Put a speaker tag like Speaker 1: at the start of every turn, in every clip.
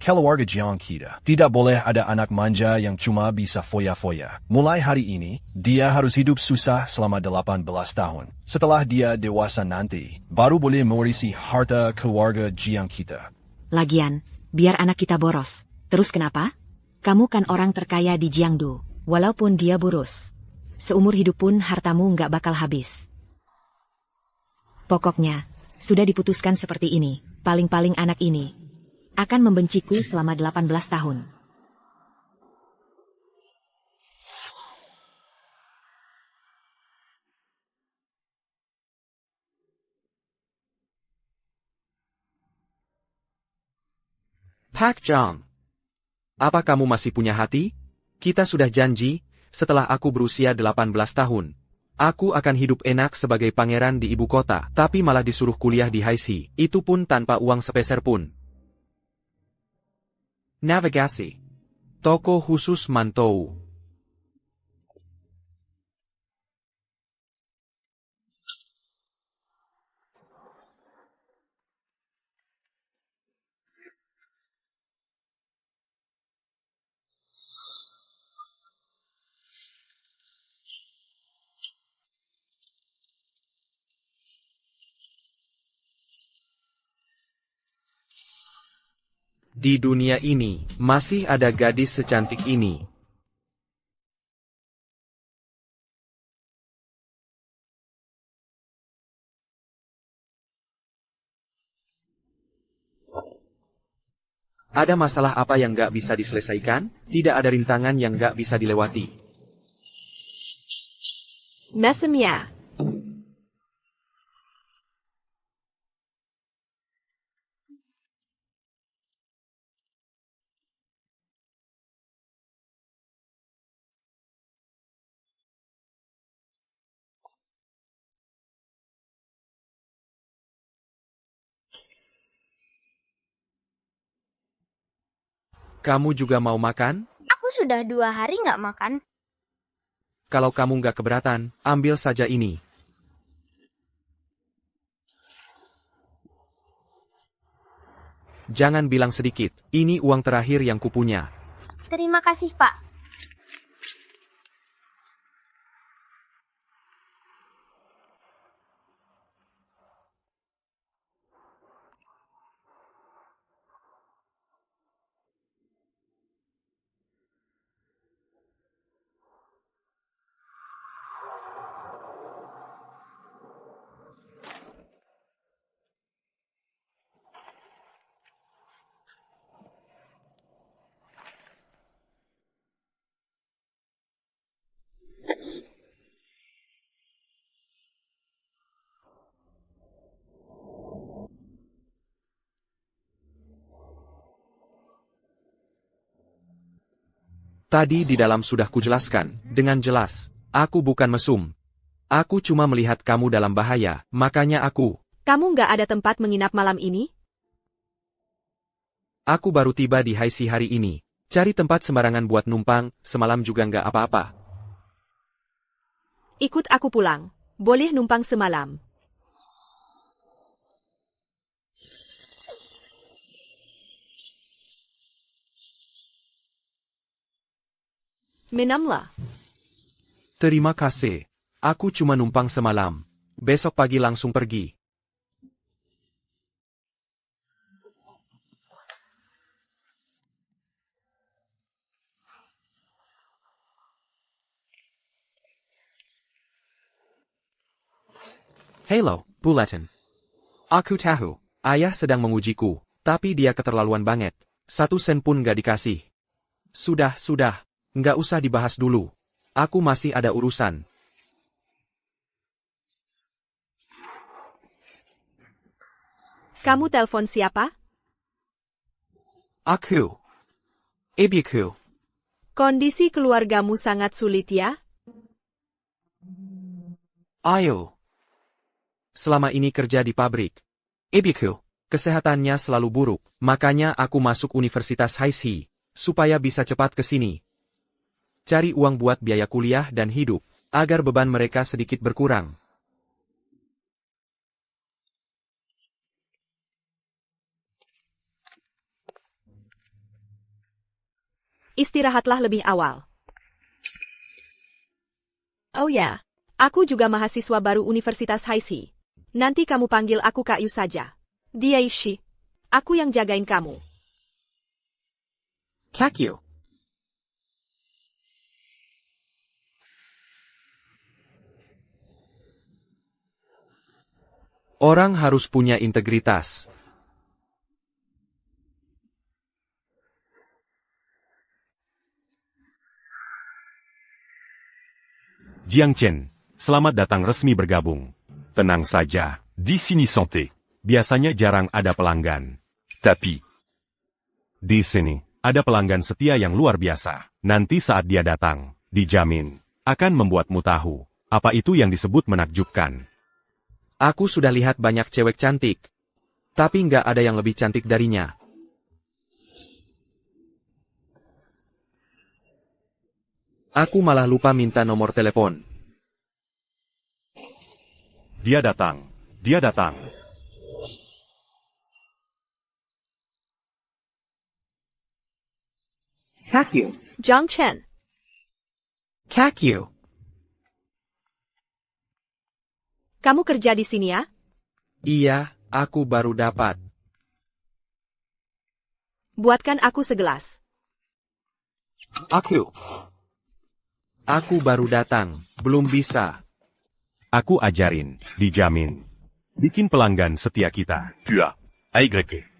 Speaker 1: keluarga Jiang kita. Tidak boleh ada anak manja yang cuma bisa foya-foya. Mulai hari ini, dia harus hidup susah selama 18 tahun. Setelah dia dewasa nanti, baru boleh mewarisi harta keluarga Jiang kita.
Speaker 2: Lagian, biar anak kita boros. Terus kenapa? Kamu kan orang terkaya di Jiangdu. Walaupun dia boros, seumur hidup pun hartamu nggak bakal habis. Pokoknya, sudah diputuskan seperti ini. Paling-paling anak ini akan membenciku selama 18 tahun.
Speaker 3: Pak Zhang, apa kamu masih punya hati? Kita sudah janji, setelah aku berusia 18 tahun, aku akan hidup enak sebagai pangeran di ibu kota, tapi malah disuruh kuliah di Haixi, itu pun tanpa uang sepeser pun. Navigasi. Toko khusus Mantou. Di dunia ini, masih ada gadis secantik ini. Ada masalah apa yang gak bisa diselesaikan? Tidak ada rintangan yang gak bisa dilewati.
Speaker 4: Mesemia.
Speaker 3: Kamu juga mau makan?
Speaker 5: Aku sudah 2 hari nggak makan.
Speaker 3: Kalau kamu gak keberatan, ambil saja ini. Jangan bilang sedikit, ini uang terakhir yang kupunya.
Speaker 5: Terima kasih, Pak.
Speaker 3: Tadi di dalam sudah kujelaskan, dengan jelas, aku bukan mesum. Aku cuma melihat kamu dalam bahaya, makanya aku...
Speaker 4: Kamu nggak ada tempat menginap malam ini?
Speaker 3: Aku baru tiba di Haixi hari ini. Cari tempat sembarangan buat numpang, semalam juga nggak apa-apa.
Speaker 4: Ikut aku pulang. Boleh numpang semalam. Minamlah.
Speaker 3: Terima kasih. Aku cuma numpang semalam. Besok pagi langsung pergi. Hello, Bulletin. Aku tahu, ayah sedang mengujiku, tapi dia keterlaluan banget. 1 sen pun gak dikasih. Sudah. Nggak usah dibahas dulu. Aku masih ada urusan.
Speaker 4: Kamu telepon siapa?
Speaker 3: Aku. Ibuku.
Speaker 4: Kondisi keluargamu sangat sulit ya?
Speaker 3: Ayo. Selama ini kerja di pabrik. Ibuku, kesehatannya selalu buruk, makanya aku masuk Universitas Haixi, supaya bisa cepat ke sini. Cari uang buat biaya kuliah dan hidup, agar beban mereka sedikit berkurang.
Speaker 4: Istirahatlah lebih awal. Oh ya, aku juga mahasiswa baru Universitas Haisi. Nanti kamu panggil aku Kak Yu saja. Dia Ishi. Aku yang jagain kamu.
Speaker 3: Kakyu. Orang harus punya integritas.
Speaker 6: Jiang Chen, selamat datang resmi bergabung. Tenang saja, di sini santai. Biasanya jarang ada pelanggan. Tapi, di sini, ada pelanggan setia yang luar biasa. Nanti saat dia datang, dijamin, akan membuatmu tahu, apa itu yang disebut menakjubkan.
Speaker 3: Aku sudah lihat banyak cewek cantik. Tapi nggak ada yang lebih cantik darinya. Aku malah lupa minta nomor telepon.
Speaker 6: Dia datang. Dia datang.
Speaker 3: Kakyu.
Speaker 4: Zhang Chen.
Speaker 3: Kakyu.
Speaker 4: Kamu kerja di sini ya?
Speaker 3: Iya, aku baru dapat.
Speaker 4: Buatkan aku segelas.
Speaker 3: Aku baru datang, belum bisa.
Speaker 6: Aku ajarin, dijamin. Bikin pelanggan setia kita. Dua. Aigreke.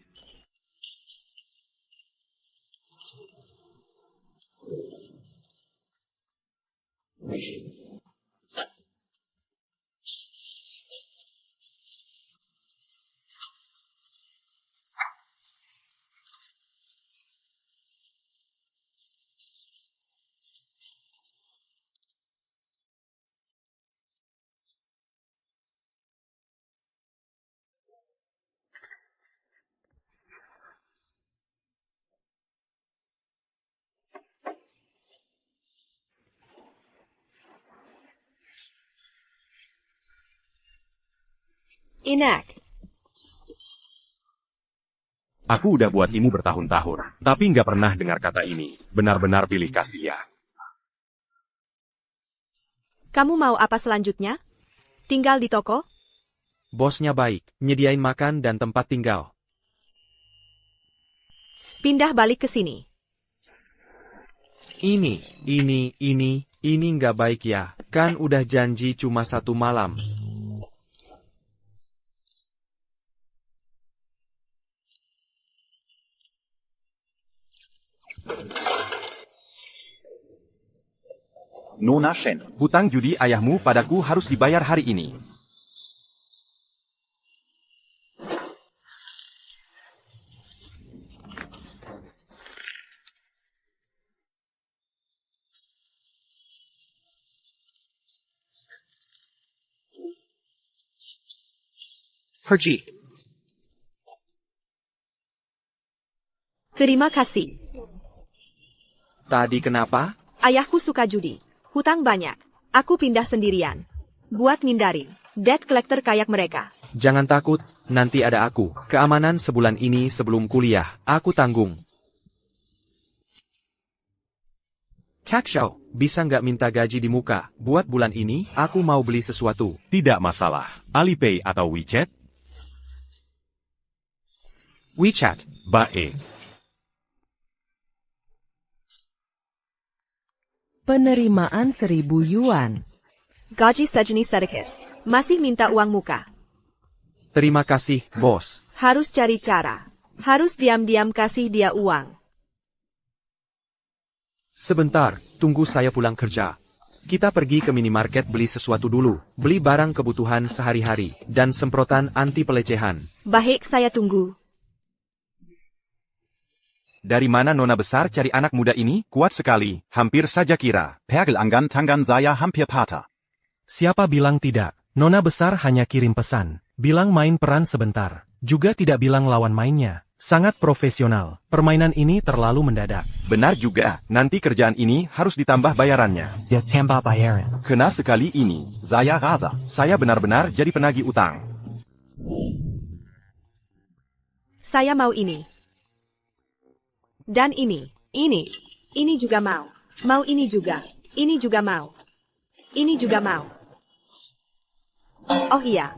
Speaker 4: Enak.
Speaker 6: Aku udah buat imu bertahun-tahun, tapi nggak pernah dengar kata ini. Benar-benar pilih kasih ya.
Speaker 4: Kamu mau apa selanjutnya? Tinggal di toko?
Speaker 3: Bosnya baik, nyediain makan dan tempat tinggal.
Speaker 4: Pindah balik ke sini.
Speaker 3: Ini nggak baik ya. Kan udah janji cuma 1 malam.
Speaker 7: Nona Shen.
Speaker 8: Hutang judi ayahmu padaku harus dibayar hari ini.
Speaker 3: Pergi.
Speaker 4: Terima kasih.
Speaker 3: Tadi kenapa?
Speaker 4: Ayahku suka judi. Hutang banyak. Aku pindah sendirian. Buat ngindarin debt collector kayak mereka.
Speaker 3: Jangan takut, nanti ada aku. Keamanan sebulan ini sebelum kuliah, aku tanggung. Kakshou, bisa nggak minta gaji di muka? Buat bulan ini, aku mau beli sesuatu.
Speaker 6: Tidak masalah. Alipay atau WeChat?
Speaker 3: WeChat.
Speaker 6: Baik.
Speaker 9: Penerimaan 1.000 yuan.
Speaker 4: Gaji sejenis sedikit. Masih minta uang muka.
Speaker 3: Terima kasih, bos.
Speaker 4: Harus cari cara. Harus diam-diam kasih dia uang.
Speaker 3: Sebentar, tunggu saya pulang kerja. Kita pergi ke minimarket beli sesuatu dulu. Beli barang kebutuhan sehari-hari. Dan semprotan anti pelecehan.
Speaker 4: Baik, saya tunggu.
Speaker 8: Dari mana nona besar cari anak muda ini? Kuat sekali, hampir saja kira.
Speaker 7: Pergel anggan tangan saya hampir patah.
Speaker 10: Siapa bilang tidak? Nona besar hanya kirim pesan. Bilang main peran sebentar. Juga tidak bilang lawan mainnya. Sangat profesional. Permainan ini terlalu mendadak.
Speaker 8: Benar juga, nanti kerjaan ini harus ditambah bayarannya.
Speaker 10: Ya tambah bayaran.
Speaker 8: Kena sekali ini.
Speaker 7: Saya rasa.
Speaker 8: Saya benar-benar jadi penagih utang.
Speaker 4: Saya mau ini. Dan ini. Ini juga mau. Mau ini juga. Ini juga mau. Ini juga mau. Oh iya.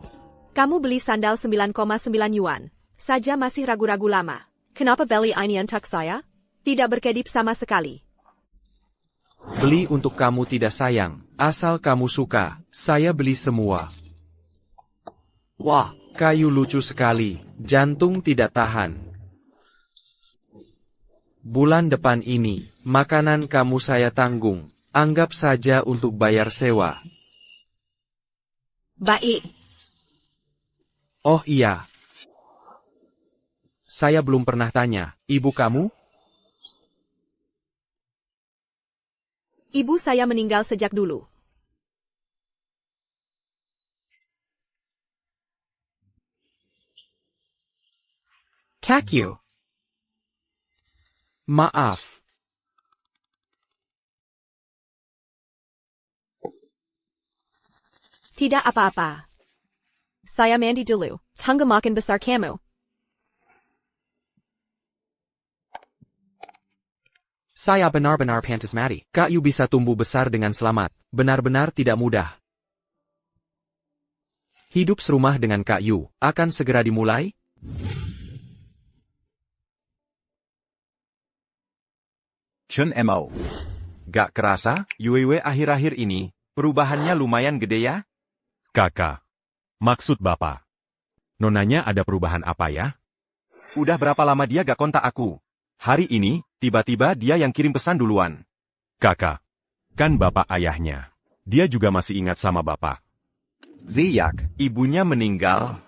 Speaker 4: Kamu beli sandal 9,9 yuan. Saja masih ragu-ragu lama. Kenapa beli ini untuk saya? Tidak berkedip sama sekali.
Speaker 3: Beli untuk kamu tidak sayang. Asal kamu suka, saya beli semua. Wah, kayu lucu sekali. Jantung tidak tahan. Bulan depan ini, makanan kamu saya tanggung. Anggap saja untuk bayar sewa.
Speaker 4: Baik.
Speaker 3: Oh iya. Saya belum pernah tanya, ibu kamu?
Speaker 4: Ibu saya meninggal sejak dulu.
Speaker 3: Kakyu. Maaf.
Speaker 4: Tidak apa-apa. Saya mandi dulu. Tunggu makin besar kamu.
Speaker 3: Saya benar-benar pantas mati. Kayu bisa tumbuh besar dengan selamat. Benar-benar tidak mudah. Hidup serumah dengan Kayu akan segera dimulai?
Speaker 8: Chen Mo. Gak kerasa, Yuewe akhir-akhir ini, perubahannya lumayan gede ya?
Speaker 6: Kakak. Maksud Bapak. Nonanya ada perubahan apa ya?
Speaker 8: Udah berapa lama dia gak kontak aku? Hari ini, tiba-tiba dia yang kirim pesan duluan.
Speaker 6: Kakak. Kan Bapak ayahnya. Dia juga masih ingat sama Bapak.
Speaker 8: Ziyak, ibunya meninggal.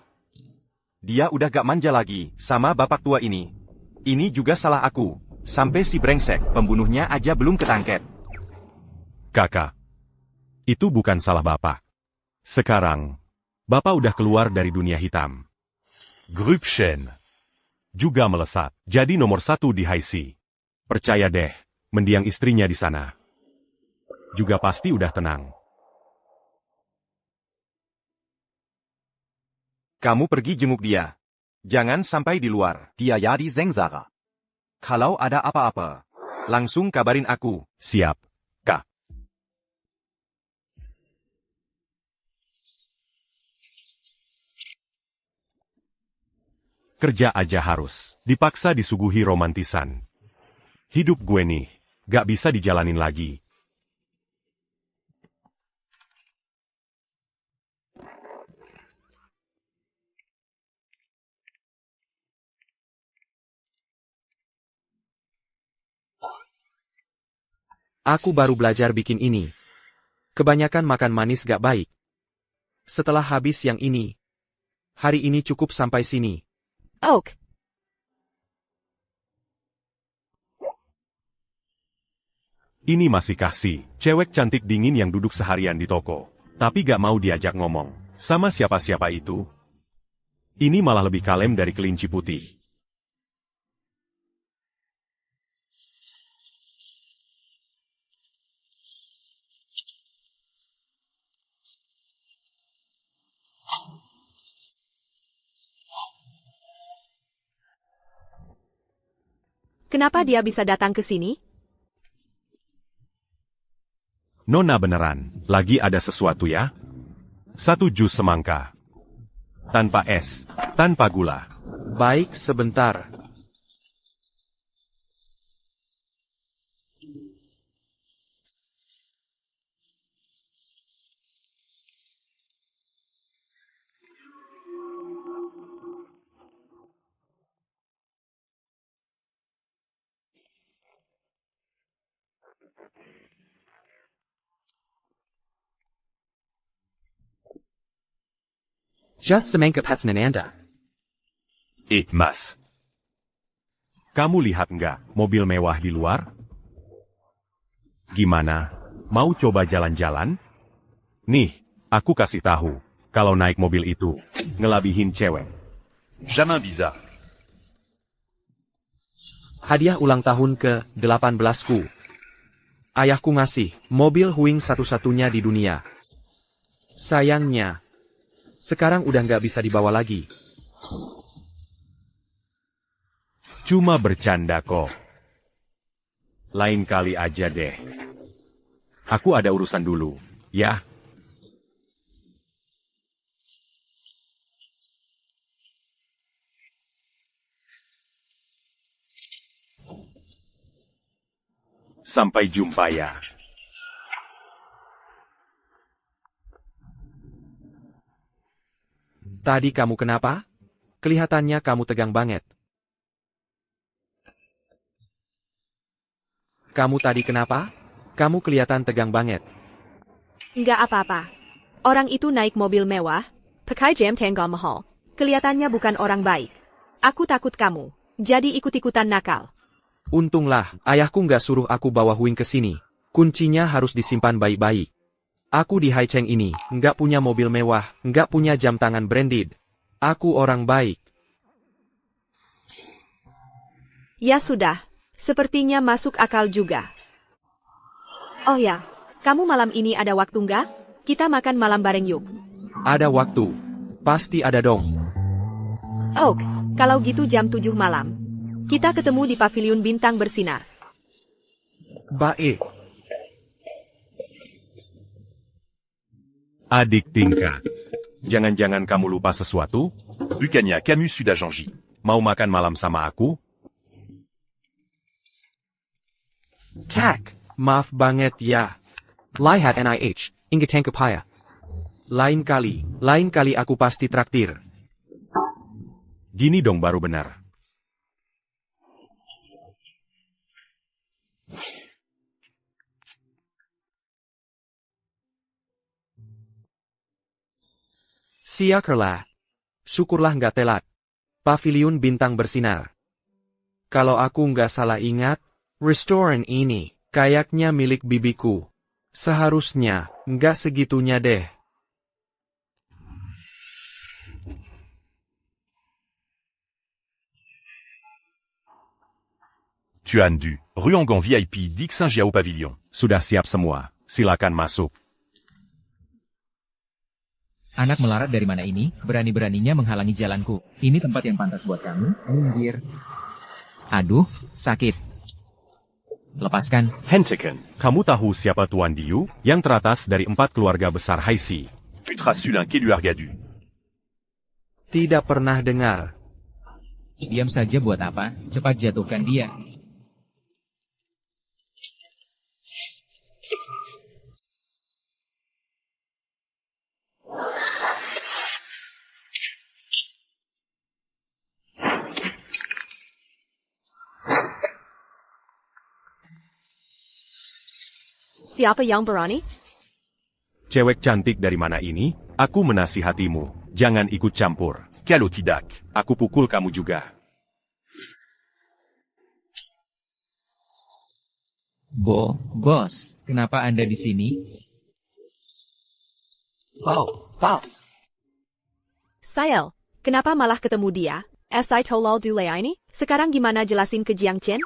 Speaker 8: Dia udah gak manja lagi sama bapak tua ini. Ini juga salah aku. Sampai si brengsek, pembunuhnya aja belum ketangkep.
Speaker 6: Kakak. Itu bukan salah Bapak. Sekarang, Bapak udah keluar dari dunia hitam. Grup Shen juga melesat, jadi nomor 1 di Haisi. Percaya deh, mendiang istrinya di sana. Juga pasti udah tenang.
Speaker 8: Kamu pergi jenguk dia. Jangan sampai di luar.
Speaker 7: Dia ya di Sengsara.
Speaker 8: Kalau ada apa-apa, langsung kabarin aku.
Speaker 6: Siap, Kak. Kerja aja harus dipaksa disuguhi romantisan. Hidup gue nih, gak bisa dijalanin lagi.
Speaker 3: Aku baru belajar bikin ini. Kebanyakan makan manis gak baik. Setelah habis yang ini, hari ini cukup sampai sini.
Speaker 4: Oak.
Speaker 6: Ini masih kasih, cewek cantik dingin yang duduk seharian di toko. Tapi gak mau diajak ngomong sama siapa-siapa itu. Ini malah lebih kalem dari kelinci putih.
Speaker 4: Kenapa dia bisa datang ke sini?
Speaker 6: Nona beneran, lagi ada sesuatu ya? 1 jus semangka. Tanpa es, tanpa gula.
Speaker 3: Baik, sebentar. Just semangka pesanan Anda.
Speaker 6: Mas. Kamu lihat nggak mobil mewah di luar? Gimana? Mau coba jalan-jalan? Nih, aku kasih tahu. Kalau naik mobil itu, ngelabihin cewek. Jamais bizarre.
Speaker 3: Hadiah ulang tahun ke-18ku. Ayahku ngasih mobil Huing satu-satunya di dunia. Sayangnya, sekarang udah nggak bisa dibawa lagi.
Speaker 6: Cuma bercanda kok. Lain kali aja deh. Aku ada urusan dulu, ya. Sampai jumpa ya.
Speaker 3: Tadi kamu kenapa? Kelihatannya kamu tegang banget. Kamu tadi kenapa? Kamu kelihatan tegang banget.
Speaker 4: Nggak apa-apa. Orang itu naik mobil mewah, pakai jam tangan mahal. Kelihatannya bukan orang baik. Aku takut kamu, jadi ikut-ikutan nakal.
Speaker 3: Untunglah, ayahku nggak suruh aku bawa Huing ke sini. Kuncinya harus disimpan baik-baik. Aku di Haicheng ini, nggak punya mobil mewah, nggak punya jam tangan branded. Aku orang baik.
Speaker 4: Ya sudah, sepertinya masuk akal juga. Oh ya, kamu malam ini ada waktu nggak? Kita makan malam bareng yuk.
Speaker 3: Ada waktu. Pasti ada dong.
Speaker 4: Oh, kalau gitu jam 7 malam. Kita ketemu di pavilion bintang bersinar.
Speaker 3: Baik.
Speaker 6: Adik tingkat. Jangan-jangan kamu lupa sesuatu?
Speaker 11: Bukannya kamu sudah janji.
Speaker 6: Mau makan malam sama aku?
Speaker 3: Kak, maaf banget ya. Lihat NIH, ingat kepaya. Lain kali aku pasti traktir.
Speaker 6: Gini dong baru benar.
Speaker 3: Syukurlah. Syukurlah nggak telat. Pavilion bintang bersinar. Kalau aku nggak salah ingat, restoran ini kayaknya milik bibiku. Seharusnya nggak segitunya deh.
Speaker 11: Tuan Du, rue Angon VIP Dick Saint-Giao Pavillon.
Speaker 6: Sudah siap semua. Silakan masuk.
Speaker 12: Anak melarat dari mana ini, berani-beraninya menghalangi jalanku. Ini tempat yang pantas buat kamu, minggir. Aduh, sakit. Lepaskan.
Speaker 6: Henteken, kamu tahu siapa Tuan Diu, yang teratas dari 4 keluarga besar Haisi?
Speaker 11: Putra Sulin Keluar Gadu.
Speaker 3: Tidak pernah dengar.
Speaker 12: Diam saja buat apa? Cepat jatuhkan dia.
Speaker 4: Siapa yang berani?
Speaker 6: Cewek cantik dari mana ini? Aku menasihatimu. Jangan ikut campur.
Speaker 11: Kalau tidak,
Speaker 6: Aku pukul kamu juga.
Speaker 12: Bos, kenapa Anda di sini?
Speaker 3: Paus.
Speaker 4: Sayel, kenapa malah ketemu dia? Si tolol dule ini? Sekarang gimana jelasin ke Jiang Chen?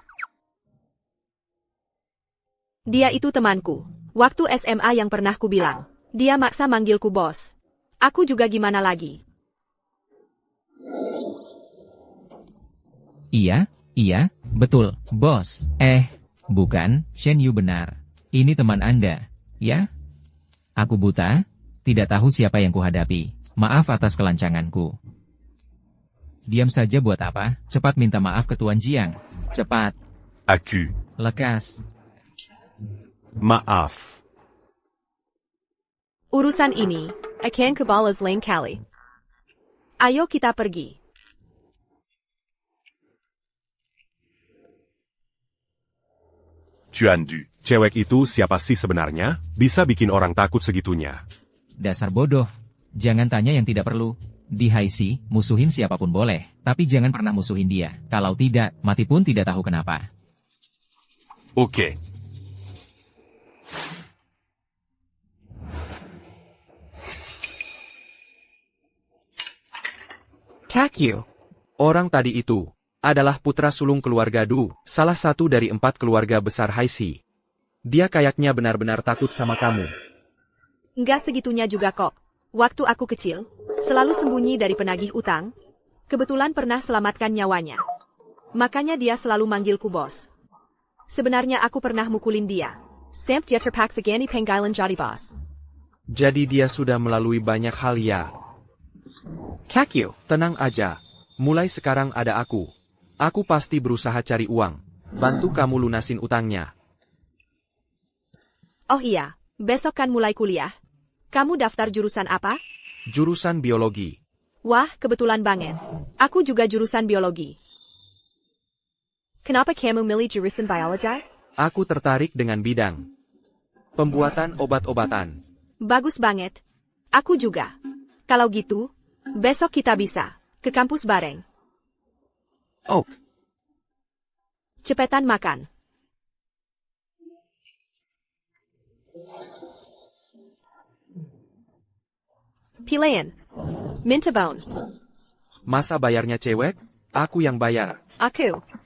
Speaker 4: Dia itu temanku. Waktu SMA yang pernah ku bilang. Dia maksa manggilku bos. Aku juga gimana lagi?
Speaker 12: Iya, betul, bos. Bukan, Shen Yu benar. Ini teman Anda, ya? Aku buta, tidak tahu siapa yang kuhadapi. Maaf atas kelancanganku. Diam saja buat apa? Cepat minta maaf ke Tuan Jiang. Cepat.
Speaker 11: Aku.
Speaker 12: Lekas.
Speaker 6: Maaf.
Speaker 4: Urusan ini, akan kebalas lain kali. Ayo kita pergi.
Speaker 11: Tuan Du.
Speaker 6: Cewek itu siapa sih sebenarnya? Bisa bikin orang takut segitunya.
Speaker 12: Dasar bodoh. Jangan tanya yang tidak perlu. Di Haisi, musuhin siapapun boleh, tapi jangan pernah musuhin dia. Kalau tidak, mati pun tidak tahu kenapa.
Speaker 11: Oke.
Speaker 3: Kakyu. Orang tadi itu adalah putra sulung keluarga Du, salah satu dari 4 keluarga besar Haisi. Dia kayaknya benar-benar takut sama kamu.
Speaker 4: Nggak segitunya juga kok. Waktu aku kecil, selalu sembunyi dari penagih utang. Kebetulan pernah selamatkan nyawanya. Makanya dia selalu manggilku bos. Sebenarnya aku pernah mukulin dia. Samp dia terpaksa ganti panggilan jadi bos.
Speaker 3: Jadi dia sudah melalui banyak hal ya. Kakyo, tenang aja. Mulai sekarang ada aku. Aku pasti berusaha cari uang. Bantu kamu lunasin utangnya.
Speaker 4: Oh iya, besok kan mulai kuliah. Kamu daftar jurusan apa?
Speaker 3: Jurusan biologi.
Speaker 4: Wah, kebetulan banget. Aku juga jurusan biologi. Kenapa kamu milih jurusan biologi?
Speaker 3: Aku tertarik dengan bidang pembuatan obat-obatan.
Speaker 4: Bagus banget. Aku juga. Kalau gitu, besok kita bisa ke kampus bareng.
Speaker 3: Oh,
Speaker 4: Cepetan makan. Pilihan. Minta bone.
Speaker 3: masa bayarnya cewek? Aku yang bayar.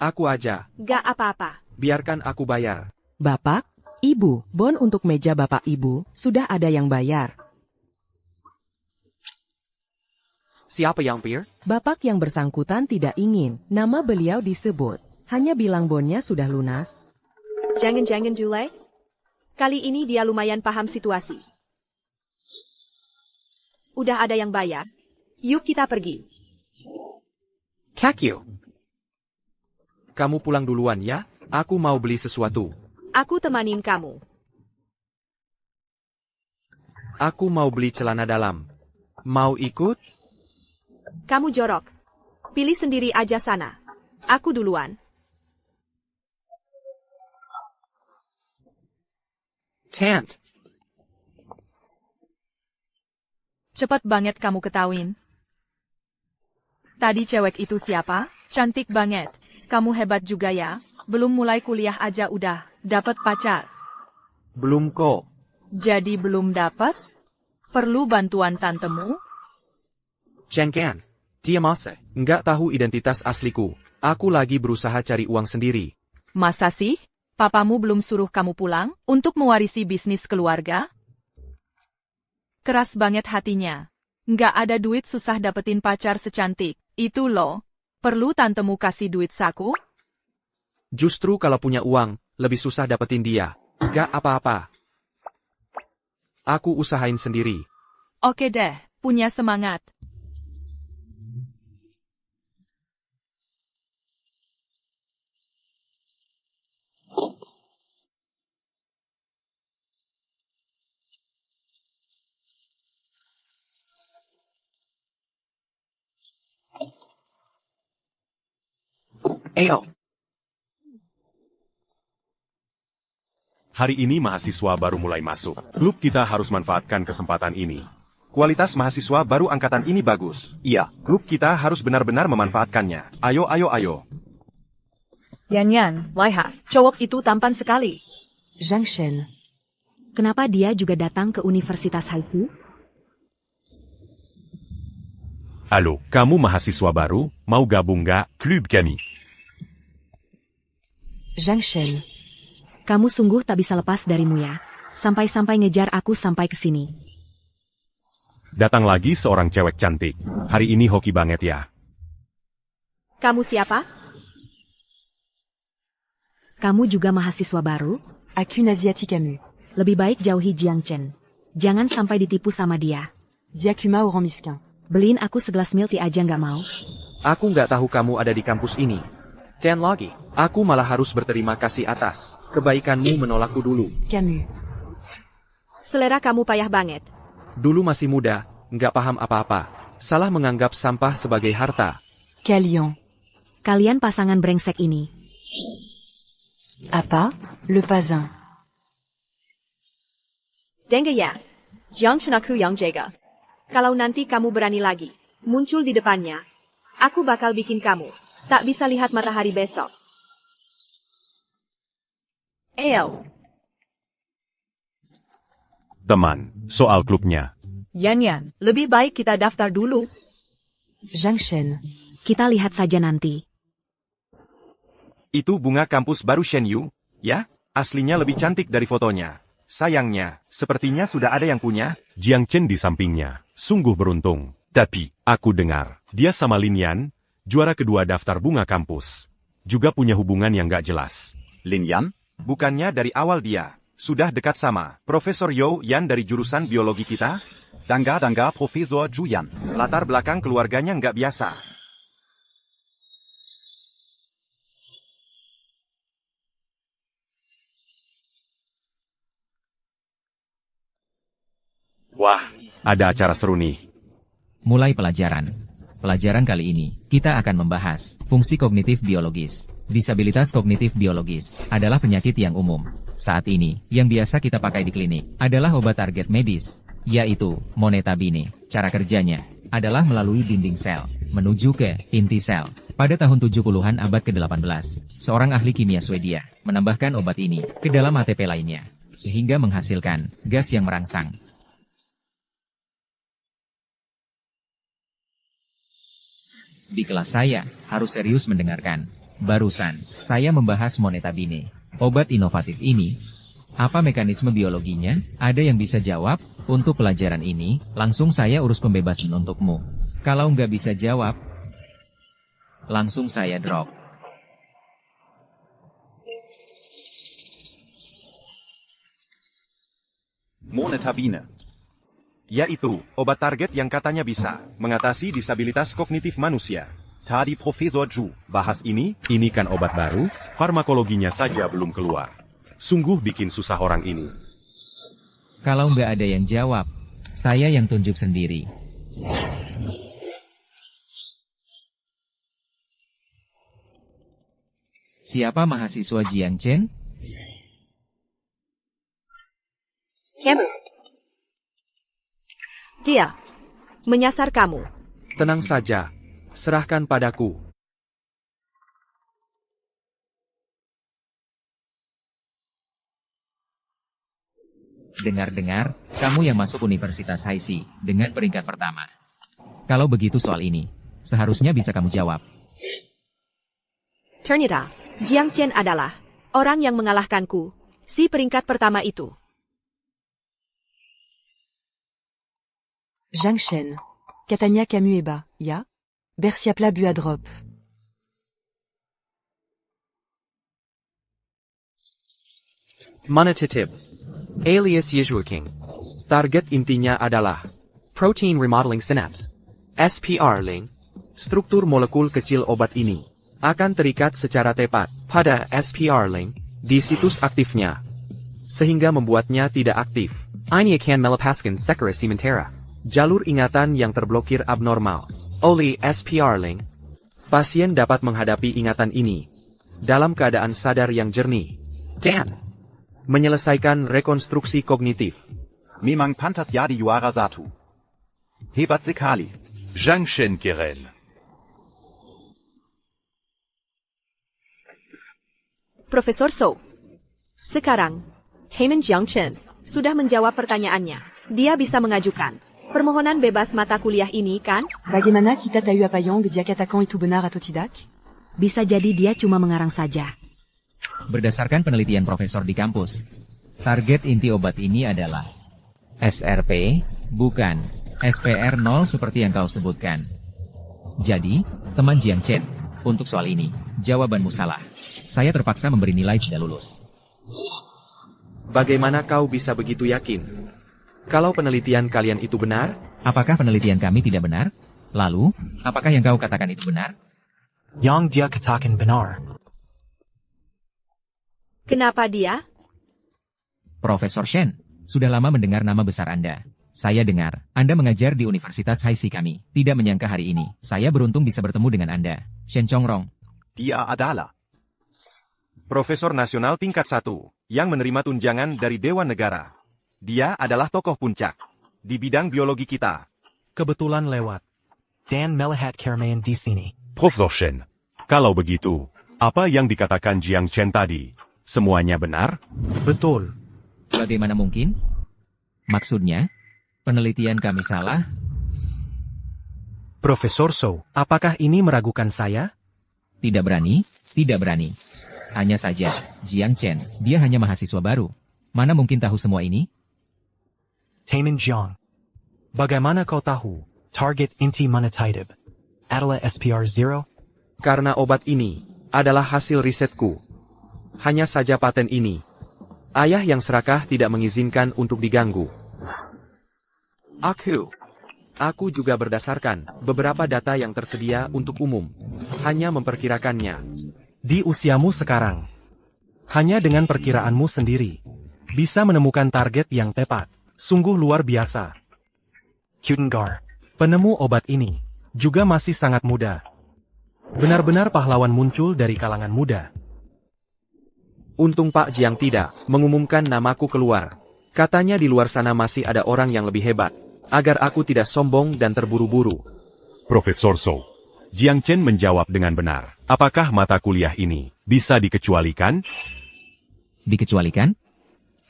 Speaker 3: Aku aja.
Speaker 4: Gak apa-apa.
Speaker 3: Biarkan aku bayar.
Speaker 9: Bapak, Ibu, bon untuk meja Bapak Ibu, sudah ada yang bayar.
Speaker 3: Siapa yang pir?
Speaker 9: Bapak yang bersangkutan tidak ingin nama beliau disebut. Hanya bilang bonnya sudah lunas.
Speaker 4: Jangan-jangan Dule. Kali ini dia lumayan paham situasi. Udah ada yang bayar. Yuk kita pergi.
Speaker 3: Kakyo. Kamu pulang duluan ya, aku mau beli sesuatu.
Speaker 4: Aku temanin kamu.
Speaker 3: Aku mau beli celana dalam. Mau ikut?
Speaker 4: Kamu jorok. Pilih sendiri aja sana. Aku duluan.
Speaker 3: Tant.
Speaker 13: Cepat banget kamu ketahuin. Tadi cewek itu siapa? Cantik banget. Kamu hebat juga ya. Belum mulai kuliah aja udah dapat pacar.
Speaker 3: Belum kok.
Speaker 13: Jadi belum dapat? Perlu bantuan tantemu?
Speaker 3: Cengkean. Dia masa nggak tahu identitas asliku. Aku lagi berusaha cari uang sendiri.
Speaker 13: Masa sih? Papamu belum suruh kamu pulang untuk mewarisi bisnis keluarga? Keras banget hatinya. Nggak ada duit susah dapetin pacar secantik itu loh. Perlu tantemu kasih duit saku?
Speaker 3: Justru kalau punya uang, lebih susah dapetin dia. Gak apa-apa. Aku usahain sendiri.
Speaker 13: Oke deh, punya semangat.
Speaker 3: Ayo.
Speaker 6: Hari ini mahasiswa baru mulai masuk. Klub kita harus manfaatkan kesempatan ini.
Speaker 8: Kualitas mahasiswa baru angkatan ini bagus. Iya, klub kita harus benar-benar memanfaatkannya. Ayo, ayo, ayo.
Speaker 14: Yan, lihat, cowok itu tampan sekali.
Speaker 9: Zhang Shen.
Speaker 2: Kenapa dia juga datang ke Universitas Haisi?
Speaker 6: Halo, kamu mahasiswa baru? Mau gabung nggak? Klub kami.
Speaker 9: Zhang Shen.
Speaker 2: Kamu sungguh tak bisa lepas darimu ya. Sampai-sampai ngejar aku sampai ke sini.
Speaker 6: Datang lagi seorang cewek cantik. Hari ini hoki banget ya.
Speaker 4: Kamu siapa?
Speaker 2: Kamu juga mahasiswa baru?
Speaker 9: Aku Naziati Camus.
Speaker 2: Lebih baik jauhi Jiang Chen. Jangan sampai ditipu sama dia.
Speaker 9: Diakuma orang miskin.
Speaker 2: Beliin aku segelas milk tea aja nggak mau?
Speaker 3: Aku nggak tahu kamu ada di kampus ini. Dan lagi, aku malah harus berterima kasih atas kebaikanmu menolakku dulu.
Speaker 9: Camus.
Speaker 4: Selera kamu payah banget.
Speaker 3: Dulu masih muda, nggak paham apa-apa. Salah menganggap sampah sebagai harta.
Speaker 9: Kalian.
Speaker 2: Kalian pasangan brengsek ini.
Speaker 9: Apa? Le Pazin.
Speaker 4: Dengar ya. Jiang Chen aku yang jaga. Kalau nanti kamu berani lagi muncul di depannya, aku bakal bikin kamu tak bisa lihat matahari besok. Ayo.
Speaker 6: Teman, soal klubnya.
Speaker 14: Yan, lebih baik kita daftar dulu.
Speaker 9: Zhang Shen.
Speaker 2: Kita lihat saja nanti.
Speaker 8: Itu bunga kampus baru Shen Yu, ya? Aslinya lebih cantik dari fotonya. Sayangnya, sepertinya sudah ada yang punya.
Speaker 6: Jiang Chen di sampingnya. Sungguh beruntung. Tapi, aku dengar, dia sama Lin Yan, juara kedua daftar bunga kampus. Juga punya hubungan yang gak jelas.
Speaker 7: Lin Yan?
Speaker 8: Bukannya dari awal dia sudah dekat sama Profesor You Yan dari jurusan biologi kita?
Speaker 7: Dangga Profesor Zhu Yan.
Speaker 8: Latar belakang keluarganya nggak biasa.
Speaker 6: Wah, ada acara seru nih.
Speaker 12: Mulai pelajaran. Pelajaran kali ini, kita akan membahas fungsi kognitif biologis. Disabilitas kognitif biologis adalah penyakit yang umum. Saat ini, yang biasa kita pakai di klinik adalah obat target medis, yaitu monetabine. Cara kerjanya adalah melalui dinding sel, menuju ke inti sel. Pada tahun 70-an abad ke-18, seorang ahli kimia Swedia menambahkan obat ini ke dalam ATP lainnya, sehingga menghasilkan gas yang merangsang. Di kelas saya, harus serius mendengarkan. Barusan, saya membahas monetabine. Obat inovatif ini, apa mekanisme biologinya? Ada yang bisa jawab? Untuk pelajaran ini, langsung saya urus pembebasan untukmu. Kalau nggak bisa jawab, langsung saya drop.
Speaker 7: Monetabine.
Speaker 8: Yaitu, obat target yang katanya bisa mengatasi disabilitas kognitif manusia.
Speaker 7: Tadi Profesor Zhu
Speaker 8: bahas ini.
Speaker 6: Ini kan obat baru, farmakologinya saja belum keluar. Sungguh bikin susah orang ini.
Speaker 12: Kalau nggak ada yang jawab, saya yang tunjuk sendiri. Siapa mahasiswa Jiang Chen?
Speaker 4: Dia menyasar kamu.
Speaker 3: Tenang saja. Serahkan padaku.
Speaker 12: Dengar-dengar, kamu yang masuk Universitas Haixi dengan peringkat pertama. Kalau begitu soal ini, seharusnya bisa kamu jawab.
Speaker 4: Ternyata, Jiang Chen adalah orang yang mengalahkanku, si peringkat pertama itu.
Speaker 15: Jiang Chen. Catania Camueba, ya? Bersiapla Buadrop.
Speaker 3: Monotitib. Alias Yizhua King. Target intinya adalah Protein Remodeling Synapse. SPR-Link. Struktur molekul kecil obat ini akan terikat secara tepat pada SPR-Link di situs aktifnya, sehingga membuatnya tidak aktif. Ini akan melepaskan sekret sementara. Jalur ingatan yang terblokir abnormal oleh SPR-Link. Pasien dapat menghadapi ingatan ini dalam keadaan sadar yang jernih dan menyelesaikan rekonstruksi kognitif.
Speaker 7: Memang pantas jadi juara satu. Hebat sekali.
Speaker 11: Jiang Chen keren.
Speaker 4: Profesor So. Sekarang, Taemin Jiang Chen sudah menjawab pertanyaannya. Dia bisa mengajukan permohonan bebas mata kuliah ini, kan?
Speaker 15: Bagaimana kita tahu apa yang dia katakan itu benar atau tidak?
Speaker 2: Bisa jadi dia cuma mengarang saja.
Speaker 12: Berdasarkan penelitian profesor di kampus, target inti obat ini adalah SRP, bukan SPR0 seperti yang kau sebutkan. Jadi, teman Jiang Chen, untuk soal ini, jawabanmu salah. Saya terpaksa memberi nilai tidak lulus.
Speaker 3: Bagaimana kau bisa begitu yakin? Kalau penelitian kalian itu benar?
Speaker 12: Apakah penelitian kami tidak benar? Lalu, apakah yang kau katakan itu benar?
Speaker 10: Yang dia katakan benar.
Speaker 4: Kenapa dia?
Speaker 12: Profesor Shen, sudah lama mendengar nama besar Anda. Saya dengar, Anda mengajar di Universitas Haixi kami. Tidak menyangka hari ini, saya beruntung bisa bertemu dengan Anda. Shen Chongrong.
Speaker 7: Dia adalah
Speaker 8: Profesor Nasional tingkat 1, yang menerima tunjangan dari Dewan Negara. Dia adalah tokoh puncak di bidang biologi kita.
Speaker 10: Kebetulan lewat. Dan melihat Kermain di sini.
Speaker 6: Profesor Shen, kalau begitu, apa yang dikatakan Jiang Chen tadi, semuanya benar?
Speaker 10: Betul.
Speaker 12: Bagaimana mungkin? Maksudnya, penelitian kami salah?
Speaker 10: Profesor So, apakah ini meragukan saya?
Speaker 12: Tidak berani, tidak berani. Hanya saja, Jiang Chen, dia hanya mahasiswa baru. Mana mungkin tahu semua ini?
Speaker 10: Taemin Jiang. Bagaimana kau tahu, target inti monetabine adalah SPR0?
Speaker 3: Karena obat ini adalah hasil risetku. Hanya saja paten ini. Ayah yang serakah tidak mengizinkan untuk diganggu. Aku juga berdasarkan beberapa data yang tersedia untuk umum. Hanya memperkirakannya.
Speaker 10: Di usiamu sekarang, hanya dengan perkiraanmu sendiri, bisa menemukan target yang tepat. Sungguh luar biasa. Kudengar, penemu obat ini, juga masih sangat muda. Benar-benar pahlawan muncul dari kalangan muda.
Speaker 3: Untung Pak Jiang tidak mengumumkan namaku keluar. Katanya di luar sana masih ada orang yang lebih hebat. Agar aku tidak sombong dan terburu-buru.
Speaker 6: Profesor Zhou. Jiang Chen menjawab dengan benar. Apakah mata kuliah ini bisa dikecualikan?
Speaker 12: Dikecualikan?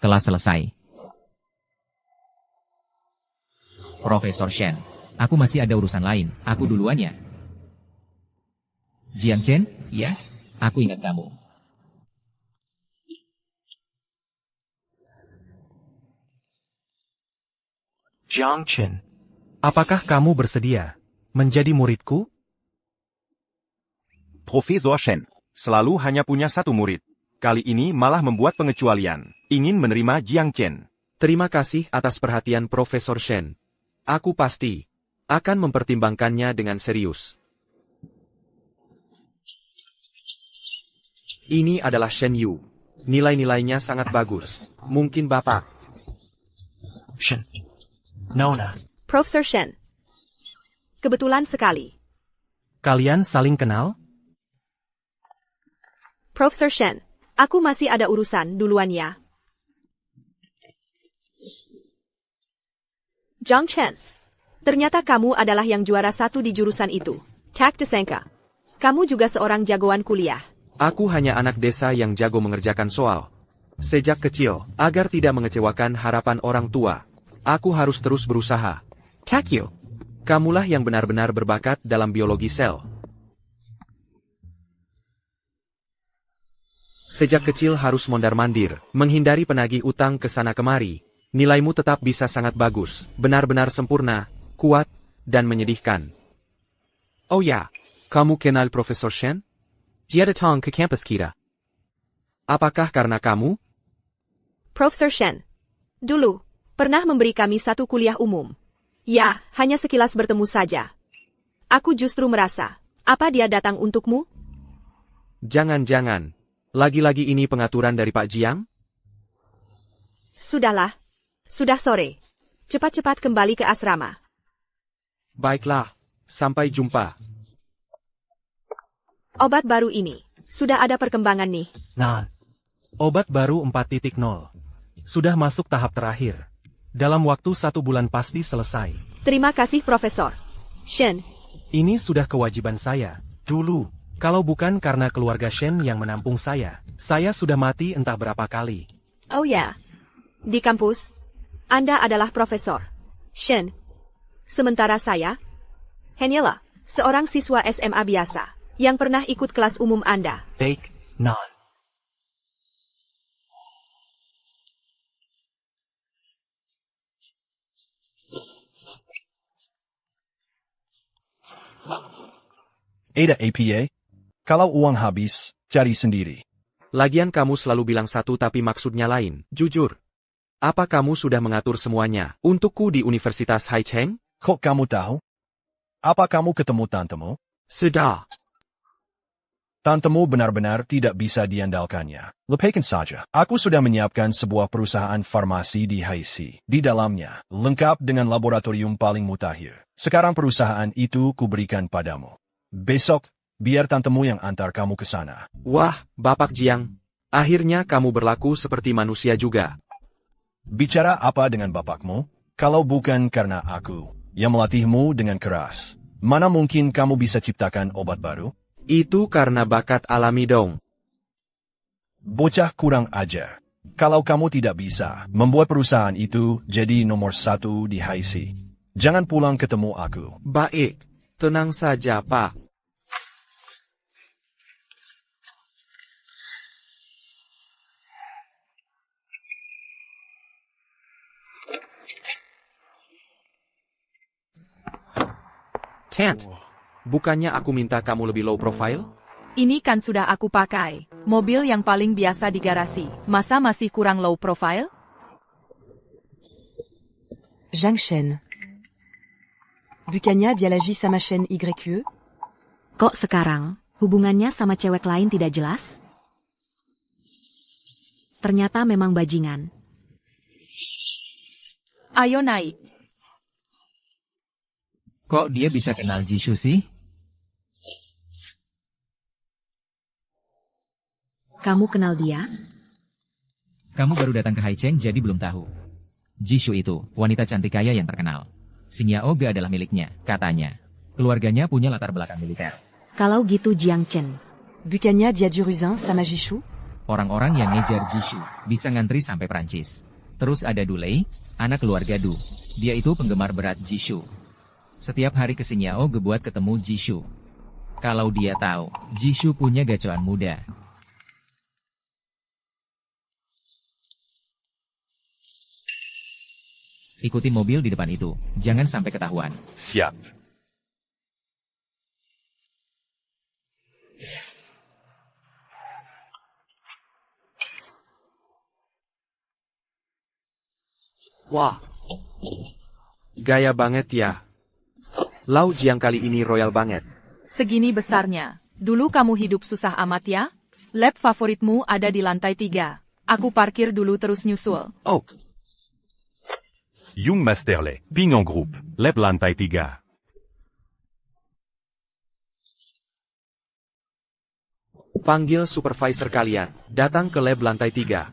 Speaker 12: Kelas selesai. Profesor Shen, aku masih ada urusan lain. Aku duluan ya. Jiang Chen, ya, aku ingat kamu.
Speaker 10: Jiang Chen, apakah kamu bersedia menjadi muridku?
Speaker 8: Profesor Shen, selalu hanya punya satu murid. Kali ini malah membuat pengecualian. Ingin menerima Jiang Chen.
Speaker 3: Terima kasih atas perhatian Profesor Shen. Aku pasti akan mempertimbangkannya dengan serius. Ini adalah Shen Yu. Nilai-nilainya sangat bagus. Mungkin Bapak.
Speaker 10: Shen. Nona.
Speaker 4: Profesor Shen. Kebetulan sekali.
Speaker 10: Kalian saling kenal?
Speaker 4: Profesor Shen, aku masih ada urusan duluan ya. Jiang Chen, ternyata kamu adalah yang juara 1 di jurusan itu. Tak disangka. Kamu juga seorang jagoan kuliah.
Speaker 3: Aku hanya anak desa yang jago mengerjakan soal. Sejak kecil, agar tidak mengecewakan harapan orang tua, aku harus terus berusaha. Kakyo, kamulah yang benar-benar berbakat dalam biologi sel. Sejak kecil harus mondar-mandir, menghindari penagih utang ke sana kemari. Nilaimu tetap bisa sangat bagus, benar-benar sempurna, kuat, dan menyedihkan. Oh ya, kamu kenal Profesor Shen? Dia datang ke kampus kita. Apakah karena kamu?
Speaker 4: Profesor Shen, dulu, pernah memberi kami satu kuliah umum. Ya, hanya sekilas bertemu saja. Aku justru merasa, apa dia datang untukmu?
Speaker 3: Jangan-jangan, lagi-lagi ini pengaturan dari Pak Jiang?
Speaker 4: Sudahlah. Sudah sore. Cepat-cepat kembali ke asrama.
Speaker 3: Baiklah, sampai jumpa.
Speaker 4: Obat baru ini, sudah ada perkembangan nih.
Speaker 10: Nah, obat baru 4.0. Sudah masuk tahap terakhir. Dalam waktu 1 bulan pasti selesai.
Speaker 4: Terima kasih Profesor Shen.
Speaker 10: Ini sudah kewajiban saya. Dulu, kalau bukan karena keluarga Shen yang menampung saya sudah mati entah berapa kali.
Speaker 4: Oh ya, di kampus, Anda adalah Profesor Shen. Sementara saya, hanyalah seorang siswa SMA biasa yang pernah ikut kelas umum Anda.
Speaker 10: Fake non.
Speaker 1: Ada APA? Kalau uang habis, cari sendiri.
Speaker 3: Lagian kamu selalu bilang satu tapi maksudnya lain. Jujur. Apa kamu sudah mengatur semuanya untukku di Universitas Haicheng?
Speaker 1: Kok kamu tahu? Apa kamu ketemu tantemu?
Speaker 3: Sudah.
Speaker 1: Tantemu benar-benar tidak bisa diandalkannya. Lepaskan saja. Aku sudah menyiapkan sebuah perusahaan farmasi di Haisi. Di dalamnya, lengkap dengan laboratorium paling mutakhir. Sekarang perusahaan itu kuberikan padamu. Besok, biar tantemu yang antar kamu ke sana.
Speaker 3: Wah, Bapak Jiang. Akhirnya kamu berlaku seperti manusia juga.
Speaker 1: Bicara apa dengan bapakmu? Kalau bukan karena aku yang melatihmu dengan keras, mana mungkin kamu bisa ciptakan obat baru?
Speaker 3: Itu karena bakat alami dong.
Speaker 1: Bocah kurang ajar. Kalau kamu tidak bisa membuat perusahaan itu jadi nomor 1 di Haisi, jangan pulang ketemu aku.
Speaker 3: Baik, tenang saja, Pak. Tant, bukannya aku minta kamu lebih low profile?
Speaker 13: Ini kan sudah aku pakai. Mobil yang paling biasa di garasi. Masa masih kurang low profile?
Speaker 15: Zhang Shen. Bukannya dia lagi sama Shen YQ?
Speaker 2: Kok sekarang, hubungannya sama cewek lain tidak jelas? Ternyata memang bajingan.
Speaker 13: Ayo naik.
Speaker 12: Kok dia bisa kenal Jisoo sih?
Speaker 2: Kamu kenal dia?
Speaker 12: Kamu baru datang ke Haicheng jadi belum tahu. Jisoo itu, wanita cantik kaya yang terkenal. Xingyao Ge adalah miliknya, katanya. Keluarganya punya latar belakang militer.
Speaker 2: Kalau gitu Jiang Chen.
Speaker 15: Bukannya dia Duruzin sama Jisoo?
Speaker 12: Orang-orang yang ngejar Jisoo bisa ngantri sampai Prancis. Terus ada Dulei, anak keluarga Du. Dia itu penggemar berat Jisoo. Setiap hari ke Xingyao Ge buat ketemu Jisoo. Kalau dia tahu, Jisoo punya gacoan muda. Ikuti mobil di depan itu, jangan sampai ketahuan.
Speaker 11: Siap.
Speaker 3: Wah, gaya banget ya. Lau Jiang kali ini royal banget.
Speaker 13: Segini besarnya. Dulu kamu hidup susah amat ya? Lab favoritmu ada di lantai 3. Aku parkir dulu terus nyusul.
Speaker 3: Oh.
Speaker 11: Young Masterle, ping en groupe, lab lantai 3.
Speaker 3: Panggil supervisor kalian, datang ke lab lantai 3.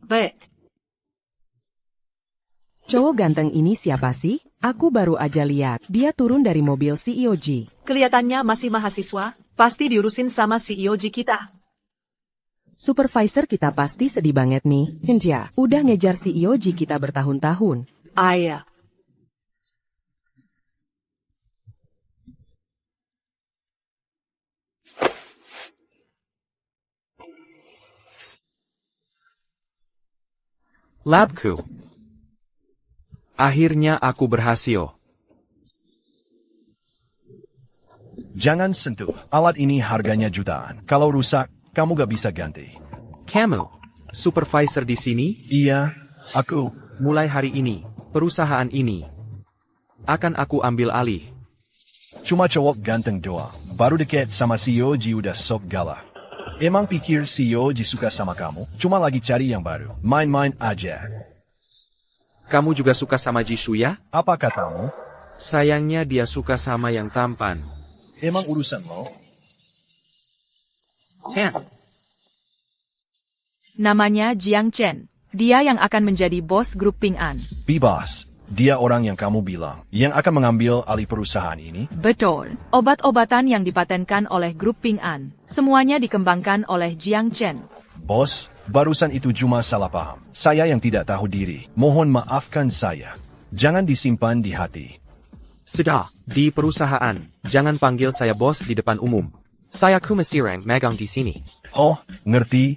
Speaker 14: Baik.
Speaker 9: Cowok ganteng ini siapa sih? Aku baru aja lihat, dia turun dari mobil CEO Ji.
Speaker 14: Kelihatannya masih mahasiswa, pasti diurusin sama CEO Ji kita.
Speaker 9: Supervisor kita pasti sedih banget nih, Hinja. Udah ngejar CEO Ji kita bertahun-tahun.
Speaker 14: Ayah.
Speaker 3: Labku. Akhirnya aku berhasil.
Speaker 1: Jangan sentuh. Alat ini harganya jutaan. Kalau rusak, kamu gak bisa ganti.
Speaker 3: Kamu, supervisor di sini?
Speaker 1: Iya, aku.
Speaker 3: Mulai hari ini, perusahaan ini akan aku ambil alih.
Speaker 1: Cuma cowok ganteng doang. Baru deket sama CEO Ji udah sok galah. Emang pikir CEO Ji suka sama kamu? Cuma lagi cari yang baru. Main-main aja.
Speaker 3: Kamu juga suka sama Jisoo ya?
Speaker 1: Apa katamu?
Speaker 3: Sayangnya dia suka sama yang tampan.
Speaker 1: Emang urusan lo?
Speaker 3: Chen.
Speaker 13: Namanya Jiang Chen. Dia yang akan menjadi bos grup Ping An.
Speaker 1: Bebas. Dia orang yang kamu bilang, yang akan mengambil alih perusahaan ini?
Speaker 13: Betul. Obat-obatan yang dipatenkan oleh grup Ping An. Semuanya dikembangkan oleh Jiang Chen.
Speaker 1: Bos, barusan itu cuma salah paham. Saya yang tidak tahu diri. Mohon maafkan saya. Jangan disimpan di hati.
Speaker 3: Sudah, di perusahaan. Jangan panggil saya bos di depan umum. Saya Kumasirang magang di sini.
Speaker 1: Oh, ngerti.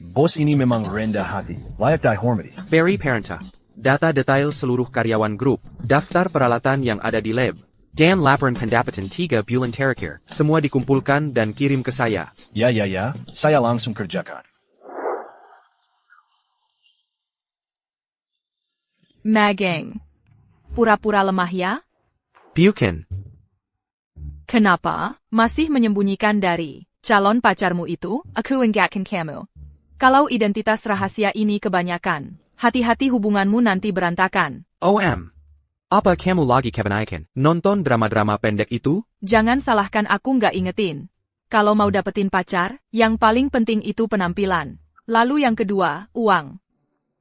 Speaker 1: Bos ini memang rendah hati. Layak dihormati.
Speaker 3: Barry Parenta. Data detail seluruh karyawan grup. Daftar peralatan yang ada di lab. Dan laporan pendapatan 3 bulan terakhir. Semua dikumpulkan dan kirim ke saya.
Speaker 1: Ya. Saya langsung kerjakan.
Speaker 13: Magang. Pura-pura lemah ya?
Speaker 3: Bukan.
Speaker 13: Kenapa? Masih menyembunyikan dari calon pacarmu itu? Aku enggakkan kamu. Kalau identitas rahasia ini kebanyakan, hati-hati hubunganmu nanti berantakan.
Speaker 3: Apa kamu lagi kebanyakan nonton drama-drama pendek itu?
Speaker 13: Jangan salahkan aku nggak ingetin. Kalau mau dapetin pacar, yang paling penting itu penampilan. Lalu yang kedua, uang.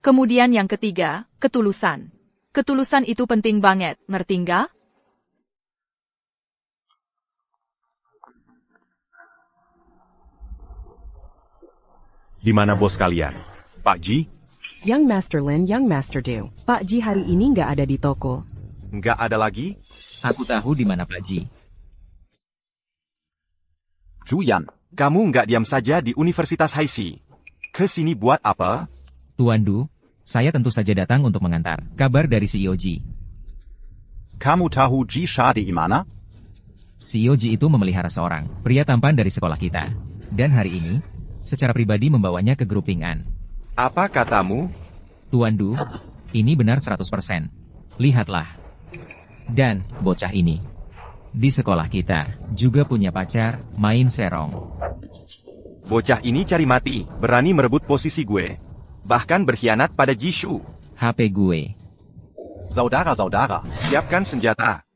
Speaker 13: Kemudian yang ketiga, ketulusan. Ketulusan itu penting banget, ngerti nggak?
Speaker 11: Di mana bos kalian? Pak Ji?
Speaker 9: Young Master Lin, Young Master Du. Pak Ji hari ini nggak ada di toko.
Speaker 8: Nggak ada lagi?
Speaker 12: Aku tahu di mana Pak Ji.
Speaker 8: Juyan, kamu nggak diam saja di Universitas Haixi. Kesini buat apa?
Speaker 12: Tuan Du, saya tentu saja datang untuk mengantar kabar dari CEO Ji.
Speaker 7: Kamu tahu Ji Sha di mana?
Speaker 12: CEO Ji itu memelihara seorang pria tampan dari sekolah kita. Dan hari ini, secara pribadi membawanya ke grup Ping An.
Speaker 8: Apa katamu?
Speaker 12: Tuan Du, ini benar 100%. Lihatlah. Dan, bocah ini. Di sekolah kita, juga punya pacar, main serong.
Speaker 8: Bocah ini cari mati, berani merebut posisi gue. Bahkan berkhianat pada Jishu.
Speaker 12: HP gue.
Speaker 7: Saudara-saudara,
Speaker 8: siapkan senjata.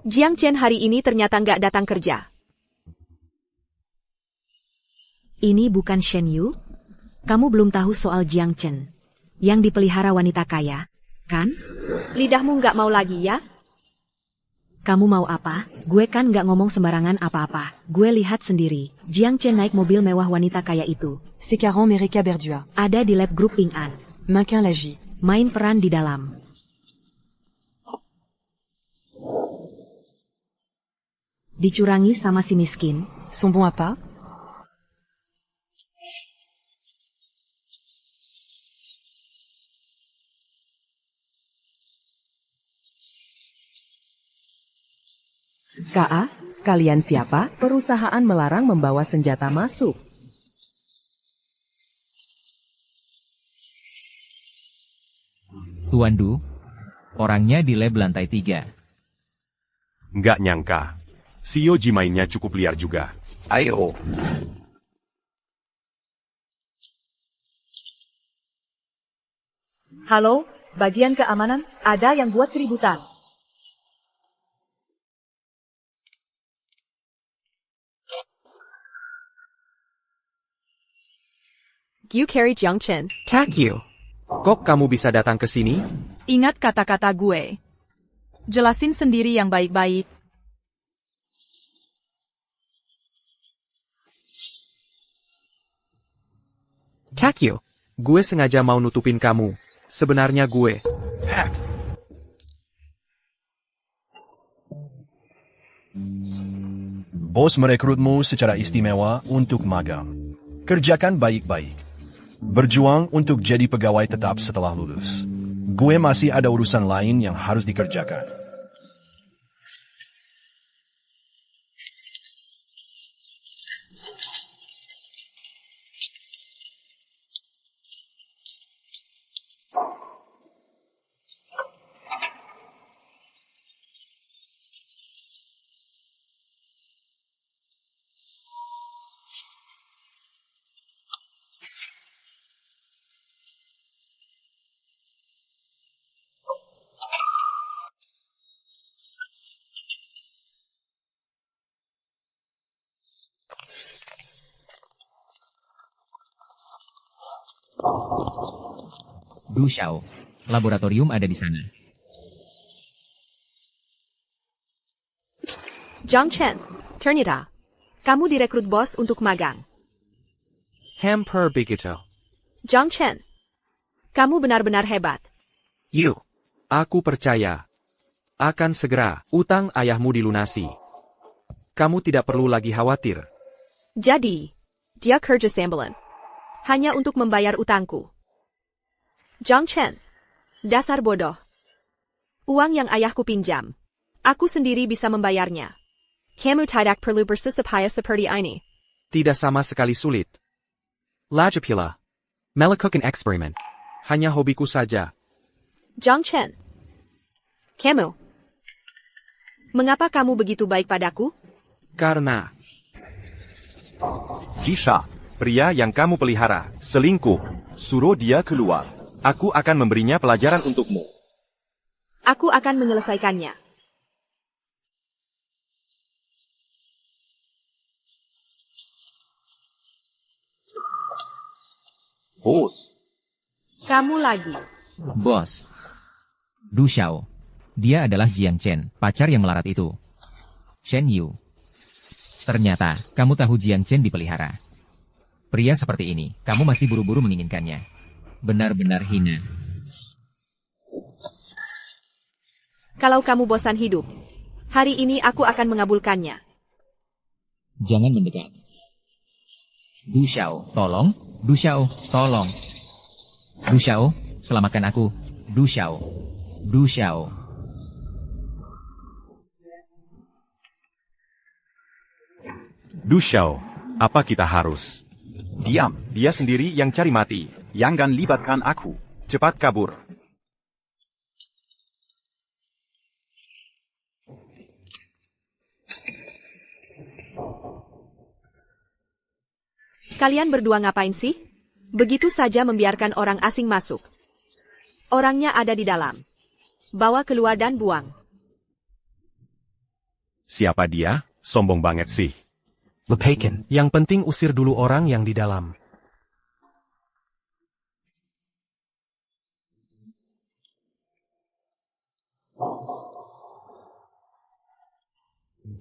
Speaker 4: Jiang Chen hari ini ternyata nggak datang kerja.
Speaker 2: Ini bukan Shen Yu? Kamu belum tahu soal Jiang Chen. Yang dipelihara wanita kaya, kan?
Speaker 4: Lidahmu nggak mau lagi ya?
Speaker 2: Kamu mau apa? Gue kan nggak ngomong sembarangan apa-apa. Gue lihat sendiri. Jiang Chen naik mobil mewah wanita kaya itu.
Speaker 15: C'est Caron Mereka Berdua.
Speaker 2: Ada di lab grup Ping An.
Speaker 15: Manquin Lagi.
Speaker 2: Main peran di dalam. Dicurangi sama si miskin.
Speaker 15: Son bon apa?
Speaker 9: KA, kalian siapa? Perusahaan melarang membawa senjata masuk.
Speaker 12: Tuan Du, orangnya di lab lantai 3.
Speaker 6: Nggak nyangka. Si Yoji mainnya cukup liar juga.
Speaker 8: Ayo.
Speaker 14: Halo, bagian keamanan, ada yang buat keributan.
Speaker 4: You carry Jiang Chen.
Speaker 3: Kakyu. Kok kamu bisa datang ke sini?
Speaker 13: Ingat kata-kata gue. Jelasin sendiri yang baik-baik.
Speaker 3: Kakyu. Gue sengaja mau nutupin kamu. Sebenarnya gue.
Speaker 1: Hack. Bos merekrutmu secara istimewa untuk magang. Kerjakan baik-baik. Berjuang untuk jadi pegawai tetap setelah lulus. Gue masih ada urusan lain yang harus dikerjakan.
Speaker 12: Du Xiao, laboratorium ada di sana.
Speaker 4: Jiang Chen, ternyata kamu direkrut bos untuk magang.
Speaker 3: Hampir begitu.
Speaker 4: Jiang Chen, kamu benar-benar hebat.
Speaker 3: Aku percaya. Akan segera, utang ayahmu dilunasi. Kamu tidak perlu lagi khawatir.
Speaker 4: Jadi, dia kerja sambilan. Hanya untuk membayar utangku. Jiang Chen, dasar bodoh. Uang yang ayahku pinjam, aku sendiri bisa membayarnya. Kamu tidak perlu bersusah payah seperti ini.
Speaker 3: Tidak sama sekali sulit. Lagi pula. Melakukan eksperimen. Hanya hobiku saja.
Speaker 4: Jiang Chen, kamu. Mengapa kamu begitu baik padaku?
Speaker 3: Karena.
Speaker 8: Jisha, pria yang kamu pelihara, selingkuh. Suruh dia keluar. Aku akan memberinya pelajaran untukmu.
Speaker 4: Aku akan menyelesaikannya.
Speaker 7: Bos.
Speaker 4: Kamu lagi.
Speaker 12: Bos. Du Xiao. Dia adalah Jiang Chen, pacar yang melarat itu. Shen Yu. Ternyata, kamu tahu Jiang Chen dipelihara. Pria seperti ini, kamu masih buru-buru menginginkannya. Benar-benar hina.
Speaker 4: Kalau kamu bosan hidup, hari ini aku akan mengabulkannya.
Speaker 12: Jangan mendekat. Du Xiao, tolong. Du Xiao, tolong. Du Xiao, selamatkan aku. Du Xiao. Du Xiao.
Speaker 6: Du Xiao, apa kita harus?
Speaker 7: Diam.
Speaker 8: Dia sendiri yang cari mati.
Speaker 7: Jangan libatkan aku.
Speaker 8: Cepat kabur.
Speaker 4: Kalian berdua ngapain sih? Begitu saja membiarkan orang asing masuk. Orangnya ada di dalam. Bawa keluar dan buang.
Speaker 6: Siapa dia? Sombong banget sih.
Speaker 10: Lepakin. Yang penting usir dulu orang yang di dalam.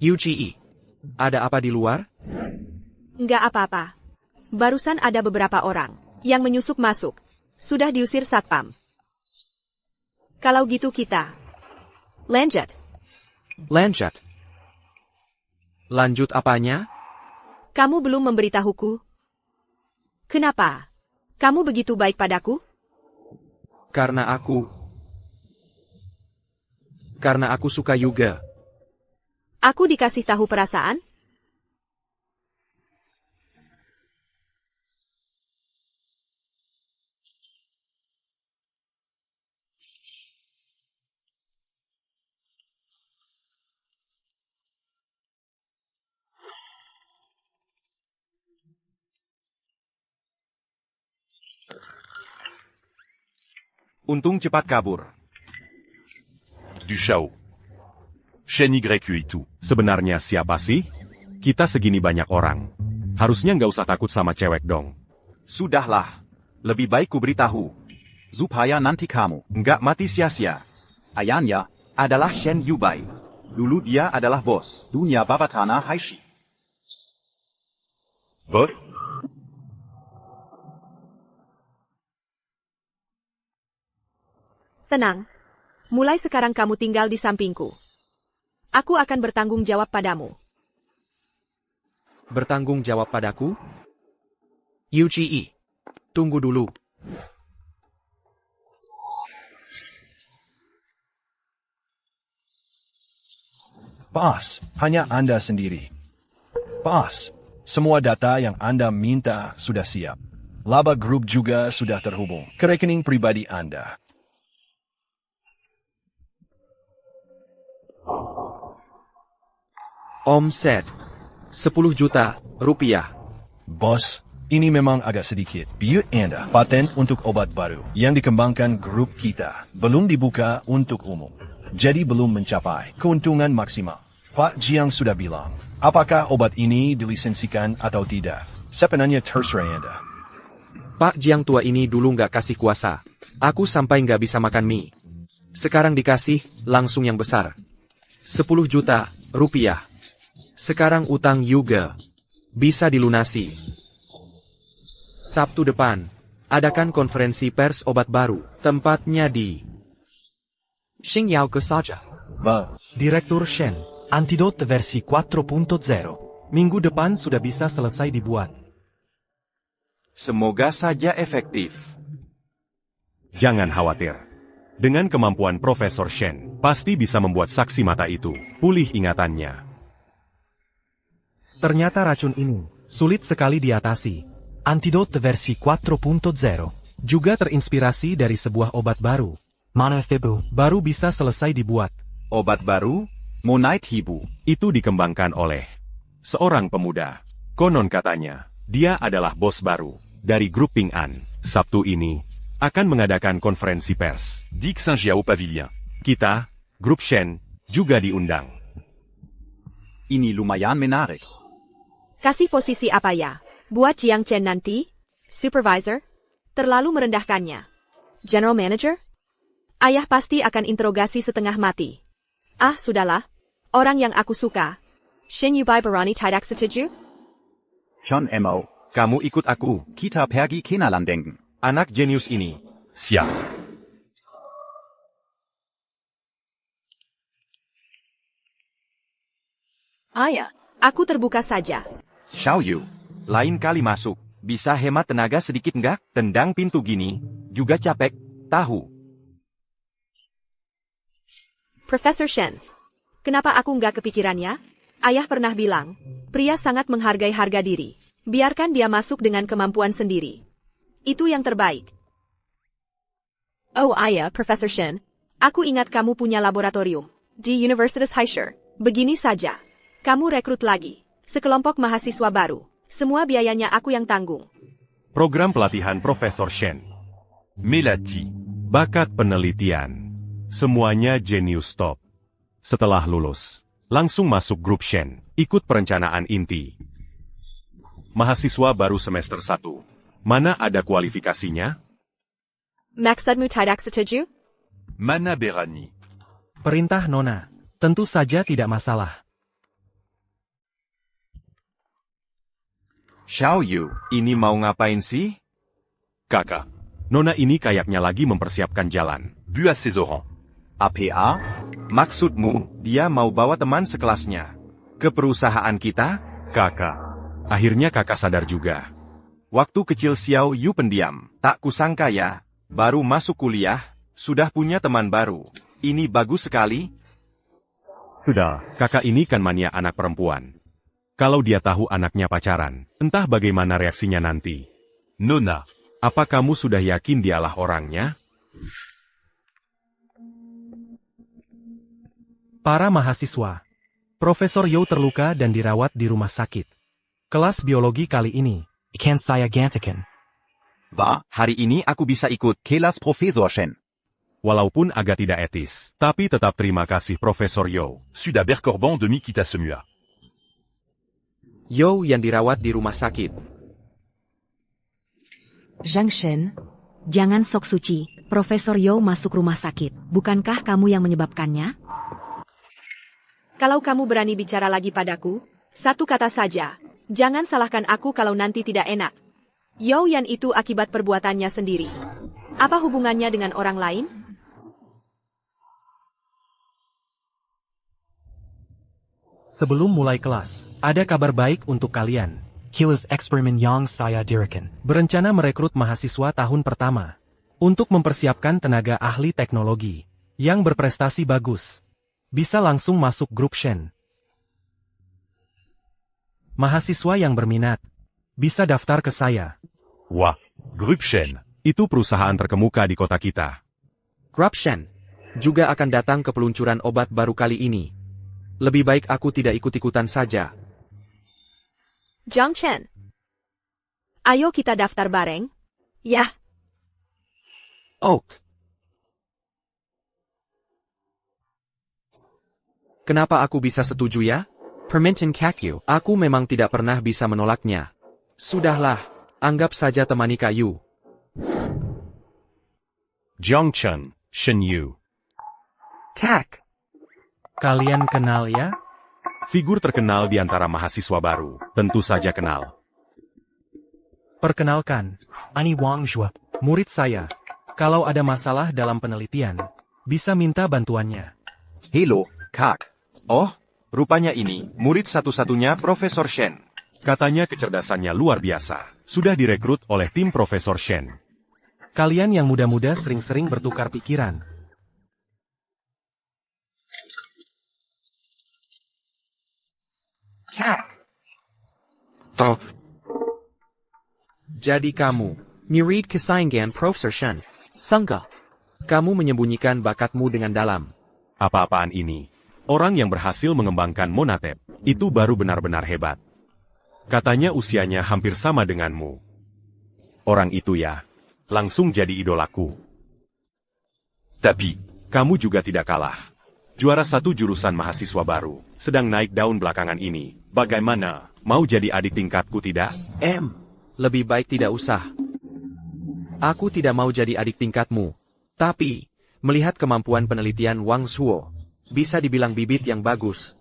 Speaker 3: Yuji, ada apa di luar?
Speaker 4: Nggak apa-apa. Barusan ada beberapa orang yang menyusup masuk. Sudah diusir satpam. Kalau gitu kita lanjut.
Speaker 3: Lanjut. Lanjut apanya?
Speaker 4: Kamu belum memberitahuku. Kenapa? Kamu begitu baik padaku?
Speaker 3: Karena aku suka juga.
Speaker 4: Aku dikasih tahu perasaan?
Speaker 8: Untung cepat kabur.
Speaker 11: Du Xiao. Shen YQ itu.
Speaker 6: Sebenarnya siapa sih? Kita segini banyak orang. Harusnya nggak usah takut sama cewek dong.
Speaker 8: Sudahlah. Lebih baik ku beritahu.
Speaker 7: Supaya nanti kamu
Speaker 8: Nggak mati sia-sia.
Speaker 7: ayahnya
Speaker 8: Adalah Shen Yubai. Dulu dia adalah bos.
Speaker 7: dunia bawah tanah Haishi.
Speaker 11: Boss?
Speaker 4: Tenang. Mulai sekarang kamu tinggal di sampingku. Aku akan bertanggung jawab padamu.
Speaker 3: Bertanggung jawab padaku? Yuji, tunggu dulu.
Speaker 1: Bos, hanya Anda sendiri. Bos, semua data yang Anda minta sudah siap. Laba Group juga sudah terhubung ke rekening pribadi Anda.
Speaker 3: Omset 10 juta rupiah.
Speaker 1: Bos, ini memang agak sedikit. Biut Anda, paten untuk obat baru yang dikembangkan grup kita belum dibuka untuk umum. Jadi belum mencapai keuntungan maksimal. Pak Jiang sudah bilang, apakah obat ini dilisensikan atau tidak? Sebenarnya terserah Anda.
Speaker 3: Pak Jiang tua ini dulu nggak kasih kuasa. Aku sampai nggak bisa makan mie. Sekarang dikasih langsung yang besar. 10 juta rupiah. Sekarang utang juga bisa dilunasi. Sabtu depan, adakan konferensi pers obat baru. Tempatnya di Xingyao ke saja.
Speaker 10: Direktur Shen, Antidot versi 4.0. Minggu depan sudah bisa selesai dibuat.
Speaker 8: Semoga saja efektif.
Speaker 6: Jangan khawatir. Dengan kemampuan Profesor Shen, pasti bisa membuat saksi mata itu pulih ingatannya.
Speaker 10: Ternyata racun ini sulit sekali diatasi. Antidot versi 4.0 juga terinspirasi dari sebuah obat baru. Manathibu baru bisa selesai dibuat.
Speaker 8: Obat baru?
Speaker 7: Monite Hibu.
Speaker 6: Itu dikembangkan oleh seorang pemuda. Konon katanya, dia adalah bos baru dari grup Ping An. Sabtu ini akan mengadakan konferensi pers
Speaker 11: di Xinjiao Pavilion.
Speaker 6: Kita, grup Shen, juga diundang.
Speaker 7: Ini lumayan menarik.
Speaker 4: Kasih posisi apa ya? Buat Jiang Chen nanti? Supervisor? Terlalu merendahkannya. General Manager? Ayah pasti akan interogasi setengah mati. Ah, sudahlah. Orang yang aku suka. Shin Yubai Barani tidak setuju?
Speaker 7: Hyun Mo.
Speaker 8: Kamu ikut aku.
Speaker 7: Kita pergi kenalan denken.
Speaker 8: Anak jenius ini.
Speaker 11: Siap.
Speaker 4: Ayah, aku terbuka saja.
Speaker 8: Xiao Yu. Lain kali masuk. Bisa hemat tenaga sedikit nggak? Tendang pintu gini. Juga capek. Tahu.
Speaker 4: Profesor Shen. Kenapa aku nggak kepikirannya? Ayah pernah bilang, pria sangat menghargai harga diri. Biarkan dia masuk dengan kemampuan sendiri. Itu yang terbaik. Oh ayah, Profesor Shen. Aku ingat kamu punya laboratorium di Universitas Haisher. Begini saja. Kamu rekrut lagi sekelompok mahasiswa baru. Semua biayanya aku yang tanggung.
Speaker 6: Program pelatihan Profesor Shen. Melati. Bakat penelitian. Semuanya jenius top. Setelah lulus, langsung masuk grup Shen. Ikut perencanaan inti. Mahasiswa baru semester 1. Mana ada kualifikasinya?
Speaker 4: Maksudmu tidak setuju?
Speaker 11: Mana Berani.
Speaker 10: Perintah Nona. Tentu saja tidak masalah.
Speaker 8: Xiao Yu, ini mau ngapain sih?
Speaker 6: Kakak, Nona ini kayaknya lagi mempersiapkan jalan.
Speaker 11: Bu à ses orangs.
Speaker 8: APA? Maksudmu, dia mau bawa teman sekelasnya ke perusahaan kita?
Speaker 6: Kakak, akhirnya kakak sadar juga.
Speaker 8: Waktu kecil Xiao Yu pendiam, tak kusangka ya, baru masuk kuliah, sudah punya teman baru. Ini bagus sekali.
Speaker 6: Sudah, kakak ini kan mania anak perempuan. Kalau dia tahu anaknya pacaran, entah bagaimana reaksinya nanti.
Speaker 11: Nona.
Speaker 6: Apa kamu sudah yakin dialah orangnya?
Speaker 10: Para mahasiswa. Profesor You terluka dan dirawat di rumah sakit. Kelas biologi kali ini.
Speaker 7: Ikan saya gantikan.
Speaker 8: Wah, hari ini aku bisa ikut
Speaker 7: Kelas Profesor Shen.
Speaker 6: Walaupun agak tidak etis, tapi tetap terima kasih Profesor Yo.
Speaker 11: Suda Berkorban demi kita semua.
Speaker 3: Yo yang dirawat di rumah sakit.
Speaker 15: Zhang Shen,
Speaker 2: Jangan sok suci, Profesor Yo masuk rumah sakit. Bukankah kamu yang menyebabkannya?
Speaker 4: Kalau kamu berani bicara lagi padaku, satu kata saja. Jangan salahkan aku kalau nanti tidak enak. Yo Yan itu akibat perbuatannya sendiri. Apa hubungannya dengan orang lain?
Speaker 10: Sebelum mulai kelas, ada kabar baik untuk kalian.
Speaker 7: Kelas eksperimen yang saya dirikan.
Speaker 10: Berencana merekrut mahasiswa tahun pertama untuk mempersiapkan tenaga ahli teknologi yang berprestasi bagus. Bisa langsung masuk grup Shen. Mahasiswa yang berminat bisa daftar ke saya.
Speaker 6: Wah, grup Shen. Itu perusahaan terkemuka di kota kita.
Speaker 3: Grup Shen juga akan datang ke peluncuran obat baru kali ini. Lebih baik aku tidak ikut-ikutan saja.
Speaker 4: Zhang Chen. Ayo kita daftar bareng. Ya.
Speaker 3: Oak. Kenapa aku bisa setuju ya? Permintaan Kakyu. Aku memang tidak pernah bisa menolaknya. Sudahlah, anggap saja temani Kayu.
Speaker 6: Jiang Chen, Shen Yu.
Speaker 3: Kak.
Speaker 10: Kalian kenal ya?
Speaker 6: Figur terkenal di antara mahasiswa baru. Tentu saja kenal.
Speaker 10: Perkenalkan, Ani Wang Zhua, murid saya. Kalau ada masalah dalam penelitian, bisa minta bantuannya.
Speaker 8: Hello, Kak. Oh, rupanya ini murid satu-satunya Profesor Shen.
Speaker 6: Katanya kecerdasannya luar biasa. Sudah direkrut oleh tim Profesor Shen.
Speaker 10: Kalian yang muda-muda sering-sering bertukar pikiran.
Speaker 3: Top. Jadi kamu, murid kesayangan Profesor Shen. Sangka, kamu menyembunyikan bakatmu dengan dalam.
Speaker 6: Apa-apaan ini? Orang yang berhasil mengembangkan Monatep, itu baru benar-benar hebat. Katanya usianya hampir sama denganmu. Orang itu ya, langsung jadi idolaku. Tapi, kamu juga tidak kalah. Juara satu jurusan mahasiswa baru, sedang naik daun belakangan ini. Bagaimana, mau jadi adik tingkatku tidak?
Speaker 3: Lebih baik tidak usah. Aku tidak mau jadi adik tingkatmu. Tapi, melihat kemampuan penelitian Wang Shuo, bisa dibilang bibit yang bagus.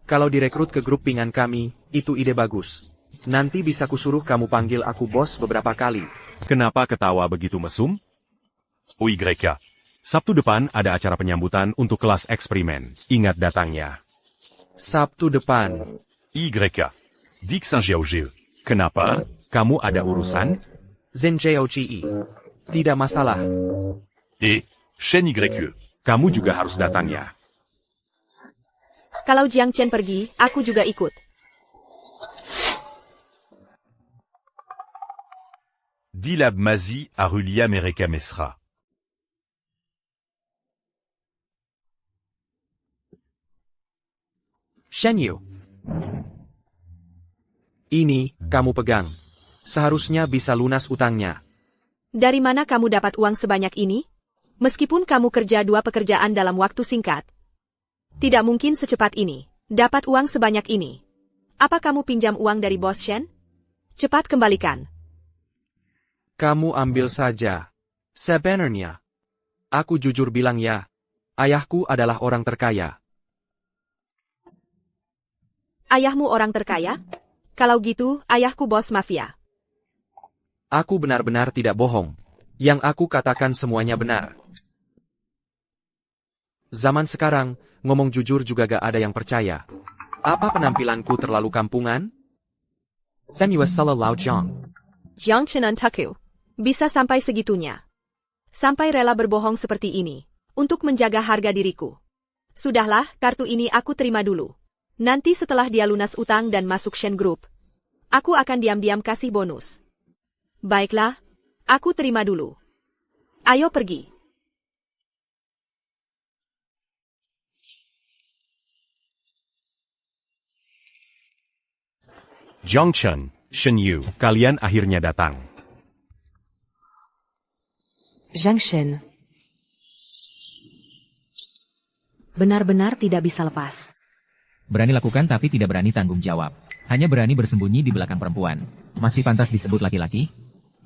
Speaker 3: Kalau direkrut ke grup pingan kami, itu ide bagus. Nanti bisa kusuruh kamu panggil aku bos beberapa kali.
Speaker 6: Kenapa ketawa begitu mesum?
Speaker 11: OYK.
Speaker 6: Sabtu depan ada acara penyambutan untuk kelas eksperimen. Ingat datangnya.
Speaker 3: Sabtu depan.
Speaker 11: YK. Dik Saint-Jiao.
Speaker 6: Kenapa? Kamu ada urusan?
Speaker 3: Zhenjiaoji. Tidak masalah.
Speaker 11: Shen YQ.
Speaker 6: Kamu juga harus datang ya.
Speaker 4: Kalau Jiang Chen pergi, aku juga ikut.
Speaker 11: Dilab Mazi Arulia Mereka Mesra.
Speaker 3: Shen Yu. Ini, kamu pegang. Seharusnya bisa lunas utangnya.
Speaker 4: Dari mana kamu dapat uang sebanyak ini? Meskipun kamu kerja 2 pekerjaan dalam waktu singkat. Tidak mungkin secepat ini. Dapat uang sebanyak ini. Apa kamu pinjam uang dari bos Shen? Cepat kembalikan.
Speaker 3: Kamu ambil saja. Sebenarnya. Aku jujur bilang ya. Ayahku adalah orang terkaya.
Speaker 4: Ayahmu orang terkaya? Kalau gitu, ayahku bos mafia.
Speaker 3: Aku benar-benar tidak bohong. Yang aku katakan semuanya benar. Zaman sekarang, ngomong jujur juga gak ada yang percaya. Apa penampilanku terlalu kampungan? Samuel Sallallahu Jiang.
Speaker 4: Jiang Chen Taku. Bisa sampai segitunya. Sampai rela berbohong seperti ini. Untuk menjaga harga diriku. Sudahlah, kartu ini aku terima dulu. Nanti setelah dia lunas utang dan masuk Shen Group, aku akan diam-diam kasih bonus. Baiklah, aku terima dulu. Ayo pergi.
Speaker 6: Jiang Chen, Shen Yu, kalian akhirnya datang.
Speaker 15: Jiang Chen.
Speaker 2: Benar-benar tidak bisa lepas.
Speaker 12: Berani lakukan tapi tidak berani tanggung jawab. Hanya berani bersembunyi di belakang perempuan. Masih pantas disebut laki-laki?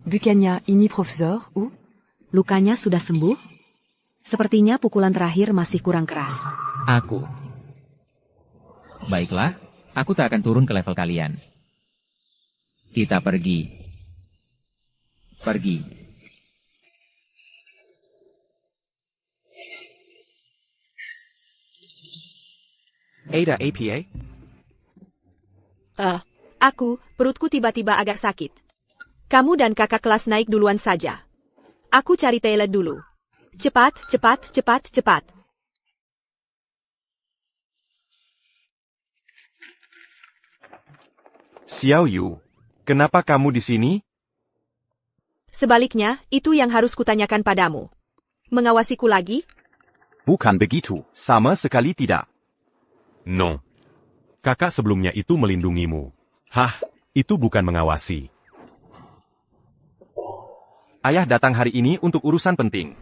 Speaker 15: Bukannya ini profesor, ou?
Speaker 2: Lukanya sudah sembuh? Sepertinya pukulan terakhir masih kurang keras.
Speaker 12: Aku. Baiklah, aku tak akan turun ke level kalian. Kita pergi. Pergi.
Speaker 3: Ada APA?
Speaker 4: Perutku tiba-tiba agak sakit. Kamu dan kakak kelas naik duluan saja. Aku cari toilet dulu. Cepat, cepat, cepat, cepat.
Speaker 8: Xiao Yu, kenapa kamu di sini?
Speaker 4: Sebaliknya, itu yang harus kutanyakan padamu. Mengawasiku lagi?
Speaker 7: Bukan begitu, sama sekali tidak.
Speaker 6: Non. Kakak sebelumnya itu melindungimu. Hah, itu bukan mengawasi.
Speaker 8: Ayah datang hari ini untuk urusan penting.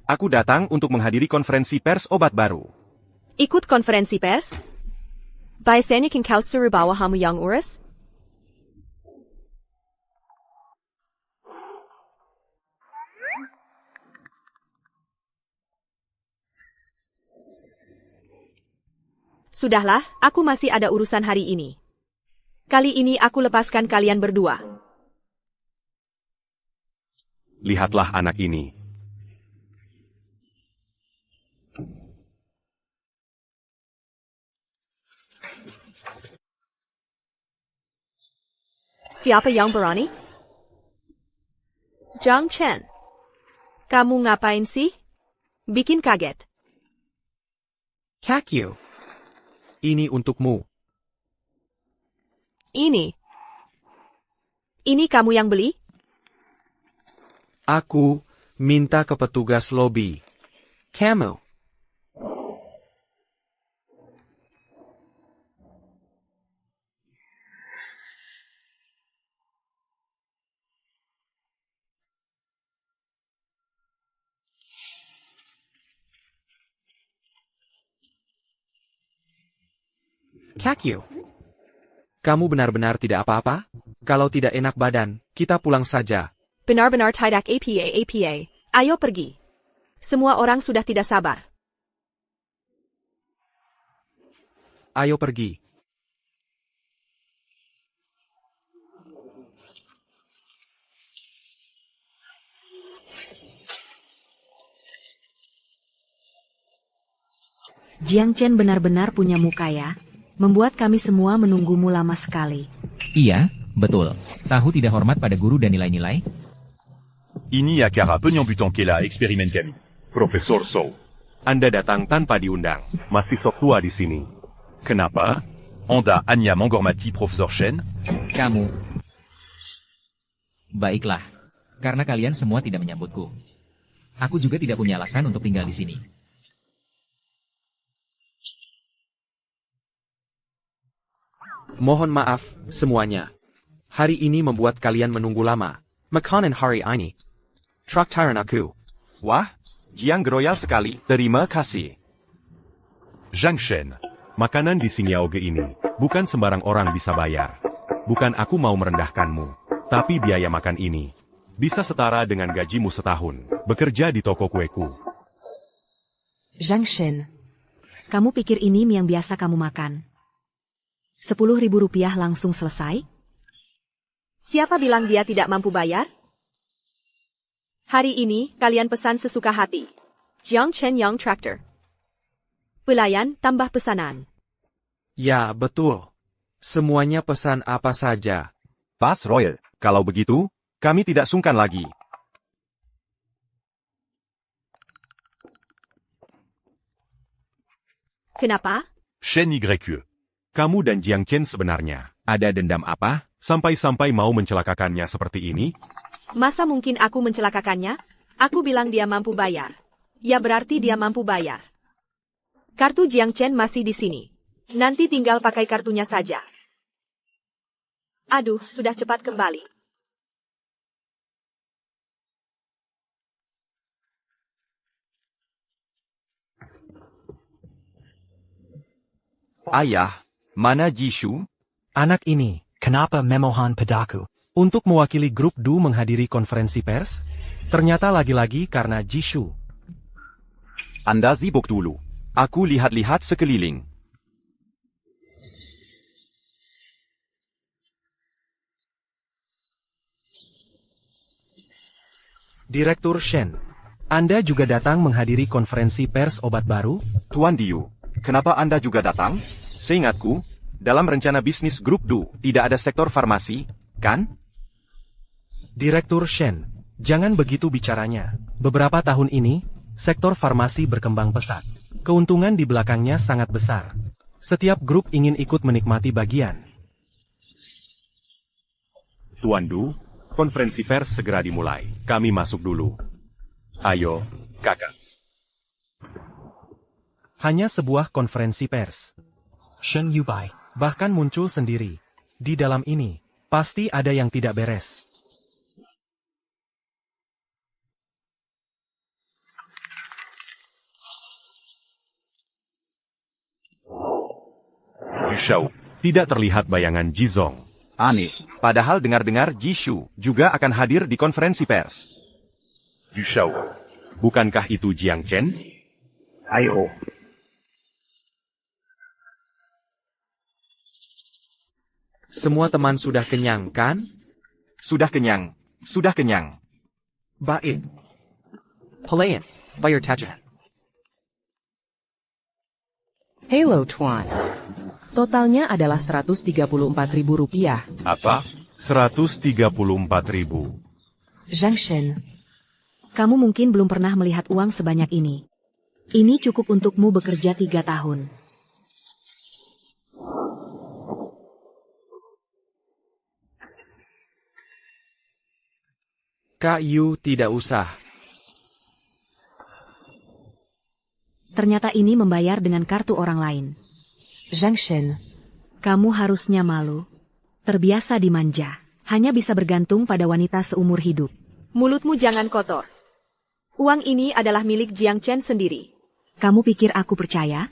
Speaker 8: Aku datang untuk menghadiri konferensi pers obat baru.
Speaker 4: Ikut konferensi pers? Biasanya kau suruh bawa hamu yang urus? Sudahlah, aku masih ada urusan hari ini. Kali ini aku lepaskan kalian berdua.
Speaker 6: Lihatlah anak ini.
Speaker 4: Siapa yang berani? Jiang Chen. Kamu ngapain sih? Bikin kaget.
Speaker 3: Kakyu. Ini untukmu.
Speaker 4: Ini kamu yang beli?
Speaker 3: Aku minta ke petugas lobi. Kamu. Kakyu. Kamu benar-benar tidak apa-apa? Kalau tidak enak badan, kita pulang saja.
Speaker 4: Benar-benar tidak apa. Ayo pergi. Semua orang sudah tidak sabar.
Speaker 3: Ayo pergi.
Speaker 2: Jiang Chen benar-benar punya muka ya. Membuat kami semua menunggumu lama sekali.
Speaker 12: Iya, betul. Tahu tidak hormat pada guru dan nilai-nilai?
Speaker 11: Ini Akara penyambutan kela eksperimen kami.
Speaker 6: Profesor Sou. Anda datang tanpa diundang. Masih sok tua di sini.
Speaker 11: Kenapa? Anda hanya menghormati Profesor Shen?
Speaker 12: Kamu. Baiklah, karena kalian semua tidak menyambutku. Aku juga tidak punya alasan untuk tinggal di sini.
Speaker 3: Mohon maaf, semuanya. Hari ini membuat kalian menunggu lama. Makanan hari ini. Traktiran aku.
Speaker 8: Wah, Jiang royal sekali. Terima kasih.
Speaker 6: Zhang Shen, makanan di Xingyaoge ini, bukan sembarang orang bisa bayar. Bukan aku mau merendahkanmu, tapi biaya makan ini bisa setara dengan gajimu setahun, bekerja di toko kueku.
Speaker 15: Zhang Shen.
Speaker 2: Kamu pikir ini mie yang biasa kamu makan? 10.000 rupiah langsung selesai?
Speaker 4: Siapa bilang dia tidak mampu bayar? Hari ini, kalian pesan sesuka hati. Jiang Chen Yang Tractor. Pelayan, tambah pesanan.
Speaker 3: Ya, betul. Semuanya pesan apa saja.
Speaker 8: Pas Royal, kalau begitu, kami tidak sungkan lagi.
Speaker 4: Kenapa?
Speaker 6: Shen YQ. Kamu dan Jiang Chen sebenarnya ada dendam apa? Sampai-sampai mau mencelakakannya seperti ini?
Speaker 4: Masa mungkin aku mencelakakannya? Aku bilang dia mampu bayar. Ya berarti dia mampu bayar. Kartu Jiang Chen masih di sini. Nanti tinggal pakai kartunya saja. Aduh, sudah cepat kembali.
Speaker 8: Ayah, mana Jishu?
Speaker 10: Anak ini, kenapa memohon padaku untuk mewakili grup Du menghadiri konferensi pers? Ternyata lagi-lagi karena Jishu.
Speaker 8: Anda sibuk dulu. Aku lihat-lihat sekeliling.
Speaker 10: Direktur Shen, Anda juga datang menghadiri konferensi pers obat baru?
Speaker 8: Tuan Diu, kenapa Anda juga datang? Seingatku, dalam rencana bisnis grup Du, tidak ada sektor farmasi, kan?
Speaker 10: Direktur Shen, jangan begitu bicaranya. Beberapa tahun ini, sektor farmasi berkembang pesat. Keuntungan di belakangnya sangat besar. Setiap grup ingin ikut menikmati bagian.
Speaker 6: Tuan Du, konferensi pers segera dimulai. Kami masuk dulu. Ayo, kakak.
Speaker 10: Hanya sebuah konferensi pers. Shen Yubai bahkan muncul sendiri. Di dalam ini, pasti ada yang tidak beres.
Speaker 6: Yushao, tidak terlihat bayangan Jizong.
Speaker 8: Aneh, padahal dengar-dengar Jishu juga akan hadir di konferensi pers.
Speaker 6: Yushao, bukankah itu Jiang Chen?
Speaker 16: Ayo.
Speaker 3: Semua teman sudah kenyang, kan?
Speaker 8: Sudah kenyang. Sudah kenyang.
Speaker 3: Baik. Pelayan, bayar tajahan.
Speaker 9: Hello, Tuan. Totalnya adalah Rp134.000.
Speaker 6: Apa? 134.000.
Speaker 15: Zhang Shen.
Speaker 2: Kamu mungkin belum pernah melihat uang sebanyak ini. Ini cukup untukmu bekerja 3 tahun.
Speaker 3: Kak Yu tidak usah.
Speaker 2: Ternyata ini membayar dengan kartu orang lain.
Speaker 15: Zhang Shen.
Speaker 2: Kamu harusnya malu. Terbiasa dimanja. Hanya bisa bergantung pada wanita seumur hidup.
Speaker 4: Mulutmu jangan kotor. Uang ini adalah milik Jiang Chen sendiri.
Speaker 2: Kamu pikir aku percaya?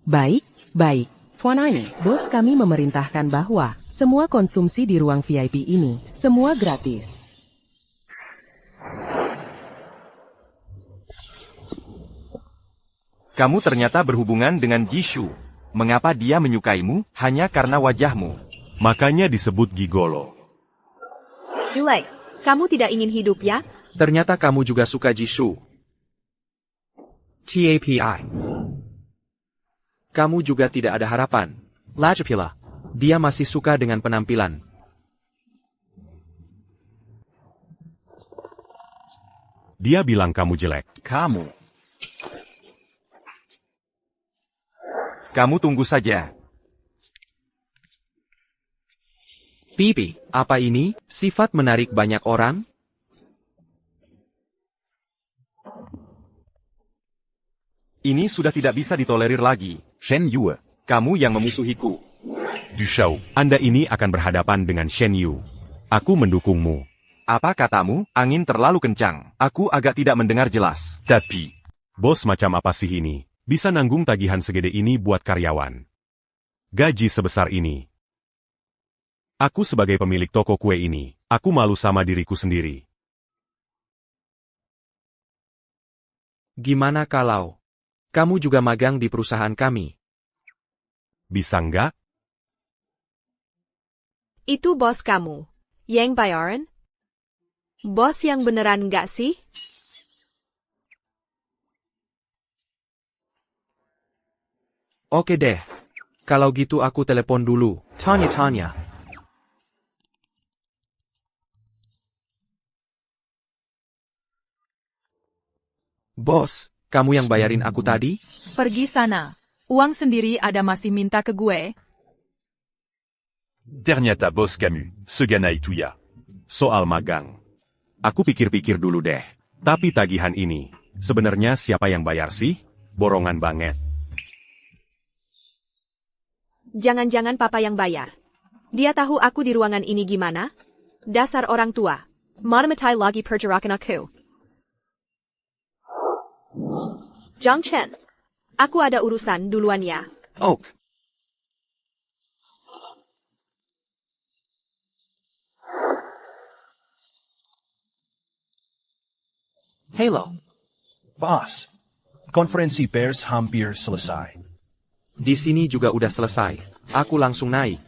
Speaker 9: Baik, baik. Tuan Aini, bos kami memerintahkan bahwa semua konsumsi di ruang VIP ini, semua gratis.
Speaker 8: Kamu ternyata berhubungan dengan Jishu. Mengapa dia menyukaimu hanya karena wajahmu?
Speaker 6: Makanya disebut gigolo.
Speaker 4: Yulai, kamu tidak ingin hidup ya?
Speaker 3: Ternyata kamu juga suka Jishu. TAPI. Kamu juga tidak ada harapan. Lajapila. Dia masih suka dengan penampilan.
Speaker 6: Dia bilang kamu jelek.
Speaker 7: Kamu.
Speaker 8: Kamu tunggu saja.
Speaker 3: Pipi, apa ini? Sifat menarik banyak orang?
Speaker 8: Ini sudah tidak bisa ditolerir lagi.
Speaker 7: Shen Yue.
Speaker 8: Kamu yang memusuhiku.
Speaker 6: Du Shao, Anda ini akan berhadapan dengan Shen Yu. Aku mendukungmu.
Speaker 8: Apa katamu? Angin terlalu kencang. Aku agak tidak mendengar jelas.
Speaker 6: Tapi, bos macam apa sih ini? Bisa nanggung tagihan segede ini buat karyawan. Gaji sebesar ini. Aku sebagai pemilik toko kue ini, aku malu sama diriku sendiri.
Speaker 3: Gimana kalau kamu juga magang di perusahaan kami?
Speaker 6: Bisa nggak?
Speaker 4: Itu bos kamu, Yang bayaran? Bos yang beneran nggak sih?
Speaker 3: Oke deh. Kalau gitu aku telepon dulu. Tanya. Bos, kamu yang bayarin aku tadi?
Speaker 13: Pergi sana. Uang sendiri ada masih minta ke gue.
Speaker 11: Ternyata bos Camus, Segana itu ya.
Speaker 6: Soal magang. Aku pikir-pikir dulu deh. Tapi tagihan ini, sebenarnya siapa yang bayar sih? Borongan banget.
Speaker 4: Jangan-jangan papa yang bayar. Dia tahu aku di ruangan ini gimana? Dasar orang tua. Matamatay lagi pergerakan aku. Jiang Chen. Aku ada urusan duluan ya.
Speaker 3: Oh.
Speaker 1: Hello. Boss, konferensi pers hampir selesai.
Speaker 3: Di sini juga udah selesai. Aku langsung naik.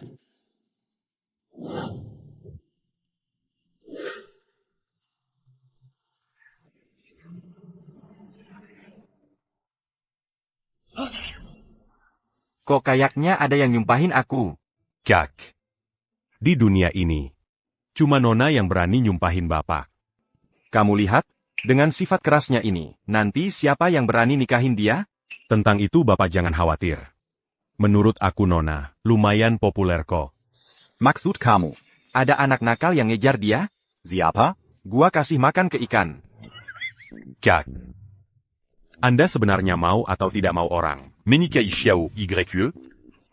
Speaker 8: Kok kayaknya ada yang nyumpahin aku?
Speaker 6: Kak. Di dunia ini, cuma Nona yang berani nyumpahin Bapak.
Speaker 8: Kamu lihat, dengan sifat kerasnya ini, nanti siapa yang berani nikahin dia?
Speaker 6: Tentang itu Bapak jangan khawatir. Menurut aku Nona, lumayan populer kok.
Speaker 7: Maksud kamu?
Speaker 8: Ada anak nakal yang ngejar dia?
Speaker 7: Siapa?
Speaker 8: Gua kasih makan ke ikan.
Speaker 6: Kak. Anda sebenarnya mau atau tidak mau orang?
Speaker 11: Menikai Xiao YE?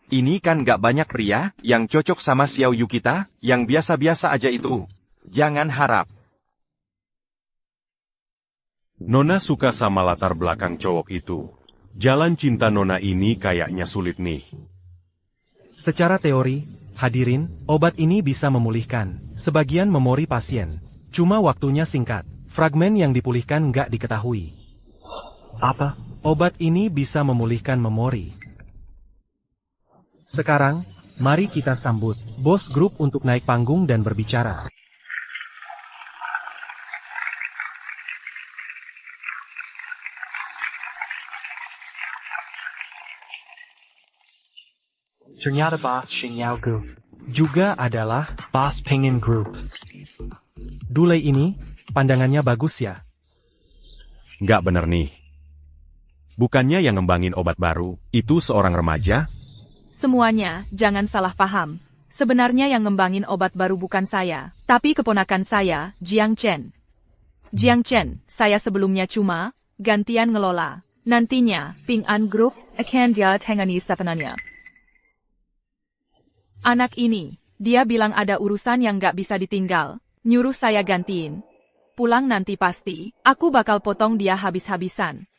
Speaker 8: Ini kan gak banyak pria yang cocok sama Xiao Yu kita, yang biasa-biasa aja itu. Jangan harap.
Speaker 6: Nona suka sama latar belakang cowok itu. Jalan cinta Nona ini kayaknya sulit nih.
Speaker 10: Secara teori, hadirin, obat ini bisa memulihkan sebagian memori pasien. Cuma waktunya singkat. Fragmen yang dipulihkan nggak diketahui. Apa? Obat ini bisa memulihkan memori. Sekarang, mari kita sambut bos grup untuk naik panggung dan berbicara. Ternyata Boss Xingyao Group juga adalah Boss Penguin Group. Dule ini, pandangannya bagus ya?
Speaker 6: Nggak bener nih. Bukannya yang ngembangin obat baru, itu seorang remaja?
Speaker 13: Semuanya, jangan salah paham. Sebenarnya yang ngembangin obat baru bukan saya, tapi keponakan saya, Jiang Chen. Jiang Chen, saya sebelumnya cuma gantian ngelola. Nantinya, Ping An Group akan dia tangani sepenuhnya. Anak ini, dia bilang ada urusan yang gak bisa ditinggal, nyuruh saya gantiin. Pulang nanti pasti, aku bakal potong dia habis-habisan.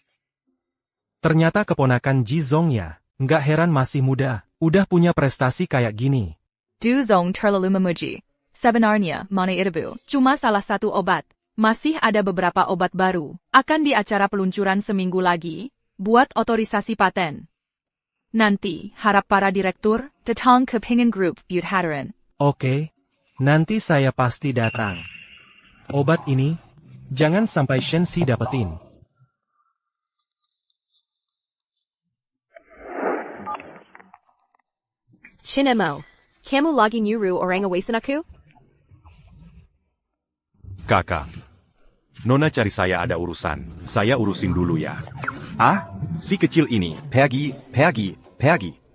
Speaker 10: Ternyata keponakan Ji Zong ya, nggak heran masih muda, udah punya prestasi kayak gini.
Speaker 13: Du Zong terlalu memuji. Sebenarnya, mana itu cuma salah satu obat. Masih ada beberapa obat baru, akan di acara peluncuran seminggu lagi, buat otorisasi paten. Nanti, harap para direktur, datang ke Penguin Group buat hadirin.
Speaker 10: Oke, nanti saya pasti datang. Obat ini, jangan sampai Shen Si dapetin.
Speaker 4: Shinemo, kamu lagi nyuruh orang awasin aku?
Speaker 6: Kakak. Nona cari saya ada urusan. Saya urusin dulu ya.
Speaker 8: Ah, si kecil ini.
Speaker 7: Pergi, pergi, pergi.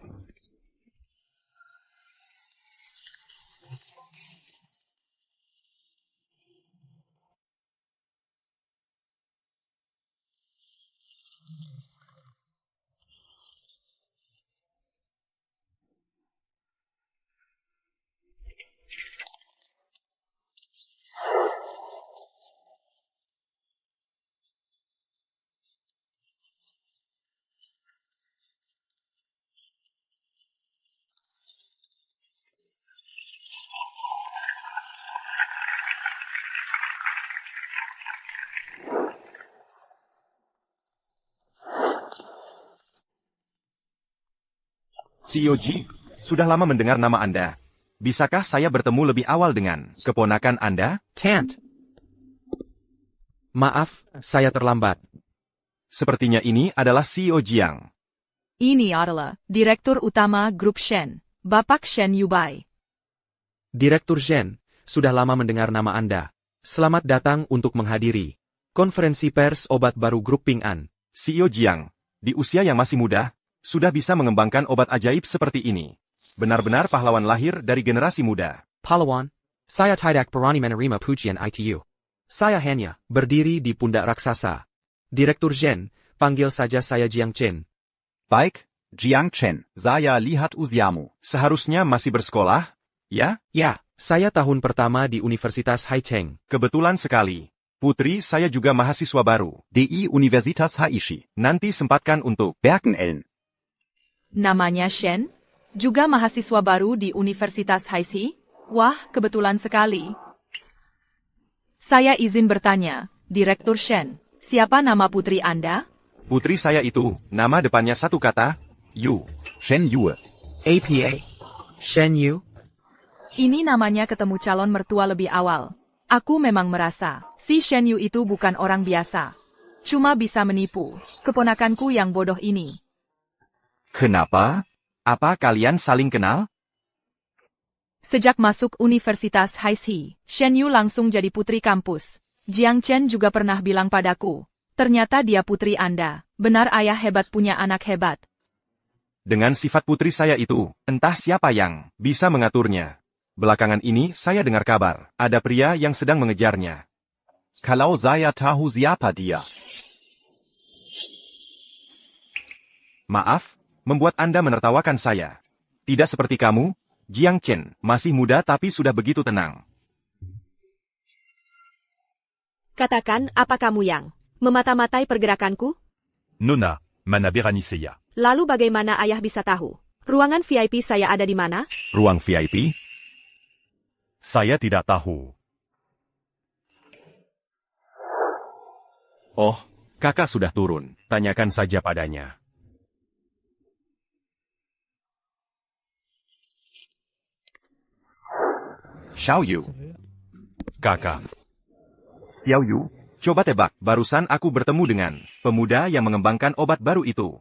Speaker 8: CEO Ji, sudah lama mendengar nama Anda. Bisakah saya bertemu lebih awal dengan keponakan Anda?
Speaker 3: Tant. Maaf, saya terlambat.
Speaker 8: Sepertinya ini adalah CEO Jiang.
Speaker 13: Ini adalah Direktur Utama Grup Shen, Bapak Shen Yubai.
Speaker 3: Direktur Shen, sudah lama mendengar nama Anda. Selamat datang untuk menghadiri konferensi pers obat baru Grup Ping An.
Speaker 8: CEO Jiang, di usia yang masih muda, sudah bisa mengembangkan obat ajaib seperti ini. Benar-benar pahlawan lahir dari generasi muda.
Speaker 3: Pahlawan, saya tidak berani menerima pujian itu. Saya hanya berdiri di pundak raksasa. Direktur Shen, panggil saja saya Jiang Chen.
Speaker 7: Baik, Jiang Chen, saya lihat usiamu.
Speaker 8: Seharusnya masih bersekolah, ya?
Speaker 3: Ya, saya tahun pertama di Universitas Haicheng.
Speaker 8: Kebetulan sekali. Putri saya juga mahasiswa baru.
Speaker 7: DI Universitas Haishi.
Speaker 8: Nanti sempatkan untuk
Speaker 7: Berkenellen.
Speaker 13: Namanya Shen? Juga mahasiswa baru di Universitas Haishi? Wah, kebetulan sekali. Saya izin bertanya, Direktur Shen, siapa nama putri Anda?
Speaker 8: Putri saya itu, nama depannya satu kata, Yu.
Speaker 7: Shen Yue.
Speaker 3: APA. Shen Yu.
Speaker 13: Ini namanya ketemu calon mertua lebih awal. Aku memang merasa, si Shen Yu itu bukan orang biasa. Cuma bisa menipu, keponakanku yang bodoh ini.
Speaker 8: Kenapa? Apa kalian saling kenal?
Speaker 13: Sejak masuk Universitas Haishi, Shen Yu langsung jadi putri kampus. Jiang Chen juga pernah bilang padaku, ternyata dia putri Anda. Benar ayah hebat punya anak hebat.
Speaker 8: Dengan sifat putri saya itu, entah siapa yang bisa mengaturnya. Belakangan ini saya dengar kabar, ada pria yang sedang mengejarnya.
Speaker 7: Kalau saya tahu siapa dia.
Speaker 8: Maaf, membuat Anda menertawakan saya. Tidak seperti kamu, Jiang Chen, masih muda tapi sudah begitu tenang.
Speaker 4: Katakan apa kamu yang memata-matai pergerakanku?
Speaker 11: Nona, mana beraniseya.
Speaker 4: Lalu bagaimana ayah bisa tahu? Ruangan VIP saya ada di mana?
Speaker 6: Ruang VIP? Saya tidak tahu.
Speaker 8: Oh, kakak sudah turun. Tanyakan saja padanya.
Speaker 7: Xiao Yu.
Speaker 8: Kakak. Xiao Yu, coba tebak, barusan aku bertemu dengan pemuda yang mengembangkan obat baru itu.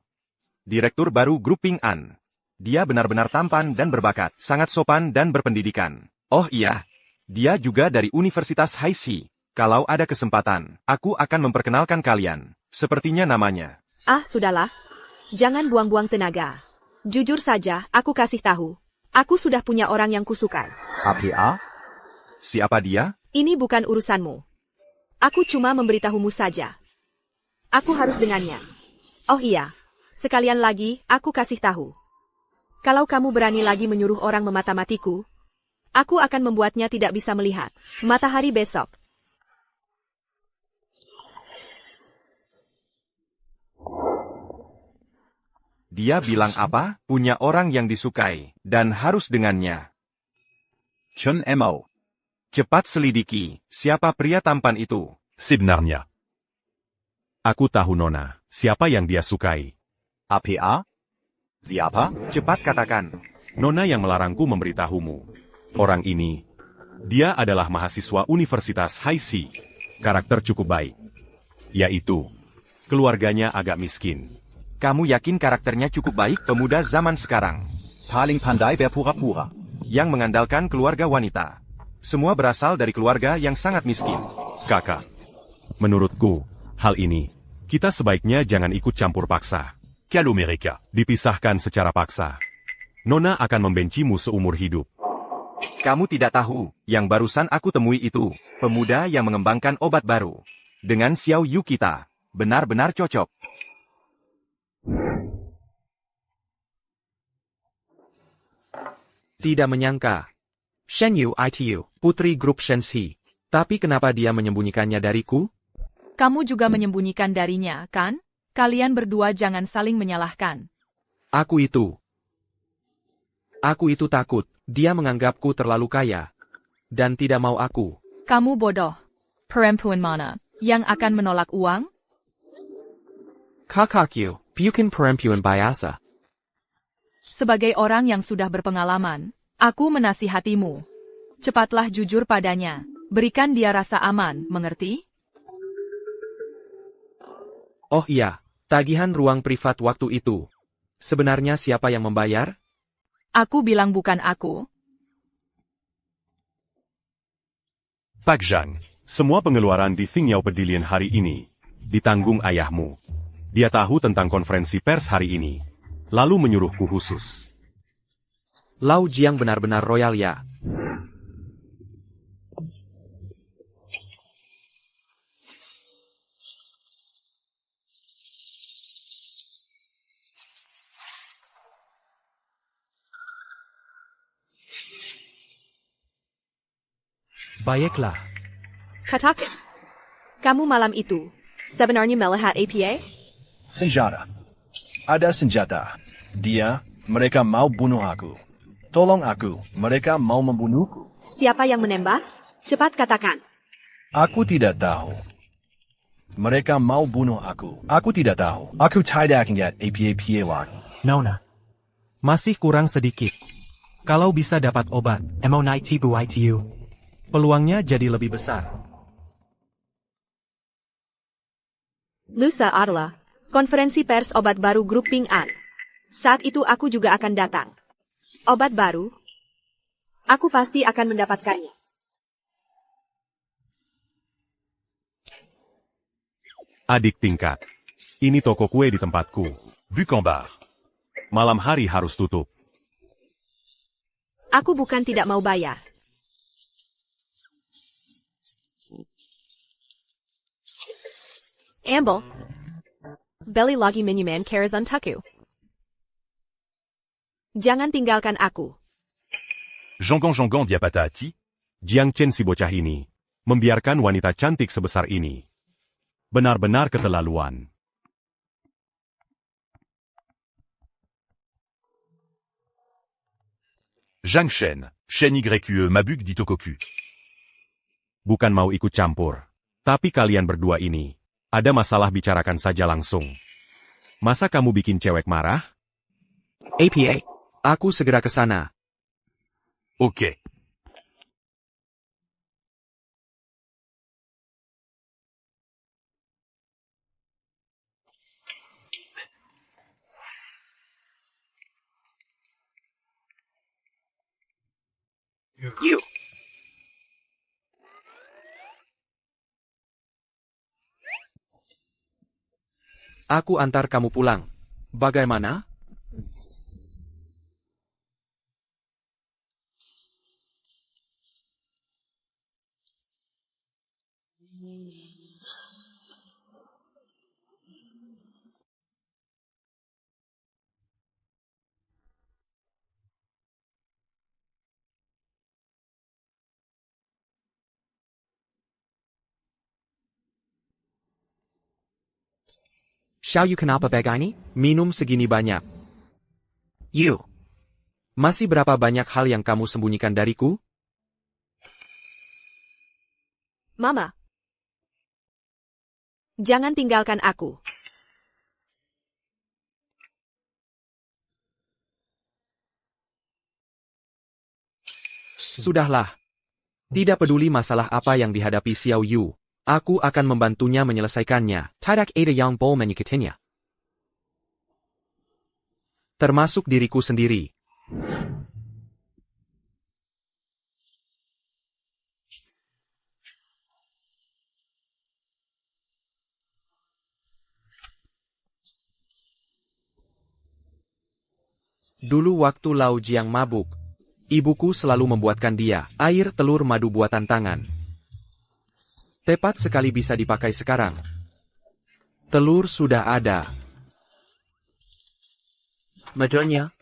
Speaker 8: Direktur baru Grup Ping An. Dia benar-benar tampan dan berbakat, sangat sopan dan berpendidikan. Oh iya, dia juga dari Universitas Haishi. Kalau ada kesempatan, aku akan memperkenalkan kalian. Sepertinya namanya.
Speaker 4: Ah, sudahlah. Jangan buang-buang tenaga. Jujur saja, aku kasih tahu. Aku sudah punya orang yang kusukai.
Speaker 7: APA?
Speaker 8: Siapa dia?
Speaker 4: Ini bukan urusanmu. Aku cuma memberitahumu saja. Aku harus dengannya. Oh iya, sekalian lagi, aku kasih tahu. Kalau kamu berani lagi menyuruh orang memata-matiku, aku akan membuatnya tidak bisa melihat matahari besok.
Speaker 8: Dia bilang apa? Punya orang yang disukai, dan harus dengannya.
Speaker 7: Chen Mo.
Speaker 8: Cepat selidiki, siapa pria tampan itu?
Speaker 6: Sebenarnya. Aku tahu Nona, siapa yang dia sukai.
Speaker 7: APA? Siapa?
Speaker 8: Cepat katakan.
Speaker 6: Nona yang melarangku memberitahumu. Orang ini, dia adalah mahasiswa Universitas Haishi. Karakter cukup baik. Yaitu, keluarganya agak miskin.
Speaker 8: Kamu yakin karakternya cukup baik pemuda zaman sekarang?
Speaker 7: Paling pandai berpura-pura.
Speaker 8: Yang mengandalkan keluarga wanita. Semua berasal dari keluarga yang sangat miskin.
Speaker 6: Kakak, Menurutku, hal ini, kita sebaiknya jangan ikut campur paksa.
Speaker 11: Kalau mereka
Speaker 6: Dipisahkan secara paksa. Nona akan membencimu seumur hidup.
Speaker 8: Kamu tidak tahu, yang barusan aku temui itu, pemuda yang mengembangkan obat baru. Dengan Xiao Yu kita, benar-benar cocok.
Speaker 3: Tidak menyangka. Shen Yu itu, putri grup Shenxi. Tapi kenapa dia menyembunyikannya dariku?
Speaker 13: Kamu juga menyembunyikan darinya, kan? Kalian berdua jangan saling menyalahkan.
Speaker 3: Aku itu takut, dia menganggapku terlalu kaya. Dan tidak mau aku.
Speaker 13: Kamu bodoh. Perempuan mana yang akan menolak uang?
Speaker 3: Kakakku, bukan perempuan biasa.
Speaker 13: Sebagai orang yang sudah berpengalaman, aku menasihatimu. Cepatlah jujur padanya. Berikan dia rasa aman, mengerti?
Speaker 3: Oh iya, tagihan ruang privat waktu itu. Sebenarnya siapa yang membayar?
Speaker 13: Aku bilang bukan aku.
Speaker 6: Pak Zhang, semua pengeluaran di Thingyao Pedilian hari ini ditanggung ayahmu. Dia tahu tentang konferensi pers hari ini, lalu menyuruhku khusus.
Speaker 3: Lau Jiang benar-benar royal ya.
Speaker 10: Baiklah.
Speaker 4: Katakan, kamu malam itu sebenarnya melihat APA?
Speaker 1: Senjata. Ada senjata. Mereka mau bunuh aku. Tolong aku, mereka mau membunuhku.
Speaker 4: Siapa yang menembak? Cepat katakan.
Speaker 1: Aku tidak tahu. Mereka mau bunuh aku. Aku tidak tahu. Aku tidak ingat APA lagi.
Speaker 10: Nona. Masih kurang sedikit. Kalau bisa dapat obat, peluangnya jadi lebih besar.
Speaker 4: Lusa adalah konferensi pers obat baru grup Ping An. Saat itu aku juga akan datang. Obat baru? Aku pasti akan mendapatkannya.
Speaker 6: Adik tingkat, ini toko kue di tempatku.
Speaker 11: Bukambar.
Speaker 6: Malam hari harus tutup.
Speaker 4: Aku bukan tidak mau bayar. Amble. Belly lagi minuman Karazan Tuku. Jangan tinggalkan aku.
Speaker 11: Jonggon diapatati.
Speaker 6: Jiang Chen si bocah ini, membiarkan wanita cantik sebesar ini. Benar-benar keterlaluan.
Speaker 11: Zhang Shen, Shen YQE Mabuk di Tokoku.
Speaker 6: Bukan mau ikut campur. Tapi kalian berdua ini, ada masalah bicarakan saja langsung. Masa kamu bikin cewek marah?
Speaker 3: APA, aku segera ke sana.
Speaker 11: Oke.
Speaker 3: You. Aku antar kamu pulang. Bagaimana? Xiao Yu kenapa begini? Minum segini banyak. Yu. Masih berapa banyak hal yang kamu sembunyikan dariku?
Speaker 4: Mama. Jangan tinggalkan aku.
Speaker 3: Sudahlah. Tidak peduli masalah apa yang dihadapi Xiao Yu. Aku akan membantunya menyelesaikannya. Tidak ada yang boleh menyakitinya. Termasuk diriku sendiri. Dulu waktu Lau Jiang mabuk, ibuku selalu membuatkan dia air telur madu buatan tangan. Tepat sekali bisa dipakai sekarang. Telur sudah ada.
Speaker 16: Madunya.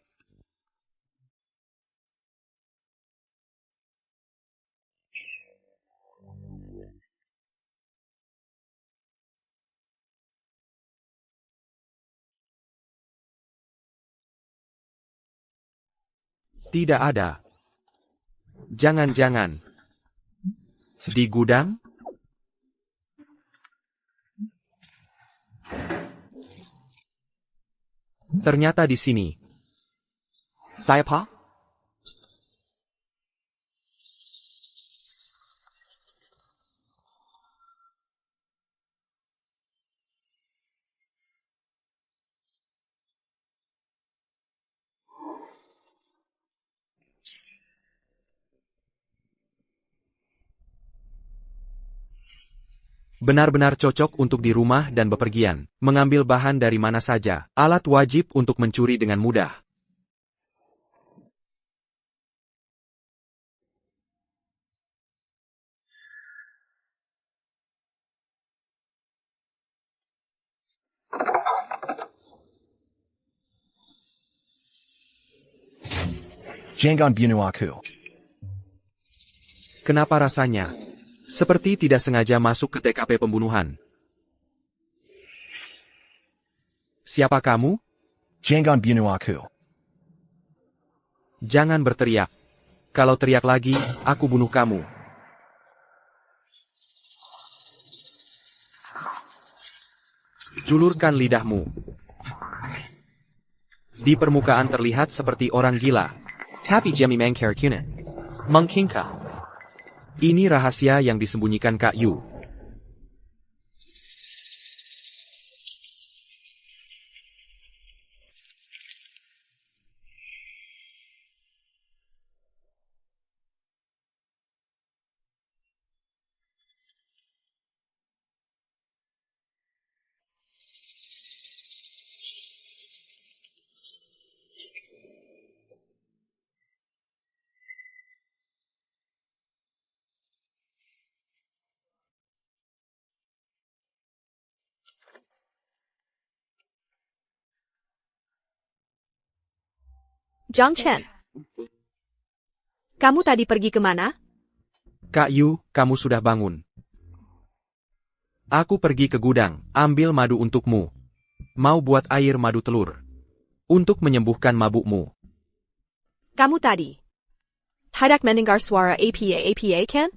Speaker 3: Tidak ada. Jangan-jangan. Di gudang? Ternyata di sini.
Speaker 16: Saya pa?
Speaker 3: Benar-benar cocok untuk di rumah dan bepergian, mengambil bahan dari mana saja, alat wajib untuk mencuri dengan mudah.
Speaker 1: Jangan bunuh aku.
Speaker 3: Kenapa rasanya? Seperti tidak sengaja masuk ke TKP pembunuhan. Siapa kamu?
Speaker 1: Jangan bunuh aku.
Speaker 3: Jangan berteriak. Kalau teriak lagi, aku bunuh kamu. Julurkan lidahmu. Di permukaan terlihat seperti orang gila.
Speaker 16: Tapi Jimmy Mangkarakunan. Mungkinkah?
Speaker 3: Ini rahasia yang disembunyikan Kak Yu.
Speaker 4: Jiang Chen. Kamu tadi pergi kemana?
Speaker 3: Kak Yu, kamu sudah bangun. Aku pergi ke gudang, ambil madu untukmu. Mau buat air madu telur. Untuk menyembuhkan mabukmu.
Speaker 4: Kamu tadi. Tidak mendengar suara apa kan?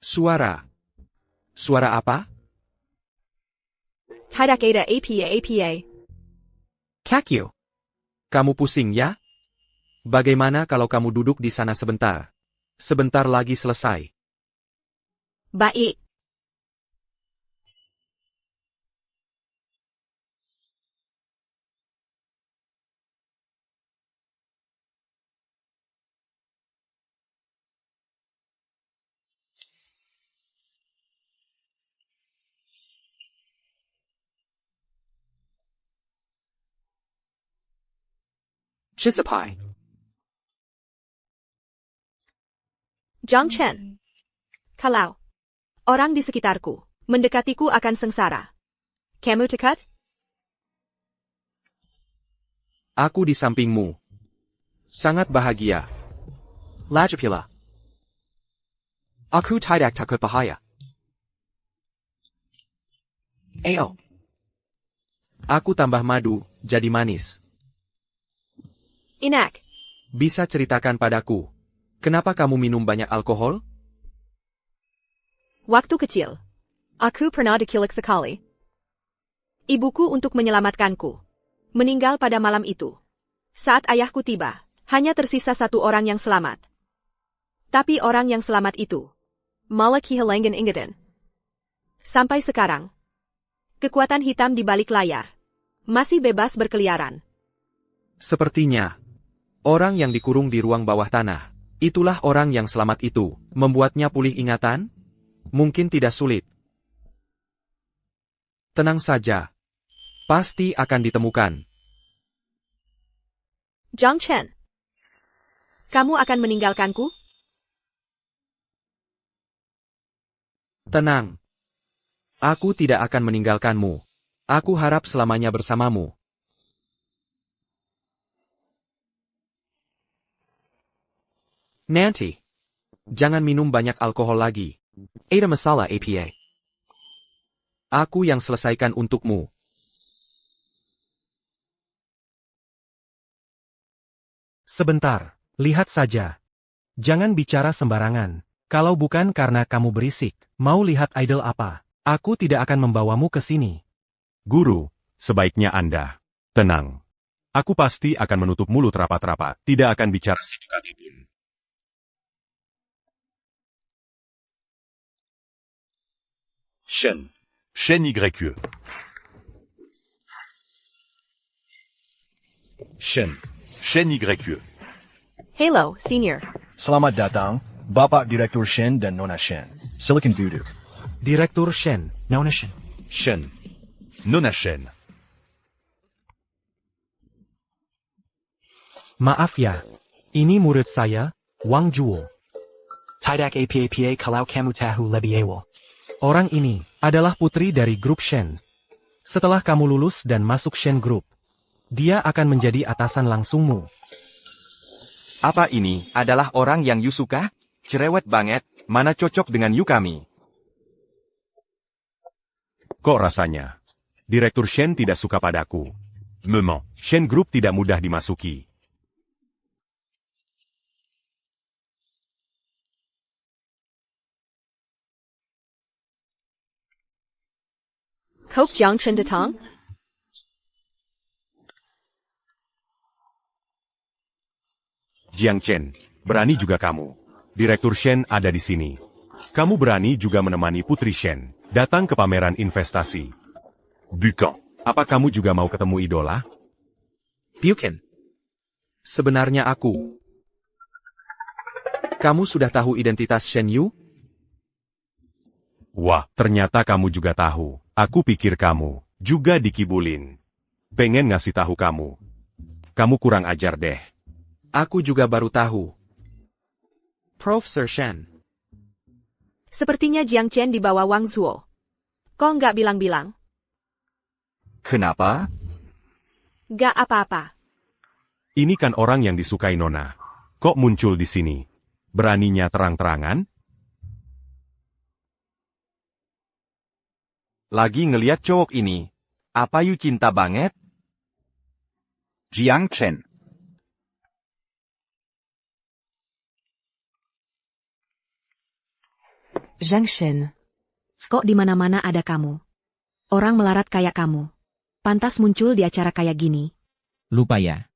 Speaker 3: Suara. Suara apa?
Speaker 4: Tidak ada apa.
Speaker 3: Kak Yu. Kamu pusing ya? Bagaimana kalau kamu duduk di sana sebentar? Sebentar lagi selesai.
Speaker 4: Baik.
Speaker 16: Chisipai.
Speaker 4: Jiang Chen. Kalau orang di sekitarku mendekatiku akan sengsara. Kamu dekat?
Speaker 3: Aku di sampingmu. Sangat bahagia.
Speaker 16: Lajapila. Aku tidak takut bahaya. Ayo.
Speaker 3: Aku tambah madu, jadi manis.
Speaker 4: Enak.
Speaker 3: Bisa ceritakan padaku, kenapa kamu minum banyak alkohol?
Speaker 4: Waktu kecil, aku pernah diculik sekali. Ibuku untuk menyelamatkanku meninggal pada malam itu. Saat ayahku tiba, hanya tersisa satu orang yang selamat. Tapi orang yang selamat itu malah kehilangan ingatan. Sampai sekarang, kekuatan hitam di balik layar masih bebas berkeliaran.
Speaker 3: Sepertinya, orang yang dikurung di ruang bawah tanah, itulah orang yang selamat itu. Membuatnya pulih ingatan? Mungkin tidak sulit. Tenang saja. Pasti akan ditemukan.
Speaker 4: Jiang Chen. Kamu akan meninggalkanku?
Speaker 3: Tenang. Aku tidak akan meninggalkanmu. Aku harap selamanya bersamamu. Nanti. Jangan minum banyak alkohol lagi.
Speaker 16: Ada masalah APA.
Speaker 3: Aku yang selesaikan untukmu.
Speaker 10: Sebentar, lihat saja. Jangan bicara sembarangan. Kalau bukan karena kamu berisik, mau lihat idol apa? Aku tidak akan membawamu ke sini.
Speaker 6: Guru, sebaiknya Anda tenang. Aku pasti akan menutup mulut rapat-rapat, tidak akan bicara satu kata pun.
Speaker 11: Shen. Shen YE.
Speaker 1: Shen.
Speaker 11: Shen YE.
Speaker 4: Hello, Senior.
Speaker 1: Selamat datang, Bapak Direktur Shen dan Nona Shen. Silakan duduk.
Speaker 10: Direktur Shen,
Speaker 11: Nona Shen. Shen. Nona Shen.
Speaker 10: Maaf ya. Ini murid saya, Wang Juo.
Speaker 17: Tidak apa-apa kalau kamu tahu lebih awal.
Speaker 10: Orang ini adalah putri dari grup Shen. Setelah kamu lulus dan masuk Shen Group, dia akan menjadi atasan langsungmu.
Speaker 8: Apa ini adalah orang yang you suka? Cerewet banget, mana cocok dengan you kami.
Speaker 6: Kok rasanya? Direktur Shen tidak suka padaku. Memang, Shen Group tidak mudah dimasuki.
Speaker 4: Kok Jiang Chen datang?
Speaker 6: Jiang Chen, berani juga kamu. Direktur Shen ada di sini. Kamu berani juga menemani Putri Shen datang ke pameran investasi. Bukan, apa kamu juga mau ketemu idola?
Speaker 3: Bukan. Sebenarnya aku. Kamu sudah tahu identitas Shen Yu?
Speaker 6: Wah, ternyata kamu juga tahu. Aku pikir kamu juga dikibulin. Pengen ngasih tahu kamu. Kamu kurang ajar deh.
Speaker 3: Aku juga baru tahu. Profesor Shen.
Speaker 4: Sepertinya Jiang Chen dibawa Wang Zuo. Kok nggak bilang-bilang?
Speaker 8: Kenapa?
Speaker 4: Nggak apa-apa.
Speaker 6: Ini kan orang yang disukai Nona. Kok muncul di sini? Beraninya terang-terangan?
Speaker 8: Lagi ngeliat cowok ini. Apa you cinta banget?
Speaker 7: Jiang Chen.
Speaker 15: Jiang Chen.
Speaker 2: Kok di mana-mana ada kamu? Orang melarat kayak kamu. Pantas muncul di acara kayak gini.
Speaker 12: Lupa ya.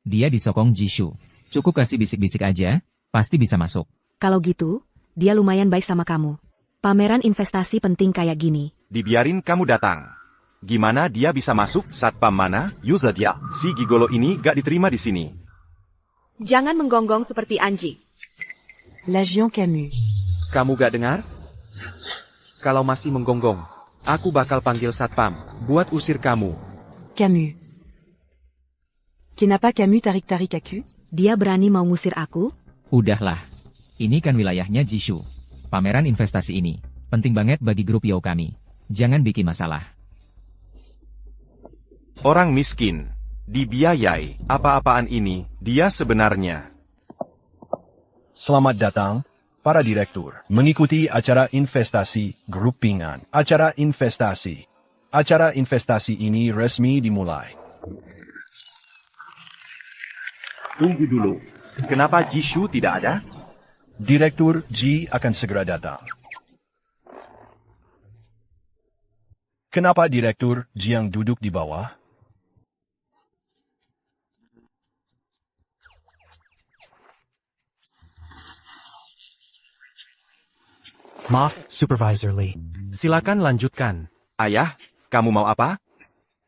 Speaker 12: Dia disokong Jishu. Cukup kasih bisik-bisik aja, pasti bisa masuk.
Speaker 2: Kalau gitu, dia lumayan baik sama kamu. Pameran investasi penting kayak gini.
Speaker 8: Dibiarin kamu datang. Gimana dia bisa masuk? Satpam mana? User dia. Si gigolo ini gak diterima di sini.
Speaker 4: Jangan menggonggong seperti anjing.
Speaker 15: L'agent Camus.
Speaker 3: Kamu gak dengar? Kalau masih menggonggong, aku bakal panggil satpam, buat usir kamu.
Speaker 15: Camus. Kenapa Camus tarik-tarik aku?
Speaker 2: Dia berani mau ngusir aku?
Speaker 12: Udahlah. Ini kan wilayahnya Jishu. Pameran investasi ini penting banget bagi grup Yo kami. Jangan bikin masalah.
Speaker 8: Orang miskin. Dibiayai. Apa-apaan ini? Dia sebenarnya.
Speaker 1: Selamat datang, para direktur, mengikuti acara investasi grup Ping An. Acara investasi ini resmi dimulai.
Speaker 8: Tunggu dulu. Kenapa Jishu tidak ada?
Speaker 1: Direktur Ji akan segera datang. Kenapa Direktur Ji yang duduk di bawah?
Speaker 10: Maaf, Supervisor Lee. Silakan lanjutkan.
Speaker 8: Ayah, kamu mau apa?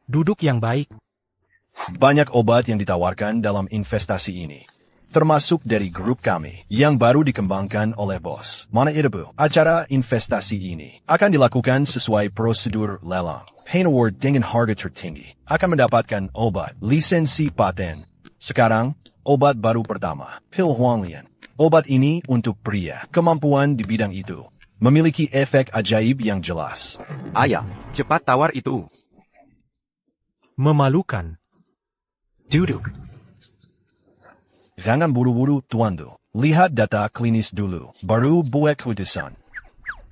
Speaker 10: Duduk yang baik.
Speaker 1: Banyak obat yang ditawarkan dalam investasi ini. Termasuk dari grup kami, yang baru dikembangkan oleh bos. Mana itu bu? Acara investasi ini akan dilakukan sesuai prosedur lelang. Pain Award dengan harga tertinggi akan mendapatkan obat, lisensi paten, Sekarang, obat baru pertama, pil Huanglian. Obat ini untuk pria, kemampuan di bidang itu. Memiliki efek ajaib yang jelas.
Speaker 8: Ayah, cepat tawar itu.
Speaker 10: Memalukan.
Speaker 17: Duduk.
Speaker 1: Jangan buru-buru, Tuandu. Lihat data klinis dulu, baru buat keputusan.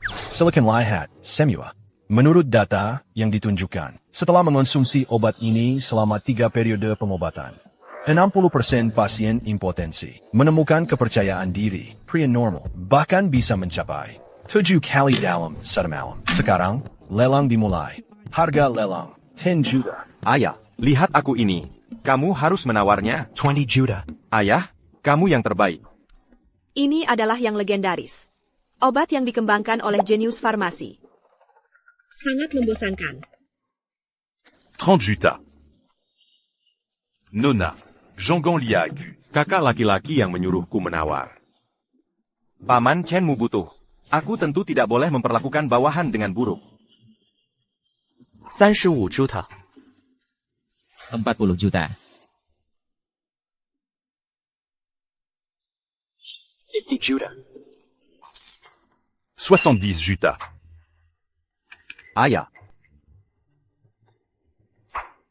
Speaker 1: Silakan lihat, semua. Menurut data yang ditunjukkan, setelah mengonsumsi obat ini selama 3 periode pengobatan, 60% pasien impotensi menemukan kepercayaan diri, pria normal, bahkan bisa mencapai 7 kali dalam 1 malam. Sekarang, lelang dimulai. Harga lelang, 10 juta.
Speaker 8: Ayah, lihat aku ini. Kamu harus menawarnya
Speaker 17: 20 juta.
Speaker 8: Ayah, kamu yang terbaik.
Speaker 4: Ini adalah yang legendaris. Obat yang dikembangkan oleh Genius Farmasi. Sangat membosankan.
Speaker 11: 30 juta. Nona, Jeonggon Liagu.
Speaker 8: Kakak laki-laki yang menyuruhku menawar. Paman Chenmu butuh. Aku tentu tidak boleh memperlakukan bawahan dengan buruk.
Speaker 16: 35 juta.
Speaker 12: 40 juta.
Speaker 17: 50 juta.
Speaker 11: 70 juta.
Speaker 8: Ayah.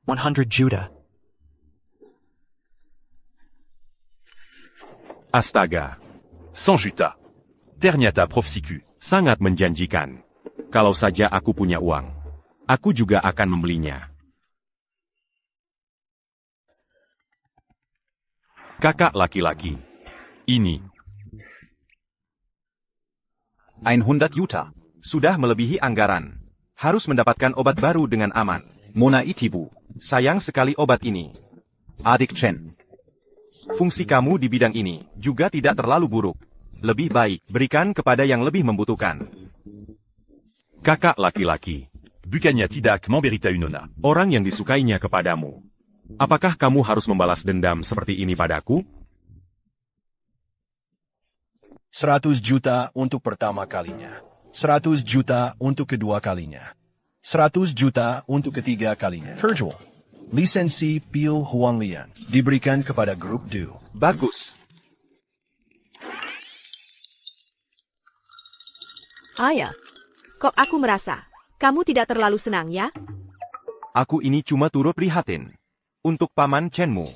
Speaker 17: 100 juta.
Speaker 11: Astaga. 100 juta.
Speaker 6: Ternyata Prof. Siku sangat menjanjikan. Kalau saja aku punya uang, aku juga akan membelinya. Kakak laki-laki. Ini.
Speaker 8: 100 juta. Sudah melebihi anggaran. Harus mendapatkan obat baru dengan aman. Mona Itibu. Sayang sekali obat ini. Adik Chen. Fungsi kamu di bidang ini juga tidak terlalu buruk. Lebih baik berikan kepada yang lebih membutuhkan.
Speaker 6: Kakak laki-laki.
Speaker 11: Bukannya tidak memberita Unona.
Speaker 6: Orang yang disukainya kepadamu. Apakah kamu harus membalas dendam seperti ini padaku?
Speaker 1: 100 juta untuk pertama kalinya. 100 juta untuk kedua kalinya. 100 juta untuk ketiga kalinya. Terjual. Lisensi pil Huanglian diberikan kepada grup Du.
Speaker 8: Bagus.
Speaker 4: Ayah, kok aku merasa kamu tidak terlalu senang ya?
Speaker 8: Aku ini cuma turut prihatin. Untuk Paman Chenmu.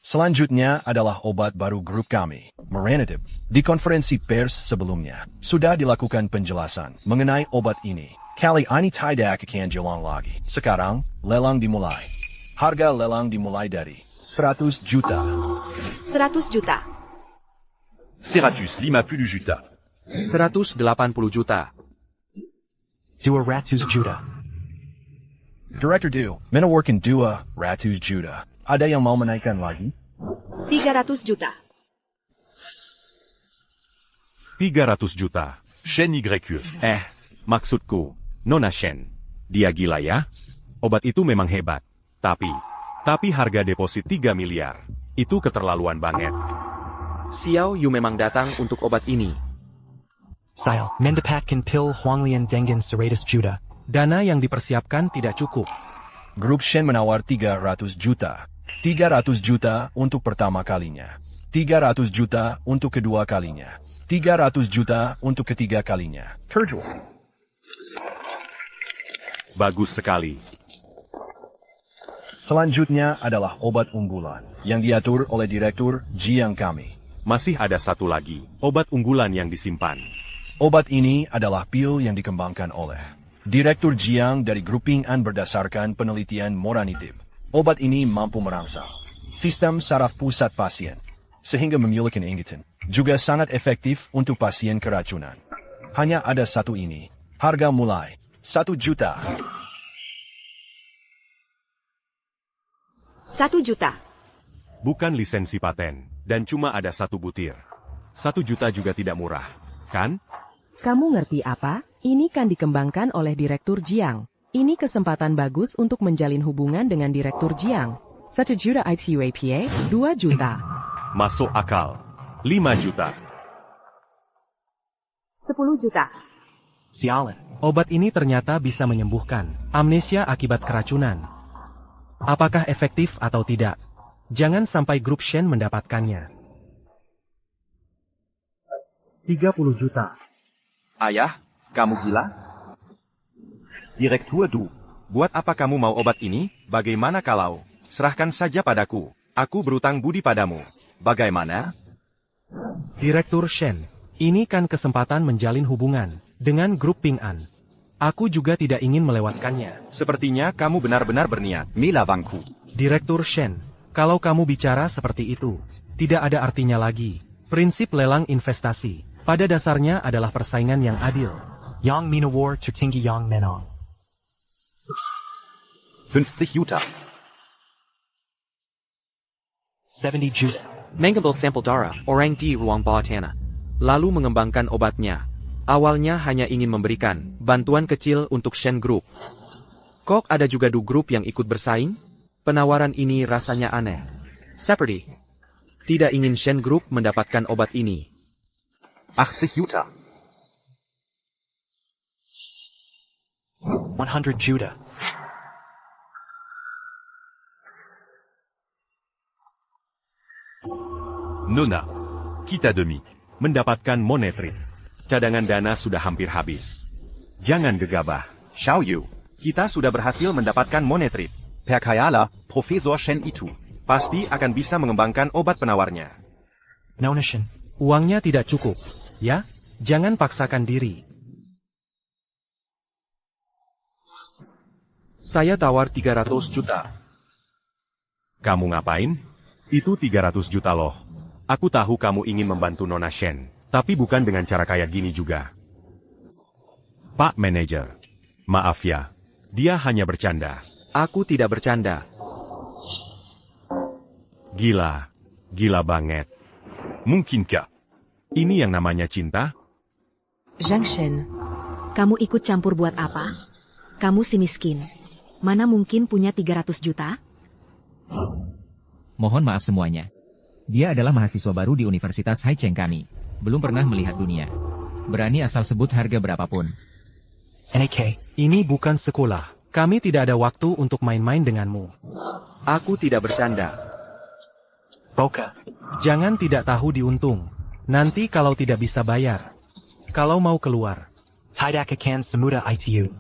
Speaker 1: Selanjutnya adalah obat baru grup kami, Meranitib. Di konferensi pers sebelumnya, sudah dilakukan penjelasan mengenai obat ini. Kali ini tidak akan jalan lagi. Sekarang, lelang dimulai. Harga lelang dimulai dari 100 juta.
Speaker 4: 100 juta.
Speaker 11: 150 juta.
Speaker 3: 180 juta.
Speaker 17: 200 juta.
Speaker 1: Director Du, menawarkan 200 juta. Ada yang mau menaikkan lagi?
Speaker 4: 300 juta.
Speaker 6: 300 juta.
Speaker 11: Shen YQ.
Speaker 6: Maksudku, Nona Shen. Dia gila ya? Obat itu memang hebat. Tapi harga deposit 3 miliar. Itu keterlaluan banget.
Speaker 3: Xiao Yu memang datang untuk obat ini.
Speaker 17: Sile, mendapatkan pil Huanglian dengan 100 juta.
Speaker 10: Dana yang dipersiapkan tidak cukup.
Speaker 1: Grup Shen menawar 300 juta. 300 juta untuk pertama kalinya. 300 juta untuk kedua kalinya. 300 juta untuk ketiga kalinya. Terjual.
Speaker 6: Bagus sekali.
Speaker 1: Selanjutnya adalah obat unggulan yang diatur oleh Direktur Jiang kami.
Speaker 6: Masih ada satu lagi, obat unggulan yang disimpan.
Speaker 1: Obat ini adalah pil yang dikembangkan oleh Direktur Jiang dari Grouping An berdasarkan penelitian Moranitib. Obat ini mampu merangsang sistem saraf pusat pasien, sehingga memulihkan ingatan. Juga sangat efektif untuk pasien keracunan. Hanya ada satu ini. Harga mulai 1 juta.
Speaker 4: 1 juta.
Speaker 6: Bukan lisensi paten, dan cuma ada 1 butir. 1 juta juga tidak murah, kan?
Speaker 9: Kamu ngerti apa? Ini kan dikembangkan oleh Direktur Jiang. Ini kesempatan bagus untuk menjalin hubungan dengan Direktur Jiang. 1 juta ITUAPA, 2 juta.
Speaker 6: Masuk akal. 5 juta.
Speaker 4: 10 juta.
Speaker 17: Sialan.
Speaker 10: Obat ini ternyata bisa menyembuhkan amnesia akibat keracunan. Apakah efektif atau tidak? Jangan sampai grup Shen mendapatkannya. 30 juta.
Speaker 8: Ayah, kamu gila? Direktur Du, buat apa kamu mau obat ini? Bagaimana kalau? Serahkan saja padaku. Aku berutang budi padamu. Bagaimana?
Speaker 10: Direktur Shen, ini kan kesempatan menjalin hubungan dengan grup Ping An. Aku juga tidak ingin melewatkannya.
Speaker 8: Sepertinya kamu benar-benar berniat.
Speaker 7: Mila Bangku.
Speaker 10: Direktur Shen, kalau kamu bicara seperti itu, tidak ada artinya lagi. Prinsip lelang investasi, pada dasarnya adalah persaingan yang adil.
Speaker 17: Yang Minawar tertinggi Yang Menong.
Speaker 7: 50 juta.
Speaker 17: 70 juta.
Speaker 16: Mengambil sampel darah orang di ruang bawah tanah,
Speaker 3: lalu mengembangkan obatnya. Awalnya hanya ingin memberikan bantuan kecil untuk Shen Group. Kok ada juga Du Group yang ikut bersaing? Penawaran ini rasanya aneh. Seperti tidak ingin Shen Group mendapatkan obat ini.
Speaker 7: 80 juta.
Speaker 17: 100 juta.
Speaker 6: Nona, kita demi mendapatkan monetrit. Cadangan dana sudah hampir habis. Jangan gegabah.
Speaker 8: Xiao Yu, kita sudah berhasil mendapatkan monetrit.
Speaker 7: Percayalah, Profesor Shen itu
Speaker 8: pasti akan bisa mengembangkan obat penawarnya.
Speaker 17: Nona Shen.
Speaker 10: Uangnya tidak cukup, ya? Jangan paksakan diri.
Speaker 3: Saya tawar 300 juta.
Speaker 6: Kamu ngapain? Itu 300 juta loh. Aku tahu kamu ingin membantu Nona Shen, tapi bukan dengan cara kayak gini juga. Pak Manajer, maaf ya, dia hanya bercanda.
Speaker 3: Aku tidak bercanda.
Speaker 6: Gila banget. Mungkinkah ini yang namanya cinta?
Speaker 2: Zhang Shen, kamu ikut campur buat apa? Kamu si miskin. Mana mungkin punya 300 juta?
Speaker 12: Mohon maaf semuanya. Dia adalah mahasiswa baru di Universitas Haicheng kami. Belum pernah melihat dunia. Berani asal sebut harga berapapun.
Speaker 17: NAK.
Speaker 10: Ini bukan sekolah. Kami tidak ada waktu untuk main-main denganmu.
Speaker 3: Aku tidak bercanda.
Speaker 17: Boka.
Speaker 10: Jangan tidak tahu diuntung. Nanti kalau tidak bisa bayar. Kalau mau keluar.
Speaker 17: Tidak akan semudah ITU.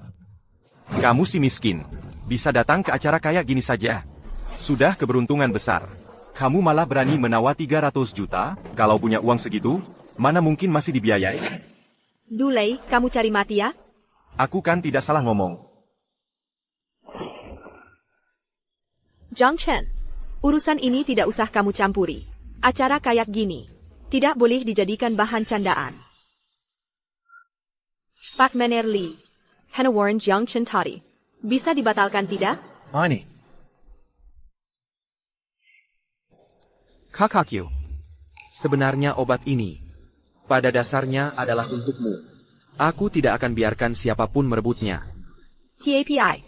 Speaker 8: Kamu si miskin. Bisa datang ke acara kayak gini saja. Sudah keberuntungan besar. Kamu malah berani menawar 300 juta? Kalau punya uang segitu, mana mungkin masih dibiayai?
Speaker 4: Dulei, kamu cari mati ya?
Speaker 8: Aku kan tidak salah ngomong.
Speaker 4: Zhang Chen, urusan ini tidak usah kamu campuri. Acara kayak gini tidak boleh dijadikan bahan candaan. Pak Mener Li, Hana Warren Zhang Chen tadi, bisa dibatalkan tidak?
Speaker 1: Ani.
Speaker 3: Kakak Yu, sebenarnya obat ini pada dasarnya adalah untukmu. Aku tidak akan biarkan siapapun merebutnya.
Speaker 4: TAPI.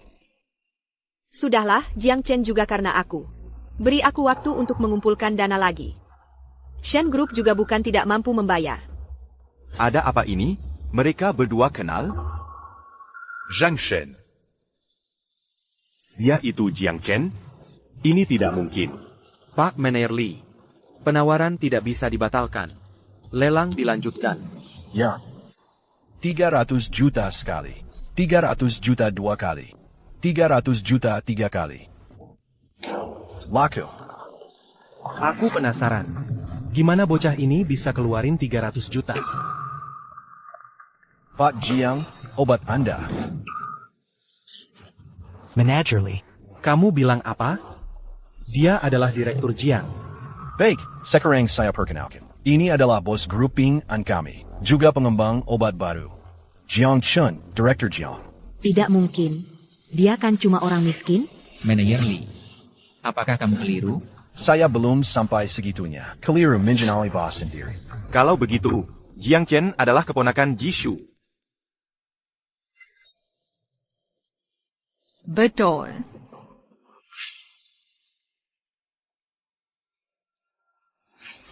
Speaker 4: Sudahlah, Jiang Chen juga karena aku. Beri aku waktu untuk mengumpulkan dana lagi. Shen Group juga bukan tidak mampu membayar.
Speaker 8: Ada apa ini? Mereka berdua kenal?
Speaker 6: Zhang Shen. Dia itu Jiang Chen? Ini tidak mungkin.
Speaker 3: Pak Mener Li, penawaran tidak bisa dibatalkan. Lelang dilanjutkan.
Speaker 1: Ya. 300 juta sekali. 300 juta 2 kali. 300 juta 3 kali. Laku.
Speaker 10: Aku penasaran. Gimana bocah ini bisa keluarin 300 juta?
Speaker 1: Pak Jiang, obat Anda.
Speaker 17: Managerly.
Speaker 10: Kamu bilang apa? Dia adalah Direktur Jiang.
Speaker 1: Baik, sekarang saya perkenalkan. Ini adalah bos grouping an kami, juga pengembang obat baru. Jiang Chen, Direktur Jiang.
Speaker 2: Tidak mungkin. Dia kan cuma orang miskin?
Speaker 12: Manajer Li, apakah kamu keliru?
Speaker 1: Saya belum sampai segitunya. Keliru mengenali bos sendiri.
Speaker 8: Kalau begitu, Jiang Chen adalah keponakan Jishu.
Speaker 13: Betul.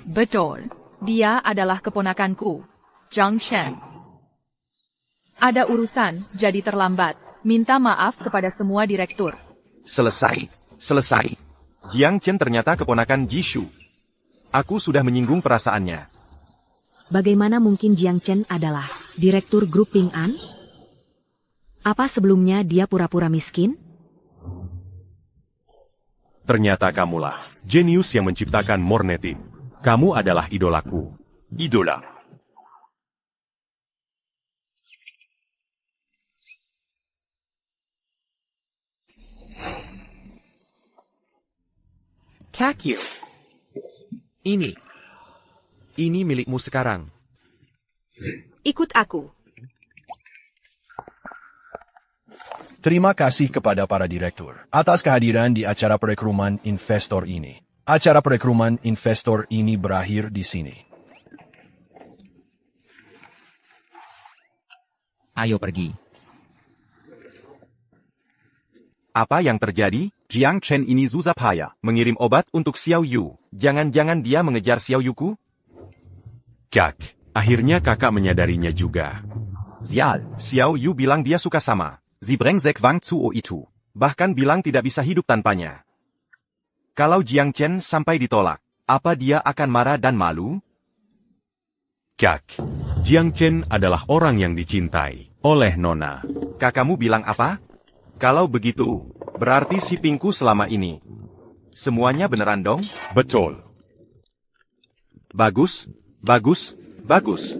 Speaker 13: Betul. Dia adalah keponakanku, Zhang Shen. Ada urusan, jadi terlambat. Minta maaf kepada semua direktur.
Speaker 8: Selesai. Selesai. Jiang Chen ternyata keponakan Jishu. Aku sudah menyinggung perasaannya.
Speaker 2: Bagaimana mungkin Jiang Chen adalah direktur grup Ping An? Apa sebelumnya dia pura-pura miskin?
Speaker 6: Ternyata kamulah jenius yang menciptakan Mornetin. Kamu adalah idolaku. Idola.
Speaker 3: Kakyu. Ini milikmu sekarang.
Speaker 4: Ikut aku.
Speaker 1: Terima kasih kepada para direktur atas kehadiran di acara perekruman investor ini. Acara perekruman investor ini berakhir di sini.
Speaker 12: Ayo pergi.
Speaker 8: Apa yang terjadi?
Speaker 7: Jiang Chen ini Zuzapaya.
Speaker 8: Mengirim obat untuk Xiao Yu. Jangan-jangan dia mengejar Xiao Yuku?
Speaker 6: Kak, akhirnya kakak menyadarinya juga.
Speaker 7: Sial.
Speaker 8: Xiao Yu bilang dia suka sama.
Speaker 7: Sie bring Zek Wang zu Oitu.
Speaker 8: Bahkan bilang tidak bisa hidup tanpanya. Kalau Jiang Chen sampai ditolak, apa dia akan marah dan malu?
Speaker 6: Kak, Jiang Chen adalah orang yang dicintai oleh Nona.
Speaker 8: Kakakmu bilang apa? Kalau begitu, berarti si Pingku selama ini. Semuanya beneran dong?
Speaker 6: Betul.
Speaker 8: Bagus, bagus, bagus.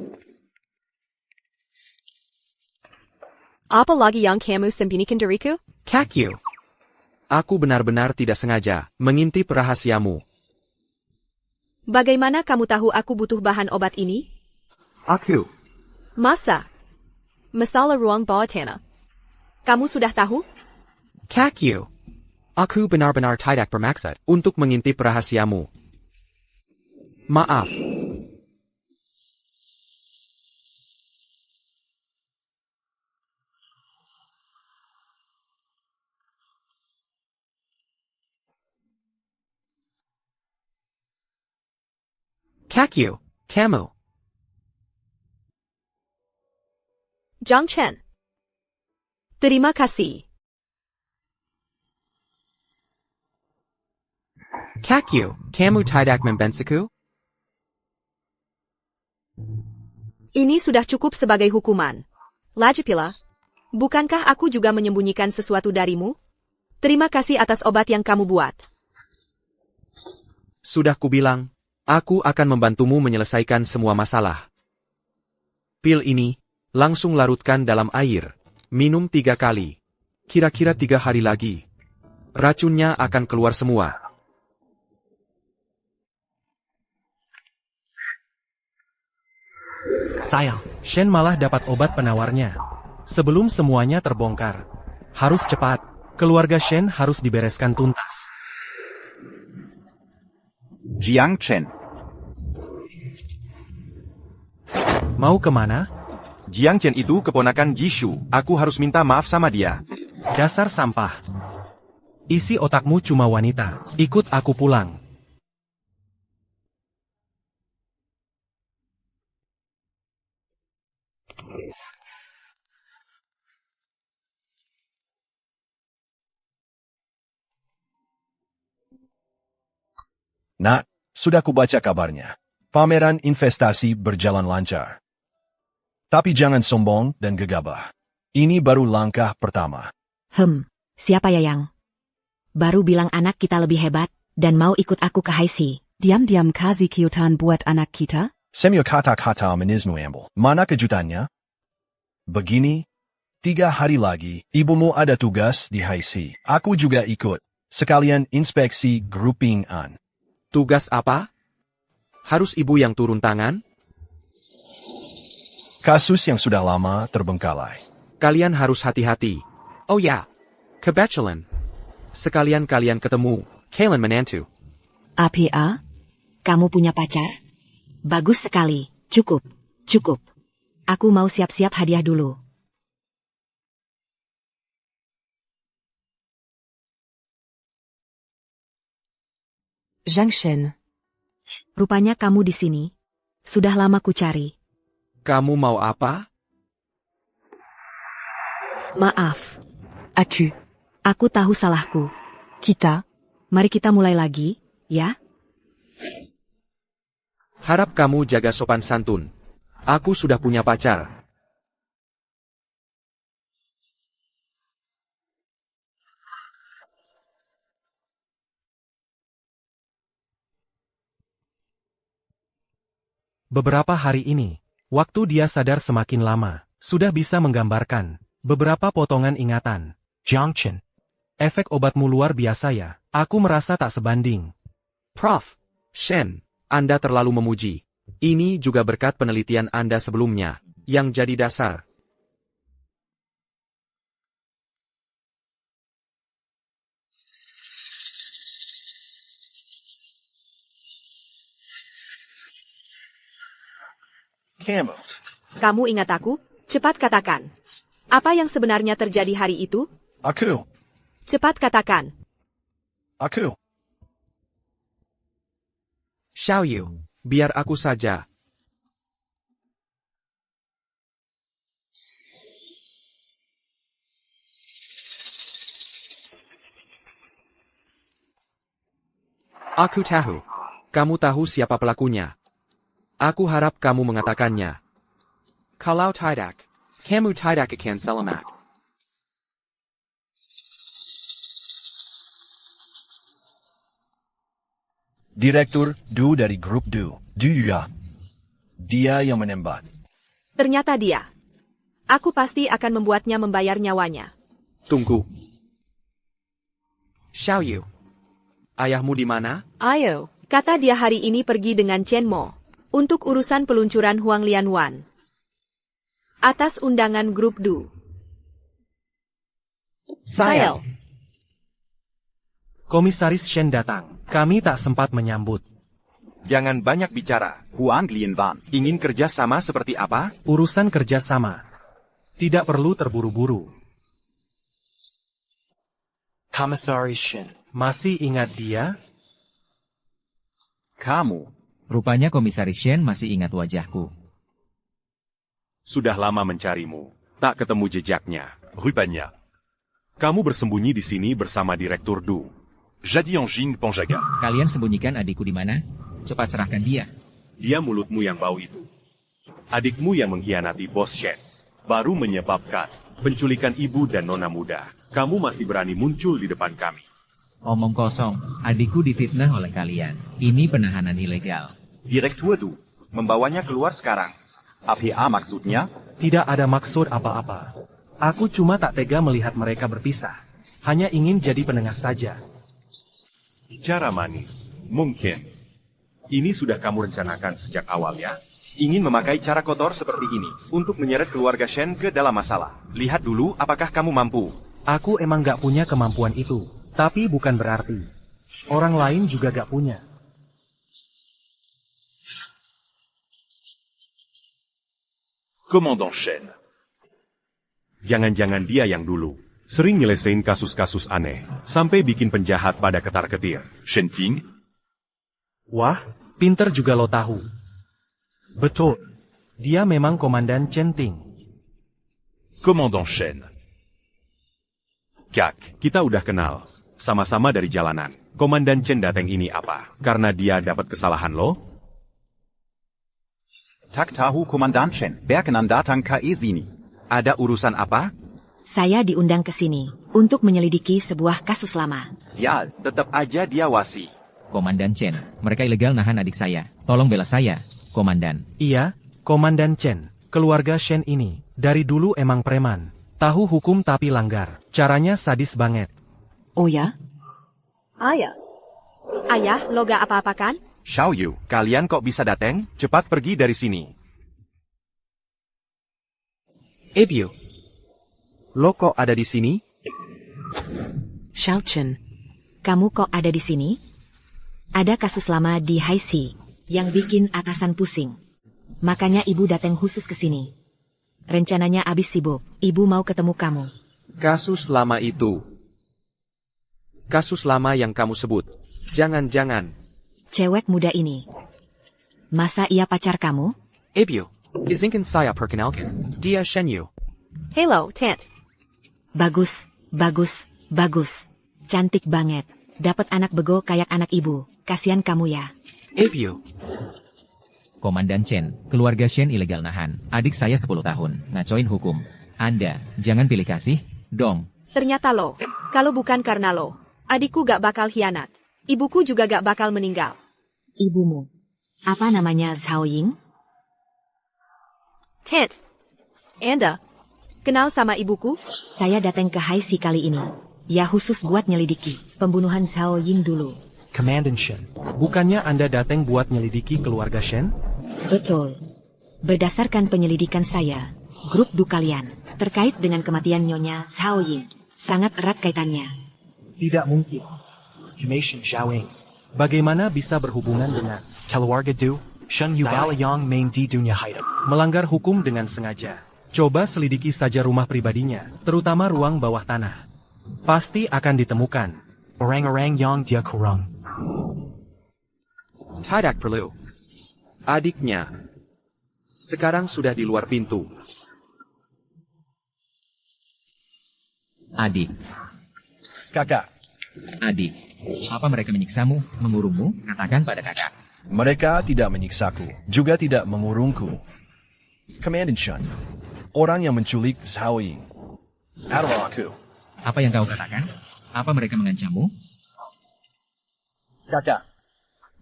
Speaker 4: Apa lagi yang kamu sembunyikan dariku?
Speaker 3: Kakyu. Aku benar-benar tidak sengaja mengintip rahasiamu.
Speaker 4: Bagaimana kamu tahu aku butuh bahan obat ini?
Speaker 7: Aku.
Speaker 4: Masa? Masalah ruang bawah tanah. Kamu sudah tahu?
Speaker 3: Kakyu. Aku benar-benar tidak bermaksud untuk mengintip rahasiamu. Maaf. Kakyu, kamu.
Speaker 4: Jiang Chen. Terima kasih.
Speaker 3: Kakyu, kamu tidak membensiku?
Speaker 4: Ini sudah cukup sebagai hukuman. Lagipula, bukankah aku juga menyembunyikan sesuatu darimu? Terima kasih atas obat yang kamu buat.
Speaker 3: Sudah kubilang, aku akan membantumu menyelesaikan semua masalah. Pil ini, langsung larutkan dalam air. Minum 3 kali. Kira-kira 3 hari lagi. Racunnya akan keluar semua.
Speaker 10: Sayang, Shen malah dapat obat penawarnya. Sebelum semuanya terbongkar. Harus cepat. Keluarga Shen harus dibereskan tuntas.
Speaker 7: Jiang Chen.
Speaker 10: Mau kemana?
Speaker 8: Jiang Chen itu keponakan Jishu. Aku harus minta maaf sama dia.
Speaker 10: Dasar sampah. Isi otakmu cuma wanita. Ikut aku pulang.
Speaker 1: Nak, sudah kubaca kabarnya. Pameran investasi berjalan lancar. Tapi jangan sombong dan gegabah. Ini baru langkah pertama.
Speaker 2: Siapa Yayang? Baru bilang anak kita lebih hebat, dan mau ikut aku ke Haisi.
Speaker 15: Diam-diam kasih kejutan buat anak kita?
Speaker 1: Semyo kata-kata menismu ambil. Mana kejutannya? Begini, 3 hari lagi, ibumu ada tugas di Haisi. Aku juga ikut. Sekalian inspeksi grouping an.
Speaker 3: Tugas apa? Harus ibu yang turun tangan?
Speaker 1: Kasus yang sudah lama terbengkalai.
Speaker 3: Kalian harus hati-hati. Oh ya, kebetulan. Sekalian kalian ketemu, Kalen menantu.
Speaker 2: Apia? Kamu punya pacar? Bagus sekali. Cukup. Aku mau siap-siap hadiah dulu.
Speaker 15: Jiang Chen.
Speaker 2: Rupanya kamu di sini. Sudah lama ku cari.
Speaker 3: Kamu mau apa?
Speaker 2: Maaf.
Speaker 15: Aku.
Speaker 2: Aku tahu salahku.
Speaker 15: Kita.
Speaker 2: Mari kita mulai lagi, ya?
Speaker 3: Harap kamu jaga sopan santun. Aku sudah punya pacar.
Speaker 10: Beberapa hari ini, waktu dia sadar semakin lama, sudah bisa menggambarkan beberapa potongan ingatan.
Speaker 17: Jiang Chen.
Speaker 10: Efek obatmu luar biasa ya, aku merasa tak sebanding.
Speaker 3: Prof. Shen, Anda terlalu memuji. Ini juga berkat penelitian Anda sebelumnya, yang jadi dasar.
Speaker 1: Kamu.
Speaker 4: Kamu ingat aku? Cepat katakan. Apa yang sebenarnya terjadi hari itu?
Speaker 1: Aku.
Speaker 4: Cepat katakan.
Speaker 1: Aku.
Speaker 3: Xiao Yu, biar aku saja. Aku tahu. Kamu tahu siapa pelakunya. Aku harap kamu mengatakannya. Kalau tidak, kamu tidak akan selamat.
Speaker 1: Direktur Du dari grup Du. Du ya. Dia yang menembak.
Speaker 4: Ternyata dia. Aku pasti akan membuatnya membayar nyawanya.
Speaker 3: Tunggu. Xiao Yu. Ayahmu di mana?
Speaker 4: Ayo. Kata dia hari ini pergi dengan Chen Mo. Untuk urusan peluncuran Huang Lianwan. Atas undangan grup Du.
Speaker 3: Sayang.
Speaker 10: Komisaris Shen datang. Kami tak sempat menyambut.
Speaker 8: Jangan banyak bicara.
Speaker 7: Huang Lianwan.
Speaker 8: Ingin kerja sama seperti apa?
Speaker 10: Urusan kerja sama. Tidak perlu terburu-buru.
Speaker 17: Komisaris Shen.
Speaker 10: Masih ingat dia?
Speaker 7: Kamu.
Speaker 12: Rupanya Komisaris Shen masih ingat wajahku.
Speaker 6: Sudah lama mencarimu. Tak ketemu jejaknya.
Speaker 11: Rupanya. Kamu bersembunyi di sini bersama Direktur Du. Jadi Anjing Penjaga.
Speaker 12: Kalian sembunyikan adikku di mana? Cepat serahkan dia.
Speaker 6: Dia mulutmu yang bau itu. Adikmu yang mengkhianati Bos Shen. Baru menyebabkan penculikan ibu dan nona muda. Kamu masih berani muncul di depan kami.
Speaker 12: Omong kosong, adikku difitnah oleh kalian. Ini penahanan ilegal.
Speaker 7: Direktur Du.
Speaker 8: Membawanya keluar sekarang.
Speaker 7: APA maksudnya?
Speaker 10: Tidak ada maksud apa-apa. Aku cuma tak tega melihat mereka berpisah. Hanya ingin jadi penengah saja.
Speaker 6: Cara manis. Mungkin. Ini sudah kamu rencanakan sejak awal ya?
Speaker 8: Ingin memakai cara kotor seperti ini untuk menyeret keluarga Shen ke dalam masalah. Lihat dulu apakah kamu mampu.
Speaker 10: Aku emang gak punya kemampuan itu. Tapi bukan berarti orang lain juga gak punya.
Speaker 11: Komandan Shen.
Speaker 6: Jangan-jangan dia yang dulu. Sering nyelesain kasus-kasus aneh. Sampai bikin penjahat pada ketar-ketir.
Speaker 11: Shen Ting.
Speaker 10: Wah, pinter juga lo tahu. Betul. Dia memang Komandan Chen Ting.
Speaker 11: Komandan Shen.
Speaker 6: Kak, kita udah kenal. Sama-sama dari jalanan. Komandan Chen Dateng ini apa? Karena dia dapat kesalahan lo?
Speaker 7: Tak tahu Komandan Chen. Berkenan datang ke sini.
Speaker 8: Ada urusan apa?
Speaker 2: Saya diundang ke sini untuk menyelidiki sebuah kasus lama.
Speaker 8: Sial, tetap aja dia wasi.
Speaker 12: Komandan Chen, mereka ilegal nahan adik saya. Tolong bela saya, Komandan.
Speaker 10: Iya, Komandan Chen. Keluarga Shen ini, dari dulu emang preman. Tahu hukum tapi langgar. Caranya sadis banget.
Speaker 15: Oh ya?
Speaker 4: Ayah. Ayah, lo gak apa-apa kan?
Speaker 8: Xiao Yu, kalian kok bisa datang? Cepat pergi dari sini.
Speaker 3: Ebio. Lo kok ada di sini?
Speaker 2: Xiao Chen, kamu kok ada di sini? Ada kasus lama di Haixi yang bikin atasan pusing. Makanya ibu datang khusus ke sini. Rencananya abis sibuk, ibu mau ketemu kamu.
Speaker 3: Kasus lama itu. Kasus lama yang kamu sebut. Jangan-jangan.
Speaker 2: Cewek muda ini. Masa ia pacar kamu?
Speaker 16: Ebio, izinkan saya perkenalkan. Dia Shen Yu.
Speaker 4: Hello, Ted.
Speaker 2: Bagus, bagus, bagus. Cantik banget. Dapat anak bego kayak anak ibu. Kasihan kamu ya.
Speaker 16: Abiu.
Speaker 12: Komandan Chen, keluarga Shen ilegal nahan. Adik saya 10 tahun, ngacoin hukum. Anda, jangan pilih kasih, dong.
Speaker 4: Ternyata lo, kalau bukan karena lo, adikku gak bakal hianat. Ibuku juga gak bakal meninggal.
Speaker 2: Ibumu. Apa namanya Zhao Ying?
Speaker 4: Ted. Anda, kenal sama ibuku?
Speaker 2: Saya datang ke Haisi kali ini. Ya khusus buat nyelidiki pembunuhan Zhao Ying dulu.
Speaker 10: Komandan Shen, bukannya Anda datang buat nyelidiki keluarga Shen?
Speaker 2: Betul. Berdasarkan penyelidikan saya, grup Du kalian, terkait dengan kematian Nyonya Zhao Ying, sangat erat kaitannya.
Speaker 10: Tidak mungkin. Commission Xiaoying. Bagaimana bisa berhubungan dengan
Speaker 17: keluarga Du? Shen Yu Baoyang main di dunia hidup.
Speaker 10: melanggar hukum dengan sengaja? Coba selidiki saja rumah pribadinya, terutama ruang bawah tanah. Pasti akan ditemukan.
Speaker 17: Orang-orang yang dia kurang.
Speaker 3: Tidak perlu. Adiknya sekarang sudah di luar pintu.
Speaker 12: Adik,
Speaker 1: Kakak,
Speaker 12: adik. Apa mereka menyiksamu, mengurungmu? Katakan pada kakak.
Speaker 1: mereka tidak menyiksaku, juga tidak mengurungku. Komandan Shen, orang yang menculik Zhao Ying adalah aku.
Speaker 12: Apa yang kau katakan? Apa mereka mengancammu?
Speaker 1: Kakak,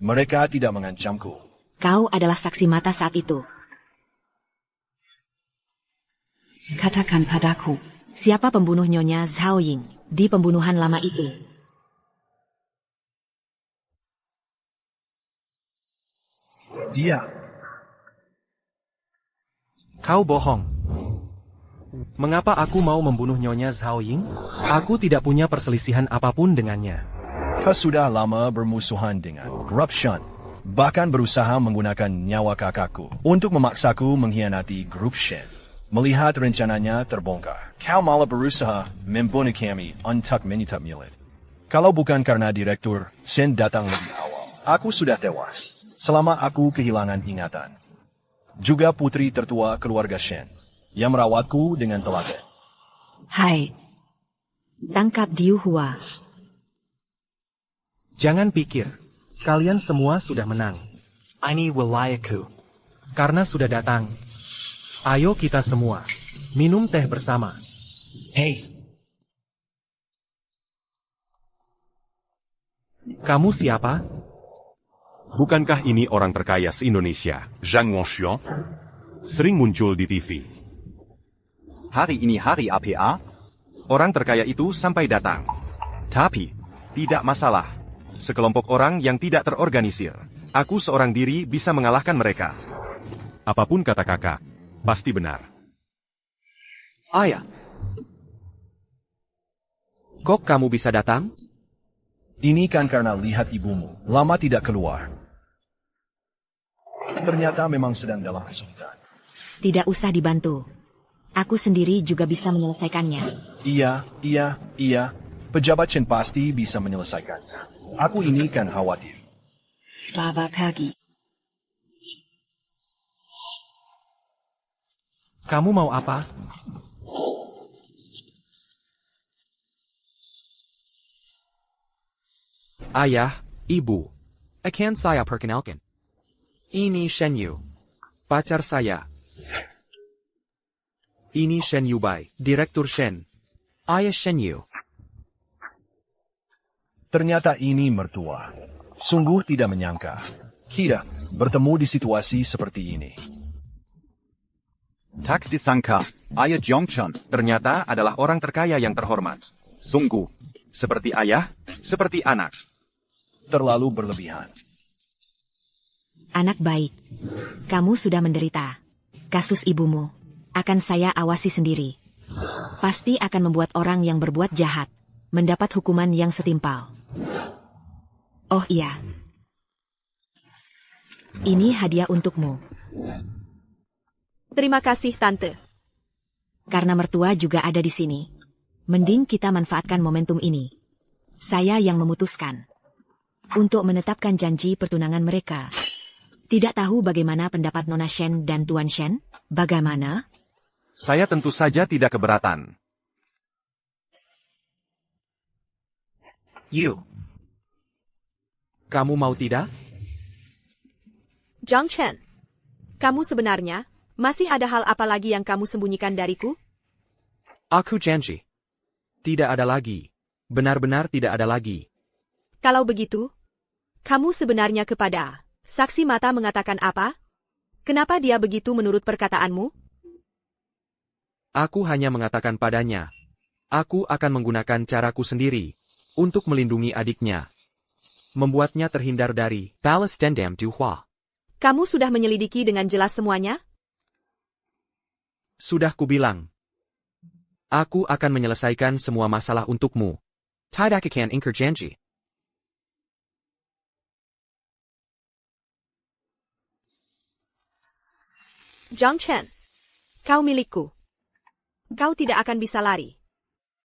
Speaker 1: mereka tidak mengancamku.
Speaker 2: Kau adalah saksi mata saat itu. Katakan padaku, siapa pembunuh Nyonya Zhao Ying di pembunuhan lama itu?
Speaker 1: Dia.
Speaker 10: Kau bohong. Mengapa aku mau membunuh Nyonya Zhao Ying? Aku tidak punya perselisihan apapun dengannya.
Speaker 1: Kau sudah lama bermusuhan dengan grup Shen, bahkan berusaha menggunakan nyawa kakakku untuk memaksaku mengkhianati grup Shen. Melihat rencananya terbongkar, kau malah berusaha membunuh kami untuk menyitap milik. Kalau bukan karena Direktur Shen datang lebih awal, aku sudah tewas. Selama aku kehilangan ingatan. Juga putri tertua keluarga Shen, yang merawatku dengan telaten.
Speaker 2: Hai. Tangkap Diu Hua.
Speaker 10: Jangan pikir, kalian semua sudah menang.
Speaker 17: Ini wilayahku.
Speaker 10: Karena sudah datang. Ayo kita semua, minum teh bersama.
Speaker 17: Hey.
Speaker 10: Kamu siapa?
Speaker 11: Bukankah ini orang terkaya se-Indonesia, Zhang Wangxian? Sering muncul di TV.
Speaker 7: Hari ini hari APA?
Speaker 8: Orang terkaya itu sampai datang. Tapi, tidak masalah. Sekelompok orang yang tidak terorganisir. Aku seorang diri bisa mengalahkan mereka.
Speaker 11: Apapun kata kakak, pasti benar.
Speaker 3: Ayah. Kok kamu bisa datang?
Speaker 1: Ini kan karena lihat ibumu lama tidak keluar. Ternyata memang sedang dalam kesulitan.
Speaker 2: Tidak usah dibantu. Aku sendiri juga bisa menyelesaikannya.
Speaker 1: Iya. Pejabat Chen pasti bisa menyelesaikannya. Aku ini kan khawatir.
Speaker 2: Selamat pagi.
Speaker 10: Kamu mau apa?
Speaker 3: Ayah, ibu. Akan saya perkenalkan. Ini Shen Yu, pacar saya. Ini Shen Yubai, Direktur Shen. Ayah Shen Yu.
Speaker 1: Ternyata ini mertua. Sungguh tidak menyangka. Kita bertemu di situasi seperti ini.
Speaker 7: Tak disangka, Ayah Jiangchen
Speaker 8: Ternyata adalah orang terkaya yang terhormat. Sungguh, seperti ayah, seperti anak.
Speaker 1: Terlalu berlebihan.
Speaker 2: Anak baik. Kamu sudah menderita. Kasus ibumu akan saya awasi sendiri. Pasti akan membuat orang yang berbuat jahat mendapat hukuman yang setimpal. Oh iya. Ini hadiah untukmu.
Speaker 4: Terima kasih, Tante.
Speaker 2: Karena mertua juga ada di sini. Mending kita manfaatkan momentum ini. Saya yang memutuskan. Untuk menetapkan janji pertunangan mereka. Tidak tahu bagaimana pendapat Nona Shen dan Tuan Shen? Bagaimana?
Speaker 8: Saya tentu saja tidak keberatan.
Speaker 16: You.
Speaker 3: Kamu mau tidak?
Speaker 4: Zhang Chen, kamu sebenarnya masih ada hal apa lagi yang kamu sembunyikan dariku?
Speaker 3: Aku janji. Tidak ada lagi. Benar-benar tidak ada lagi.
Speaker 4: Kalau begitu, kamu sebenarnya kepada saksi mata mengatakan apa? Kenapa dia begitu menurut perkataanmu?
Speaker 3: Aku hanya mengatakan padanya. Aku akan menggunakan caraku sendiri untuk melindungi adiknya. Membuatnya terhindar dari balas dendam Duhua.
Speaker 4: Kamu sudah menyelidiki dengan jelas semuanya?
Speaker 3: Sudah kubilang. Aku akan menyelesaikan semua masalah untukmu. Tidak akan ingkar janji.
Speaker 4: Zhang Chen, kau milikku. Kau tidak akan bisa lari.